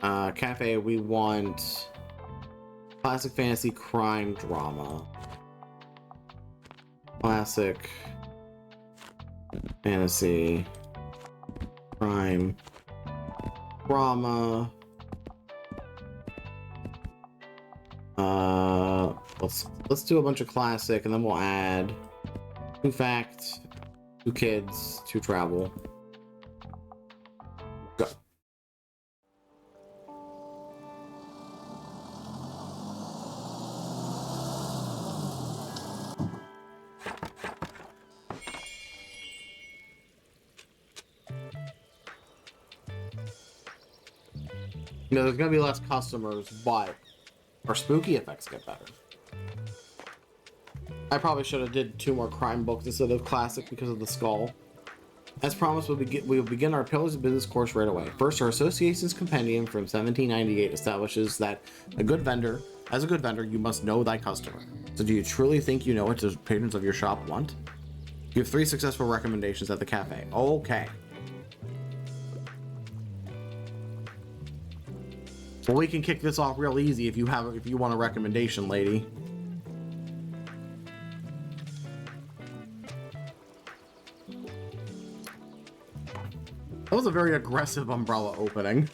Alright, cafe, we want classic fantasy crime drama. Classic fantasy crime drama. Let's do a bunch of classic, and then we'll add 2 facts, 2 kids, 2 travel. Go. You know, there's gonna be less customers, but our spooky effects get better. I probably should have did 2 more crime books instead of classic because of the skull. As promised, we will begin our Pillars of Business course right away. First, our association's compendium from 1798 establishes that as a good vendor, you must know thy customer. So do you truly think you know what the patrons of your shop want? You have 3 successful recommendations at the cafe. Okay. Well, we can kick this off real easy if you want a recommendation, lady. That was a very aggressive umbrella opening.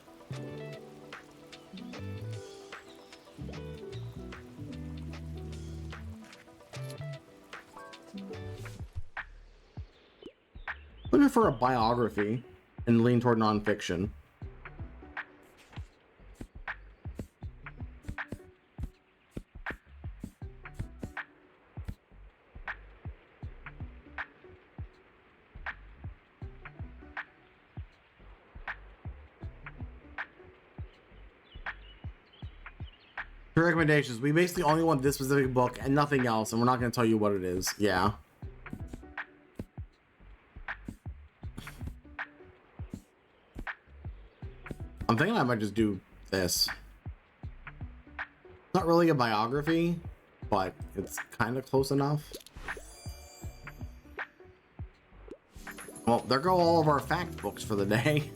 Looking for a biography and lean toward nonfiction. Recommendations. We basically only want this specific book and nothing else, and we're not going to tell you what it is. Yeah. I'm thinking I might just do this. It's not really a biography, but it's kind of close enough. Well, there go all of our fact books for the day.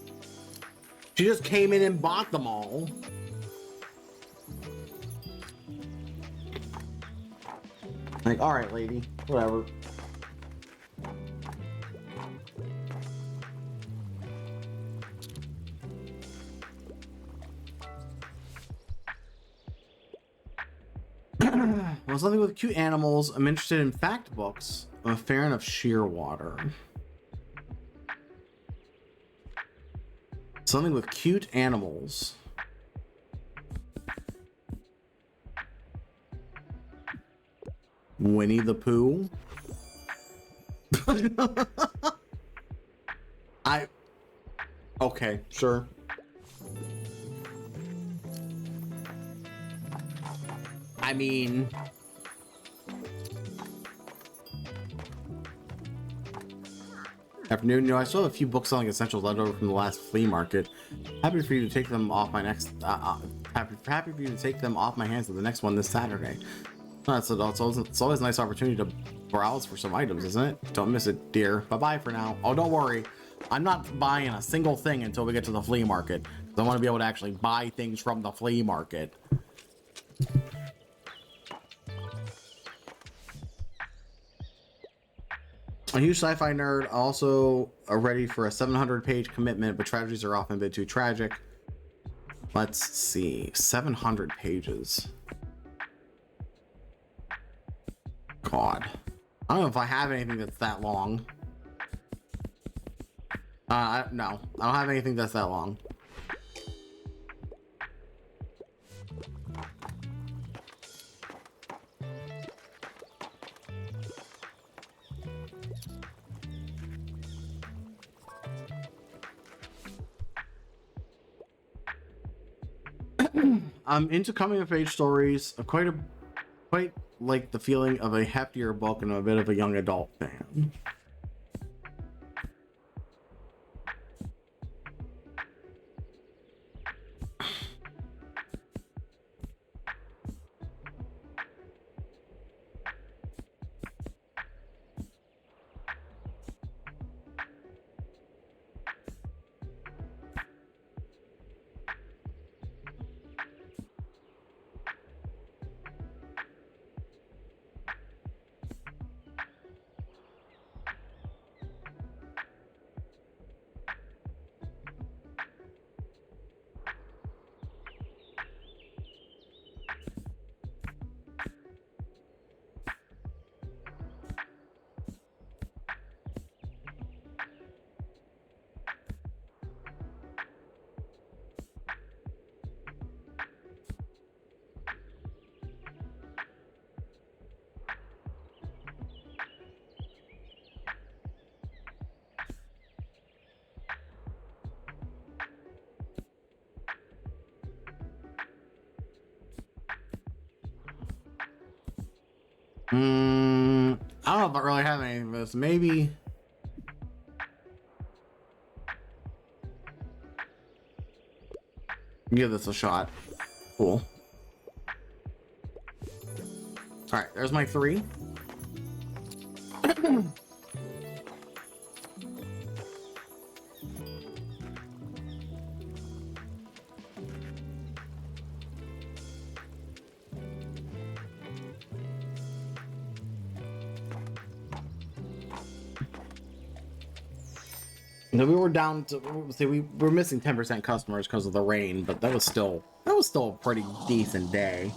She just came in and bought them all. Like, all right, lady, whatever. Well, something with cute animals. I'm interested in fact books. I'm a fan of Shearwater. Something with cute animals. Winnie the Pooh. Okay, sure. I mean, afternoon. I still have a few books selling essentials left over from the last flea market. Happy for you to take them off my next. Happy for you to take them off my hands at the next one this Saturday. It's always a nice opportunity to browse for some items, isn't it? Don't miss it, dear. Bye-bye for now. Oh, don't worry. I'm not buying a single thing until we get to the flea market. I want to be able to actually buy things from the flea market. A huge sci-fi nerd, also ready for a 700-page commitment, but tragedies are often a bit too tragic. Let's see. 700 pages. God. I don't know if I have anything that's that long. No, I don't have anything that's that long. I'm into coming of age stories. Quite like the feeling of a heftier book and I'm a bit of a young adult fan. I don't know if I really have any of this. Maybe Give this a shot. Cool. All right, there's my 3. No, we were down to see we were missing 10% customers because of the rain, but that was still a pretty decent day.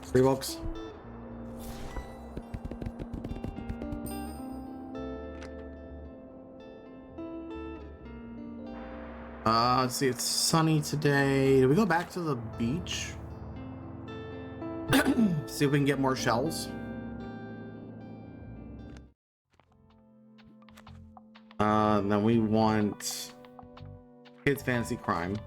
3 books. Let's see, it's sunny today. Do we go back to the beach? See if we can get more shells. Then we want Kids Fantasy Crime.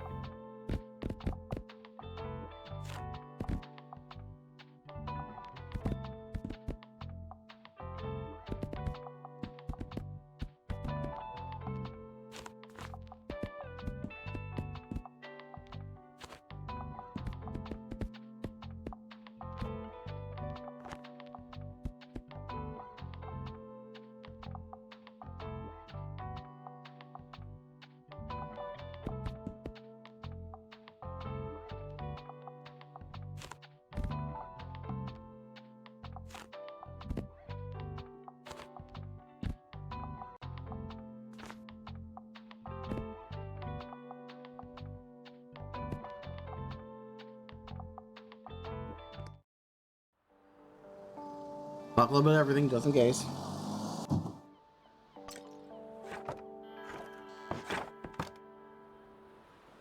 Talk a little bit of everything just in case.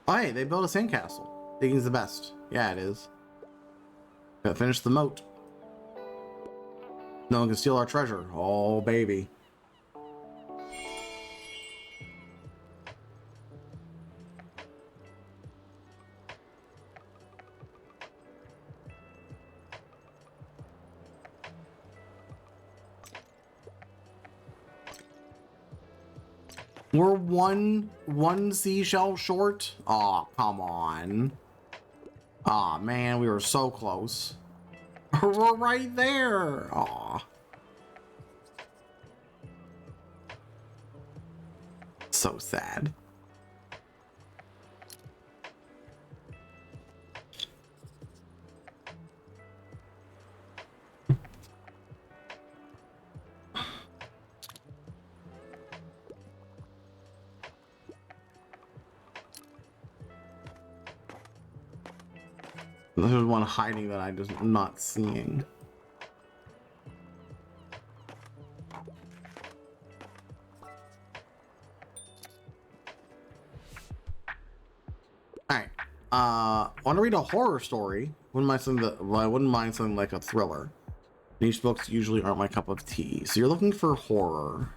Oh, hey, they built a sandcastle. Digging's the best. Yeah, it is. Gotta finish the moat. No one can steal our treasure. Oh, baby. We're one seashell short. Oh, come on. Aw, man, we were so close. We're right there. Aw. So sad. There's one hiding that I'm just not seeing. Alright. Want to read a horror story. Wouldn't mind something that, well, I wouldn't mind something like a thriller. Niche books usually aren't my cup of tea. So you're looking for horror.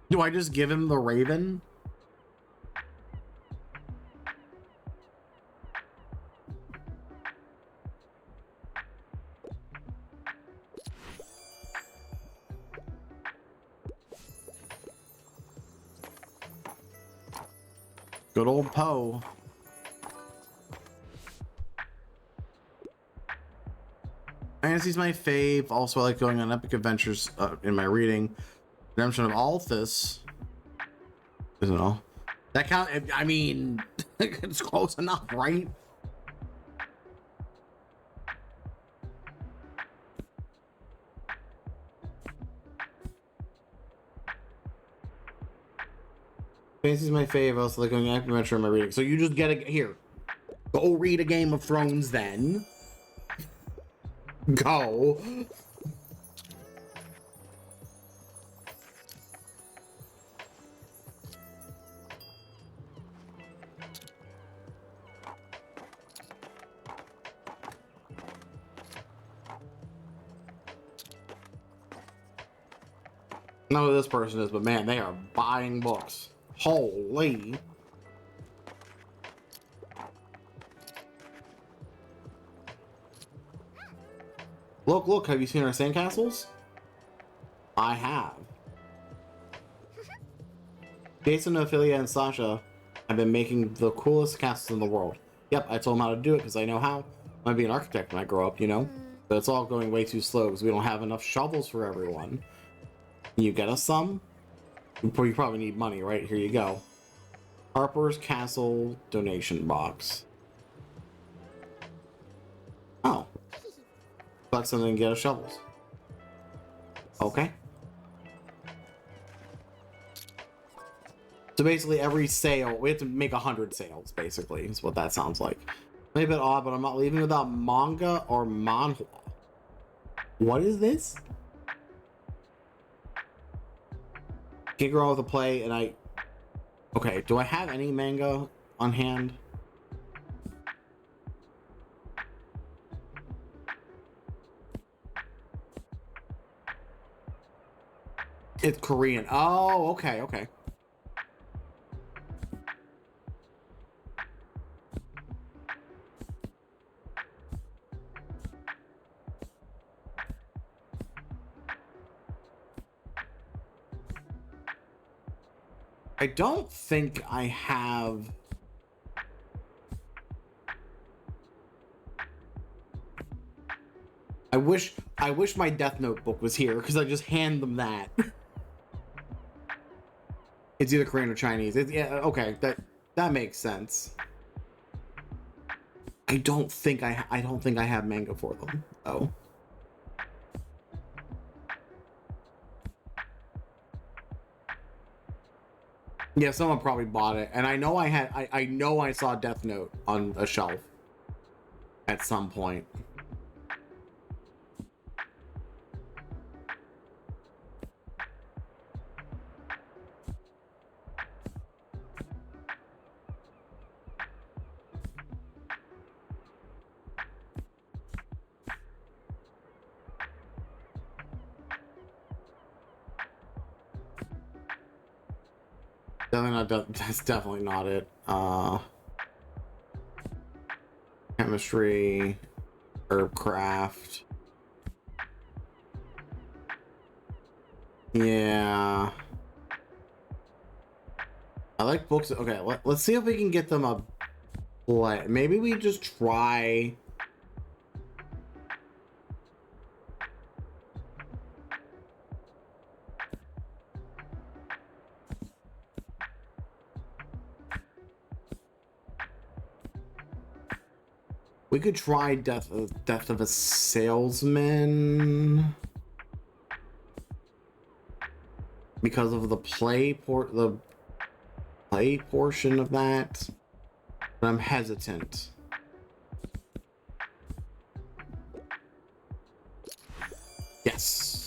Do I just give him the Raven? Good old Poe. Fantasy's my fave. Also, I like going on epic adventures in my reading. Redemption of Althus. Isn't it all? That count? I mean, it's close enough, right? Fantasy's my fave. I also like going on epic adventure in my reading. So you just get it here. Go read a Game of Thrones then. Go. I don't know who this person is, but man, they are buying books. Holy. Look, look, have you seen our sandcastles? I have. Jason, Ophelia, and Sasha have been making the coolest castles in the world. Yep, I told them how to do it because I know how. I'm gonna be an architect when I grow up, you know? But it's all going way too slow because we don't have enough shovels for everyone. Can you get us some? You probably need money, right? Here you go. Harper's Castle donation box. Oh. Collect something and get us shovels. Okay. So basically every sale, we have to make 100 sales, basically, is what that sounds like. Maybe a bit odd, but I'm not leaving without manga or manhwa. What is this? Can't grow with a play, and I... Okay, do I have any manga on hand? It's Korean. Oh, okay, okay. I don't think I have... I wish my Death Note book was here, because I just hand them that. It's either Korean or Chinese. Yeah, okay, that makes sense. I don't think I have manga for them. Oh. Yeah, someone probably bought it, and I know I know I saw Death Note on a shelf at some point. That's definitely not it. Chemistry, herb craft. Yeah. I like books. Okay, let's see if we can get them a play. Maybe we just try. We could try Death of a Salesman because of the play portion of that, but I'm hesitant. Yes.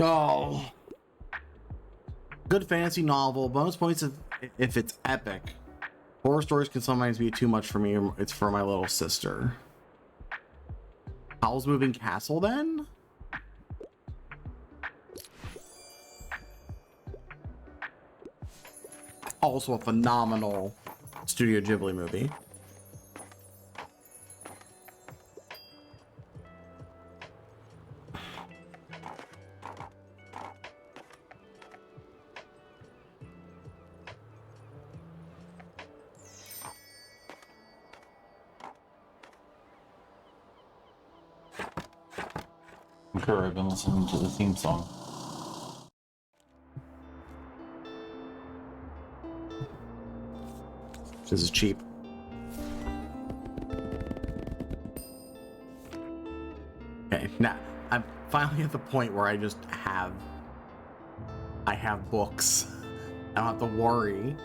Oh. Good fantasy novel. Bonus points if it's epic. Horror stories can sometimes be too much for me. It's for my little sister. Howl's Moving Castle then? Also a phenomenal Studio Ghibli movie. Sure, I've been listening to the theme song. This is cheap. Okay, now I'm finally at the point where I have books. I don't have to worry.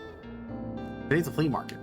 Today's a flea market.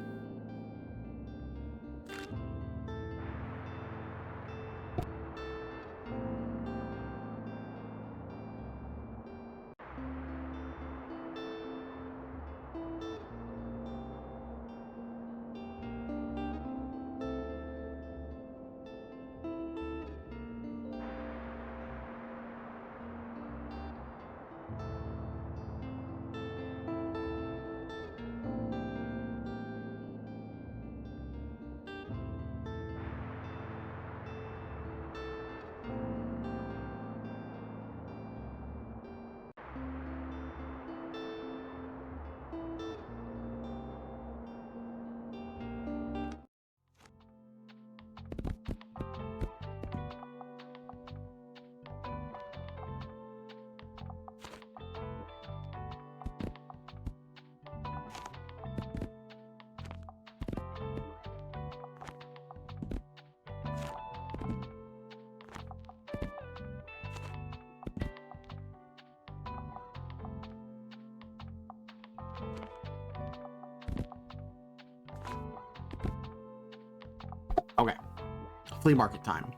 flea market time.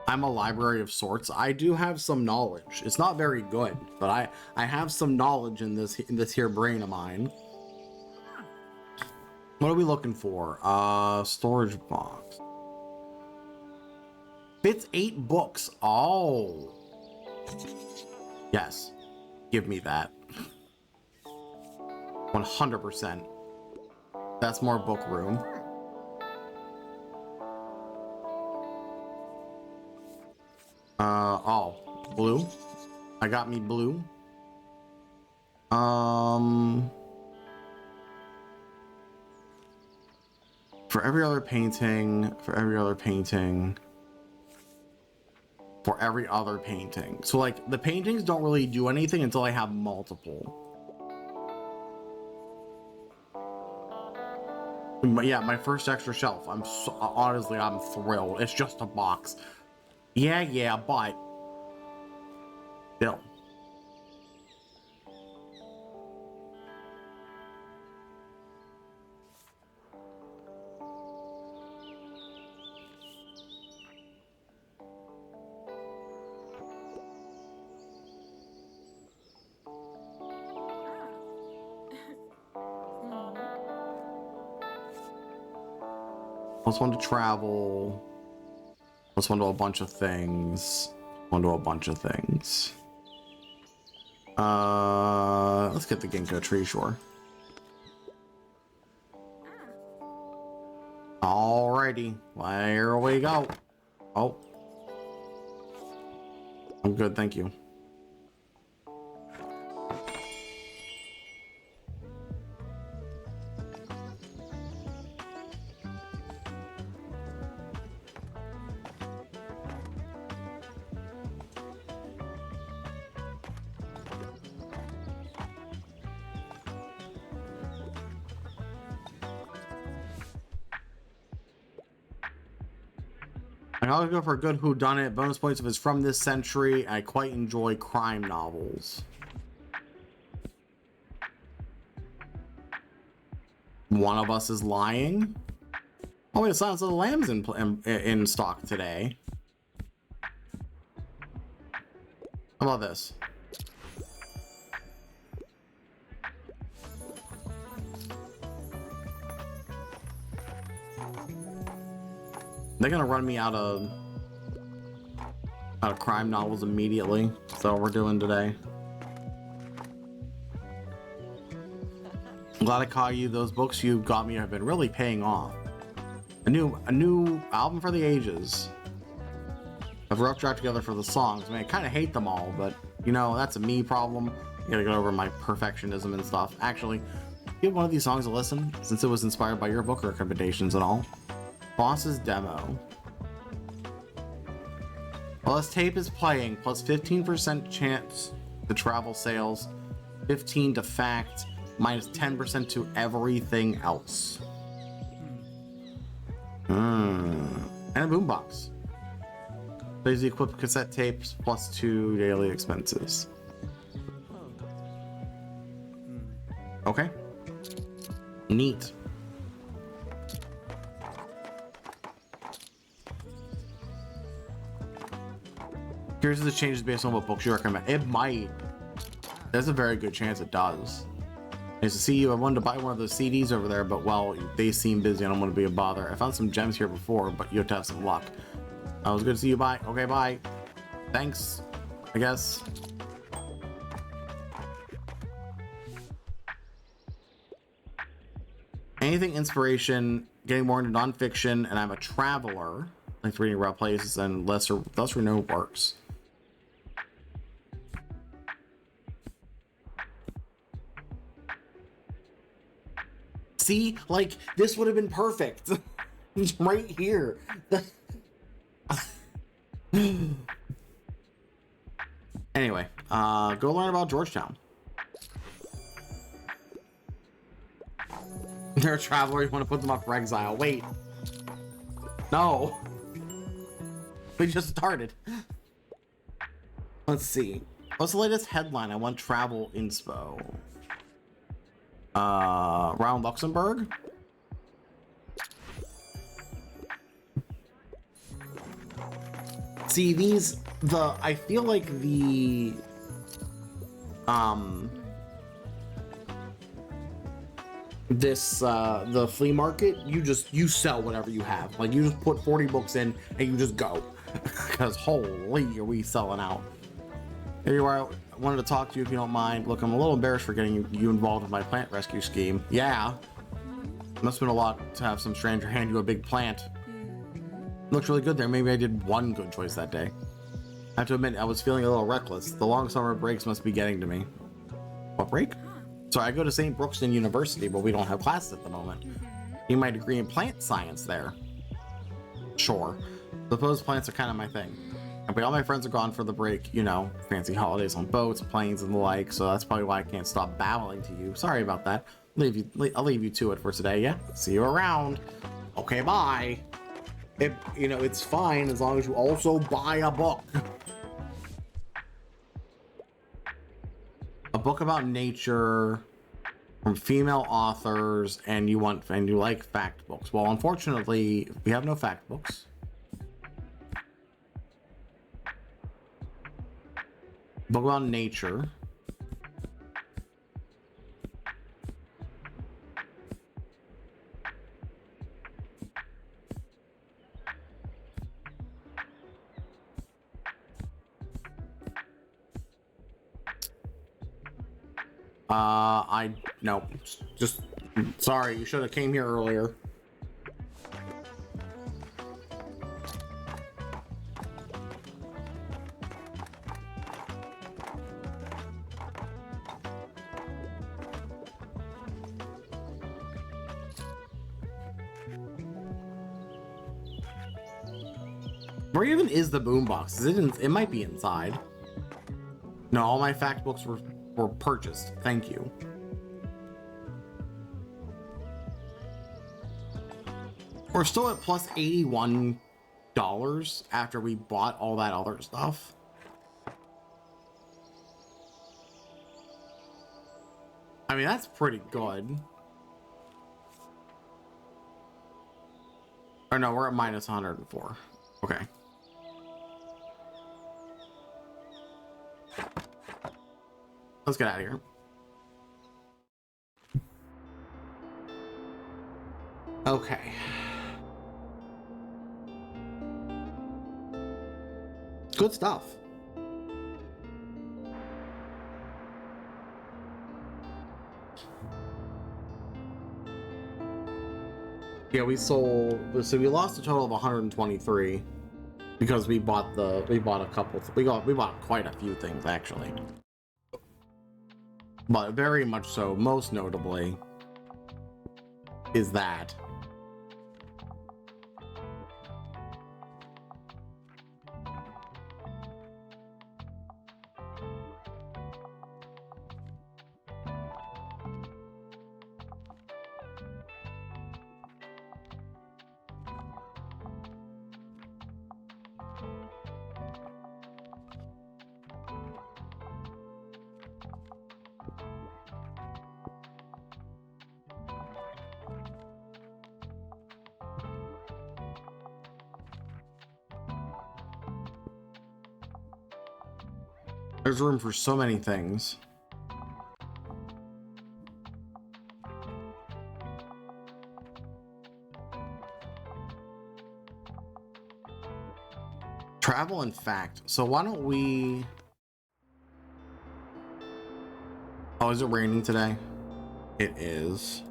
I'm a library of sorts. I do have some knowledge. It's not very good, but I have some knowledge in this here brain of mine. What are we looking for? Storage box. Fits 8 books. Oh. Yes. Give me that. 100%. That's more book room. Oh, blue. I got me blue. For every other painting, for every other painting. So like the paintings don't really do anything until I have multiple. But yeah, my first extra shelf. Honestly, I'm thrilled. It's just a box. Yeah, but still. Let's want to travel. Let's want to do a bunch of things. Want to do a bunch of things. Let's get the ginkgo tree, sure. Alrighty, there we go. Oh, I'm good, thank you. I always go for a good whodunit. Bonus points if it's from this century. I quite enjoy crime novels. One of us is lying. Oh wait, Silence of the Lambs in stock today. How about this? They're gonna run me out of crime novels immediately. So we're doing today. I'm glad I caught you. Those books you got me have been really paying off. A new album for the ages. I've rough draft together for the songs. I mean, I kind of hate them all, but you know that's a me problem. I gotta get over my perfectionism and stuff. Actually, give one of these songs a listen, since it was inspired by your book recommendations and all. Boss's demo. While this tape is playing, plus 15% chance to travel sales, 15 to fact, minus 10% to everything else. And a boombox. Plays the equipped cassette tapes plus 2 daily expenses. Okay. Neat. Here's the changes based on what books you recommend. It might. There's a very good chance it does. Nice to see you. I wanted to buy one of those CDs over there, but well, they seem busy. I don't want to be a bother. I found some gems here before, but you have to have some luck. It was good to see you. Bye. Okay, bye. Thanks, I guess. Anything inspiration, getting more into nonfiction, and I'm a traveler. Like reading about places and lesser known works. See, like this would have been perfect. It's right here. Anyway, go learn about Georgetown. They're a traveler. You want to put them up for exile? Wait, no. We just started. Let's see. What's the latest headline? I want travel inspo. Around Luxembourg? See, I feel like the flea market, you sell whatever you have. Like, you just put 40 books in and you just go. Because holy, are we selling out. Here you are. I wanted to talk to you if you don't mind. Look, I'm a little embarrassed for getting you involved in my plant rescue scheme. Yeah. Must have been a lot to have some stranger hand you a big plant. Looks really good there. Maybe I did one good choice that day. I have to admit, I was feeling a little reckless. The long summer breaks must be getting to me. What break? So I go to St. Brookston University, but we don't have classes at the moment. You my degree in plant science there. Sure. Suppose plants are kind of my thing. But all my friends are gone for the break, you know, fancy holidays on boats, planes, and the like, so that's probably why I can't stop babbling to you. Sorry about that. I'll leave you to it for today, yeah? See you around. Okay, bye. It's fine as long as you also buy a book. A book about nature from female authors, and you like fact books. Well, unfortunately, we have no fact books. Book about nature. No, just sorry, you should have came here earlier. Where even is the boombox? It might be inside. No, all my fact books were purchased. Thank you. We're still at plus $81 after we bought all that other stuff. I mean, that's pretty good. Or no, we're at minus 104. Okay. Let's get out of here. Okay. Good stuff. Yeah, we lost a total of 123 because we bought quite a few things actually. But very much so, most notably, is that. There's room for so many things. Travel and fact. So why don't we... Oh, is it raining today? It is.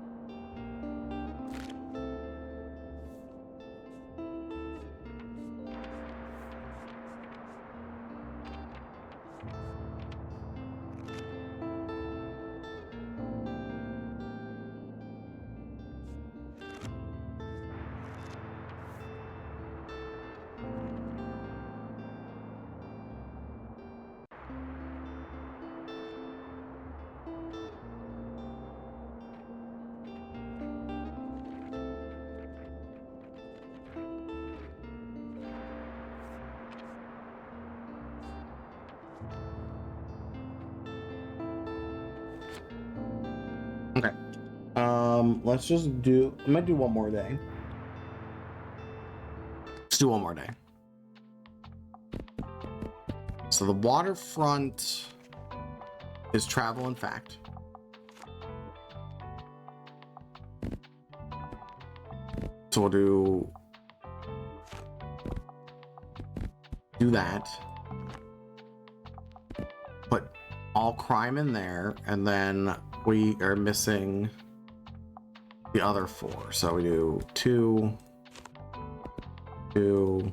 Okay. Let's just do... I might do one more day. Let's do one more day. So the waterfront is travel and fact. So we'll do that. Put all crime in there, and then we are missing the other 4. So we do 2, 2,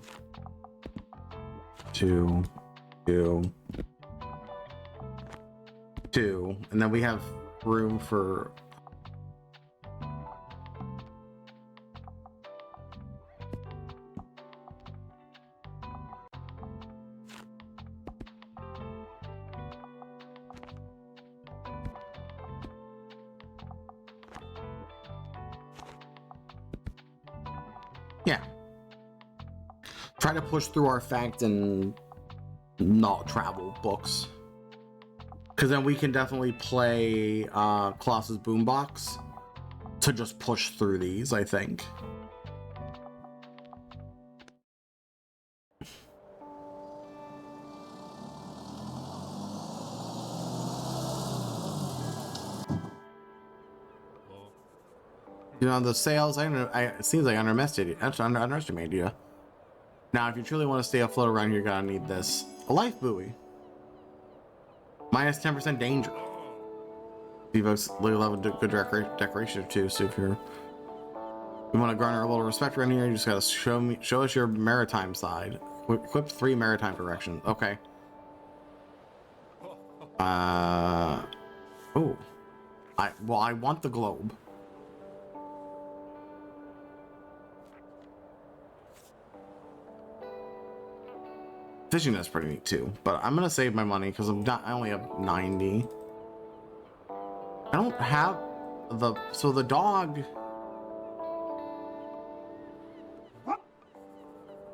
2, 2, 2, and then we have room for try to push through our fact and not travel books, because then we can definitely play Colossus Boombox to just push through these, I think. You know, the sales, it seems like I underestimated you. Now, if you truly want to stay afloat around here, you're gonna need this. A life buoy. Minus 10% danger. Evokes level good decoration too, so if you want to garner a little respect around here, you just gotta show us your maritime side. Equip 3 maritime directions. Okay. Oh. I want the globe. Fishing is pretty neat too, but I'm gonna save my money because I only have 90. I don't have the dog.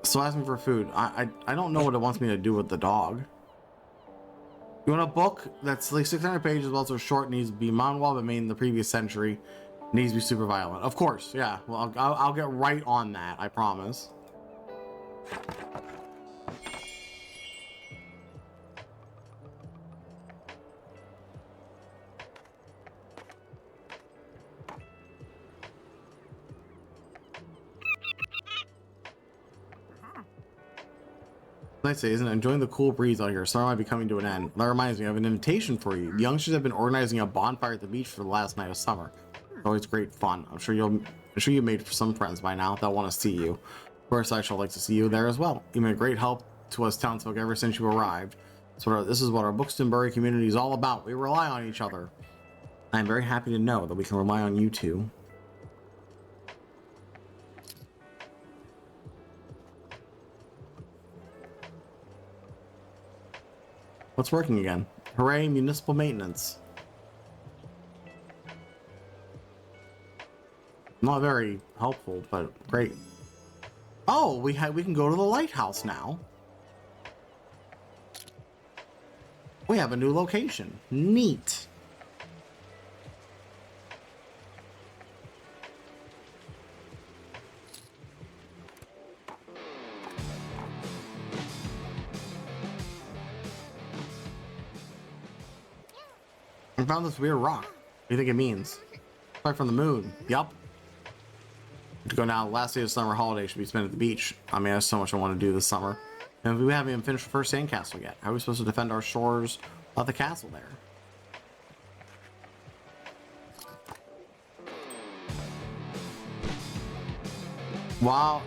So ask me for food. I don't know what it wants me to do with the dog. You want a book that's like 600 pages, but also short, needs to be mountain but made in the previous century, needs to be super violent. Of course, yeah. Well, I'll get right on that. I promise. Nice day, isn't it? Enjoying the cool breeze out here. Summer might be coming to an end. That reminds me, I have an invitation for you. The youngsters have been organizing a bonfire at the beach for the last night of summer. It's always great fun. I'm sure you made some friends by now that want to see you. Of course, I shall like to see you there as well. You've been a great help to us townsfolk ever since you arrived. So this is what our Bookstonbury community is all about. We rely on each other. I'm very happy to know that we can rely on you too. What's working again? Hooray, municipal maintenance. Not very helpful, but great. Oh, we can go to the lighthouse now. We have a new location. Neat. I found this weird rock. What do you think it means? Right from the moon. Yup. To go now. Last day of summer holiday should be spent at the beach. I mean, there's so much I want to do this summer. And we haven't even finished the first sandcastle yet. How are we supposed to defend our shores of the castle there? While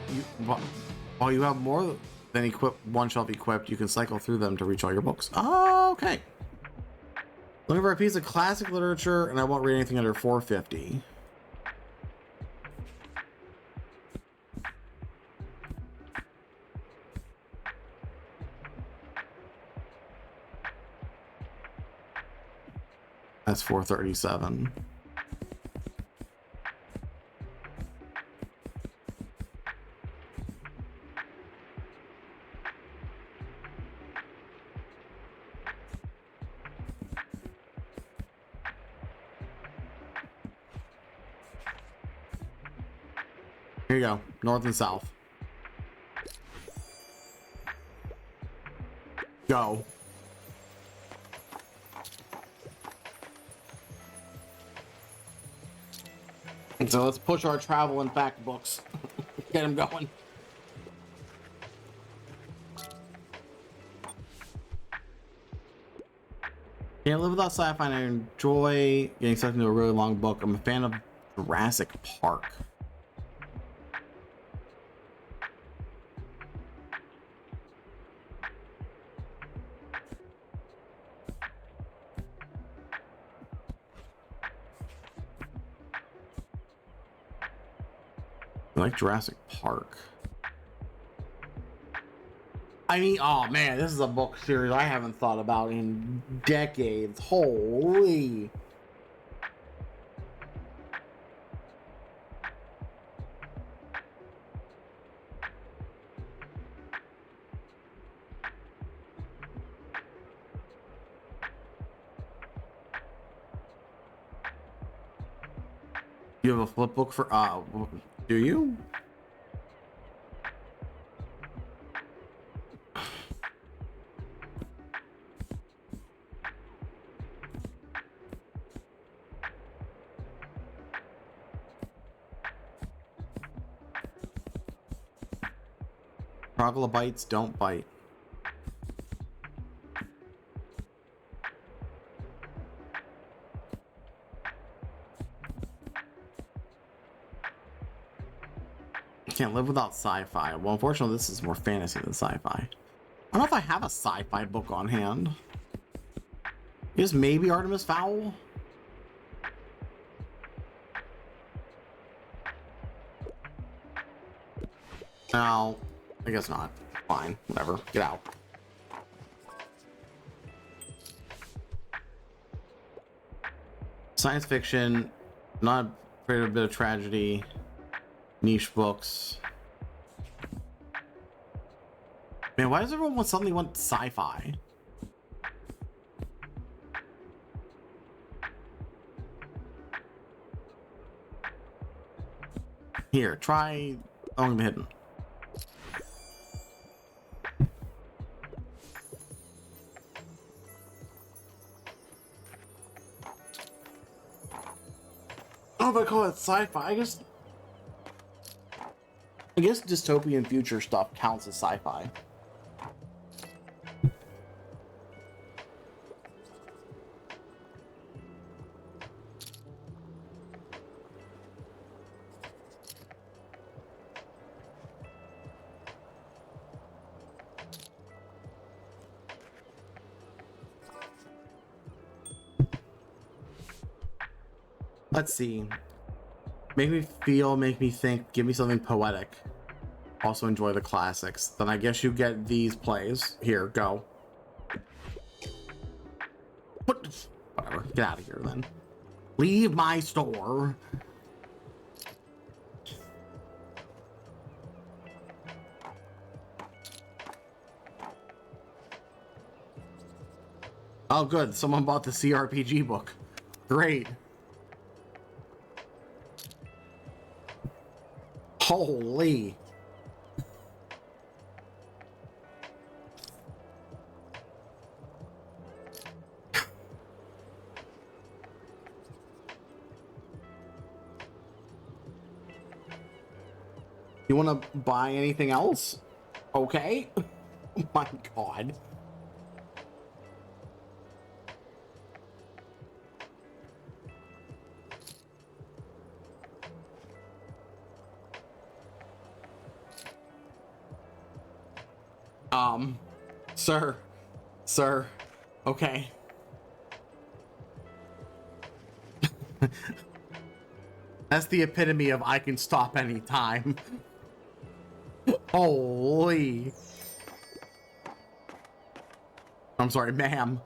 you have more than one shelf equipped, you can cycle through them to reach all your books. Oh, okay. Looking for a piece of classic literature, and I won't read anything under 450. That's 437. Here you go, north and south. Go. So let's push our travel and fact books. Get them going. Can't live without sci-fi, and I enjoy getting sucked into a really long book. I'm a fan of Jurassic Park. I like Jurassic Park. I mean, oh man, this is a book series I haven't thought about in decades. Holy. You have a flip book for, do you? Troglobites don't bite. Can't live without sci-fi. Well, unfortunately, this is more fantasy than sci-fi. I don't know if I have a sci-fi book on hand. Is maybe Artemis Fowl? No, I guess not. Fine, whatever. Get out. Science fiction, not afraid of a bit of tragedy. Niche books. Man, why does everyone suddenly want sci-fi? Here, try Only the Hidden. Oh, but I call it sci-fi. I guess dystopian future stuff counts as sci-fi. Let's see. Make me feel, make me think, give me something poetic. Also enjoy the classics. Then I guess you get these plays. Here, go. Whatever. Get out of here then. Leave my store. Oh, good. Someone bought the CRPG book. Great. Holy. You want to buy anything else? Okay. Oh my God. Sir, okay. That's the epitome of I can stop anytime. Holy. I'm sorry, ma'am.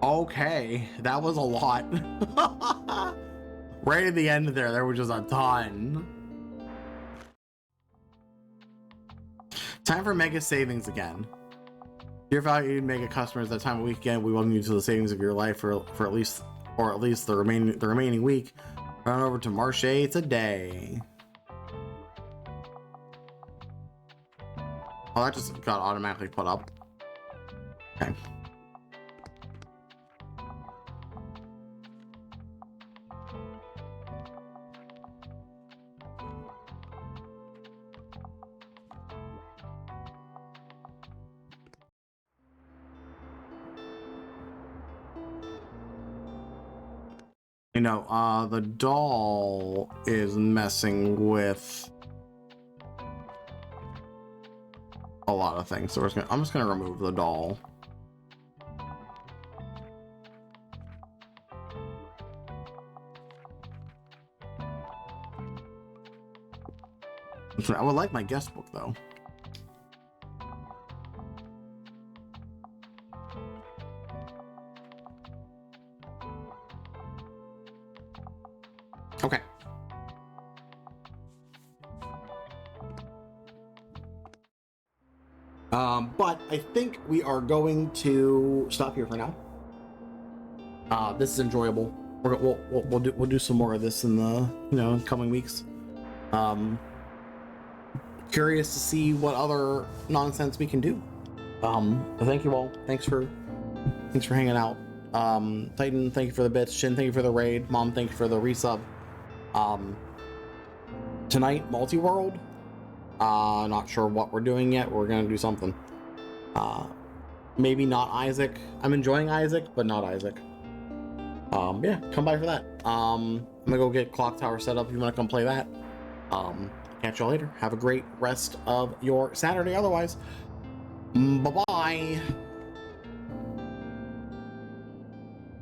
Okay, that was a lot. Right at the end there was just a ton. Time for mega savings again. Dear valued mega customers, at time of weekend, we welcome you to the savings of your life for at least the remaining week. Run over to Marche today. Oh, that just got automatically put up. Okay. You know, the doll is messing with a lot of things. So I'm just gonna remove the doll. I would like my guest book though. Okay. But I think we are going to stop here for now. This is enjoyable. We'll do some more of this in the coming weeks. Curious to see what other nonsense we can do. But thank you all. Thanks for hanging out. Titan, thank you for the bits. Shin, thank you for the raid. Mom, thank you for the resub. Tonight, multi-world. Not sure what we're doing yet. We're gonna do something. Maybe not Isaac. I'm enjoying Isaac, but not Isaac. Yeah, come by for that. I'm gonna go get Clock Tower set up if you want to come play that. Catch y'all later. Have a great rest of your Saturday otherwise. Bye-bye.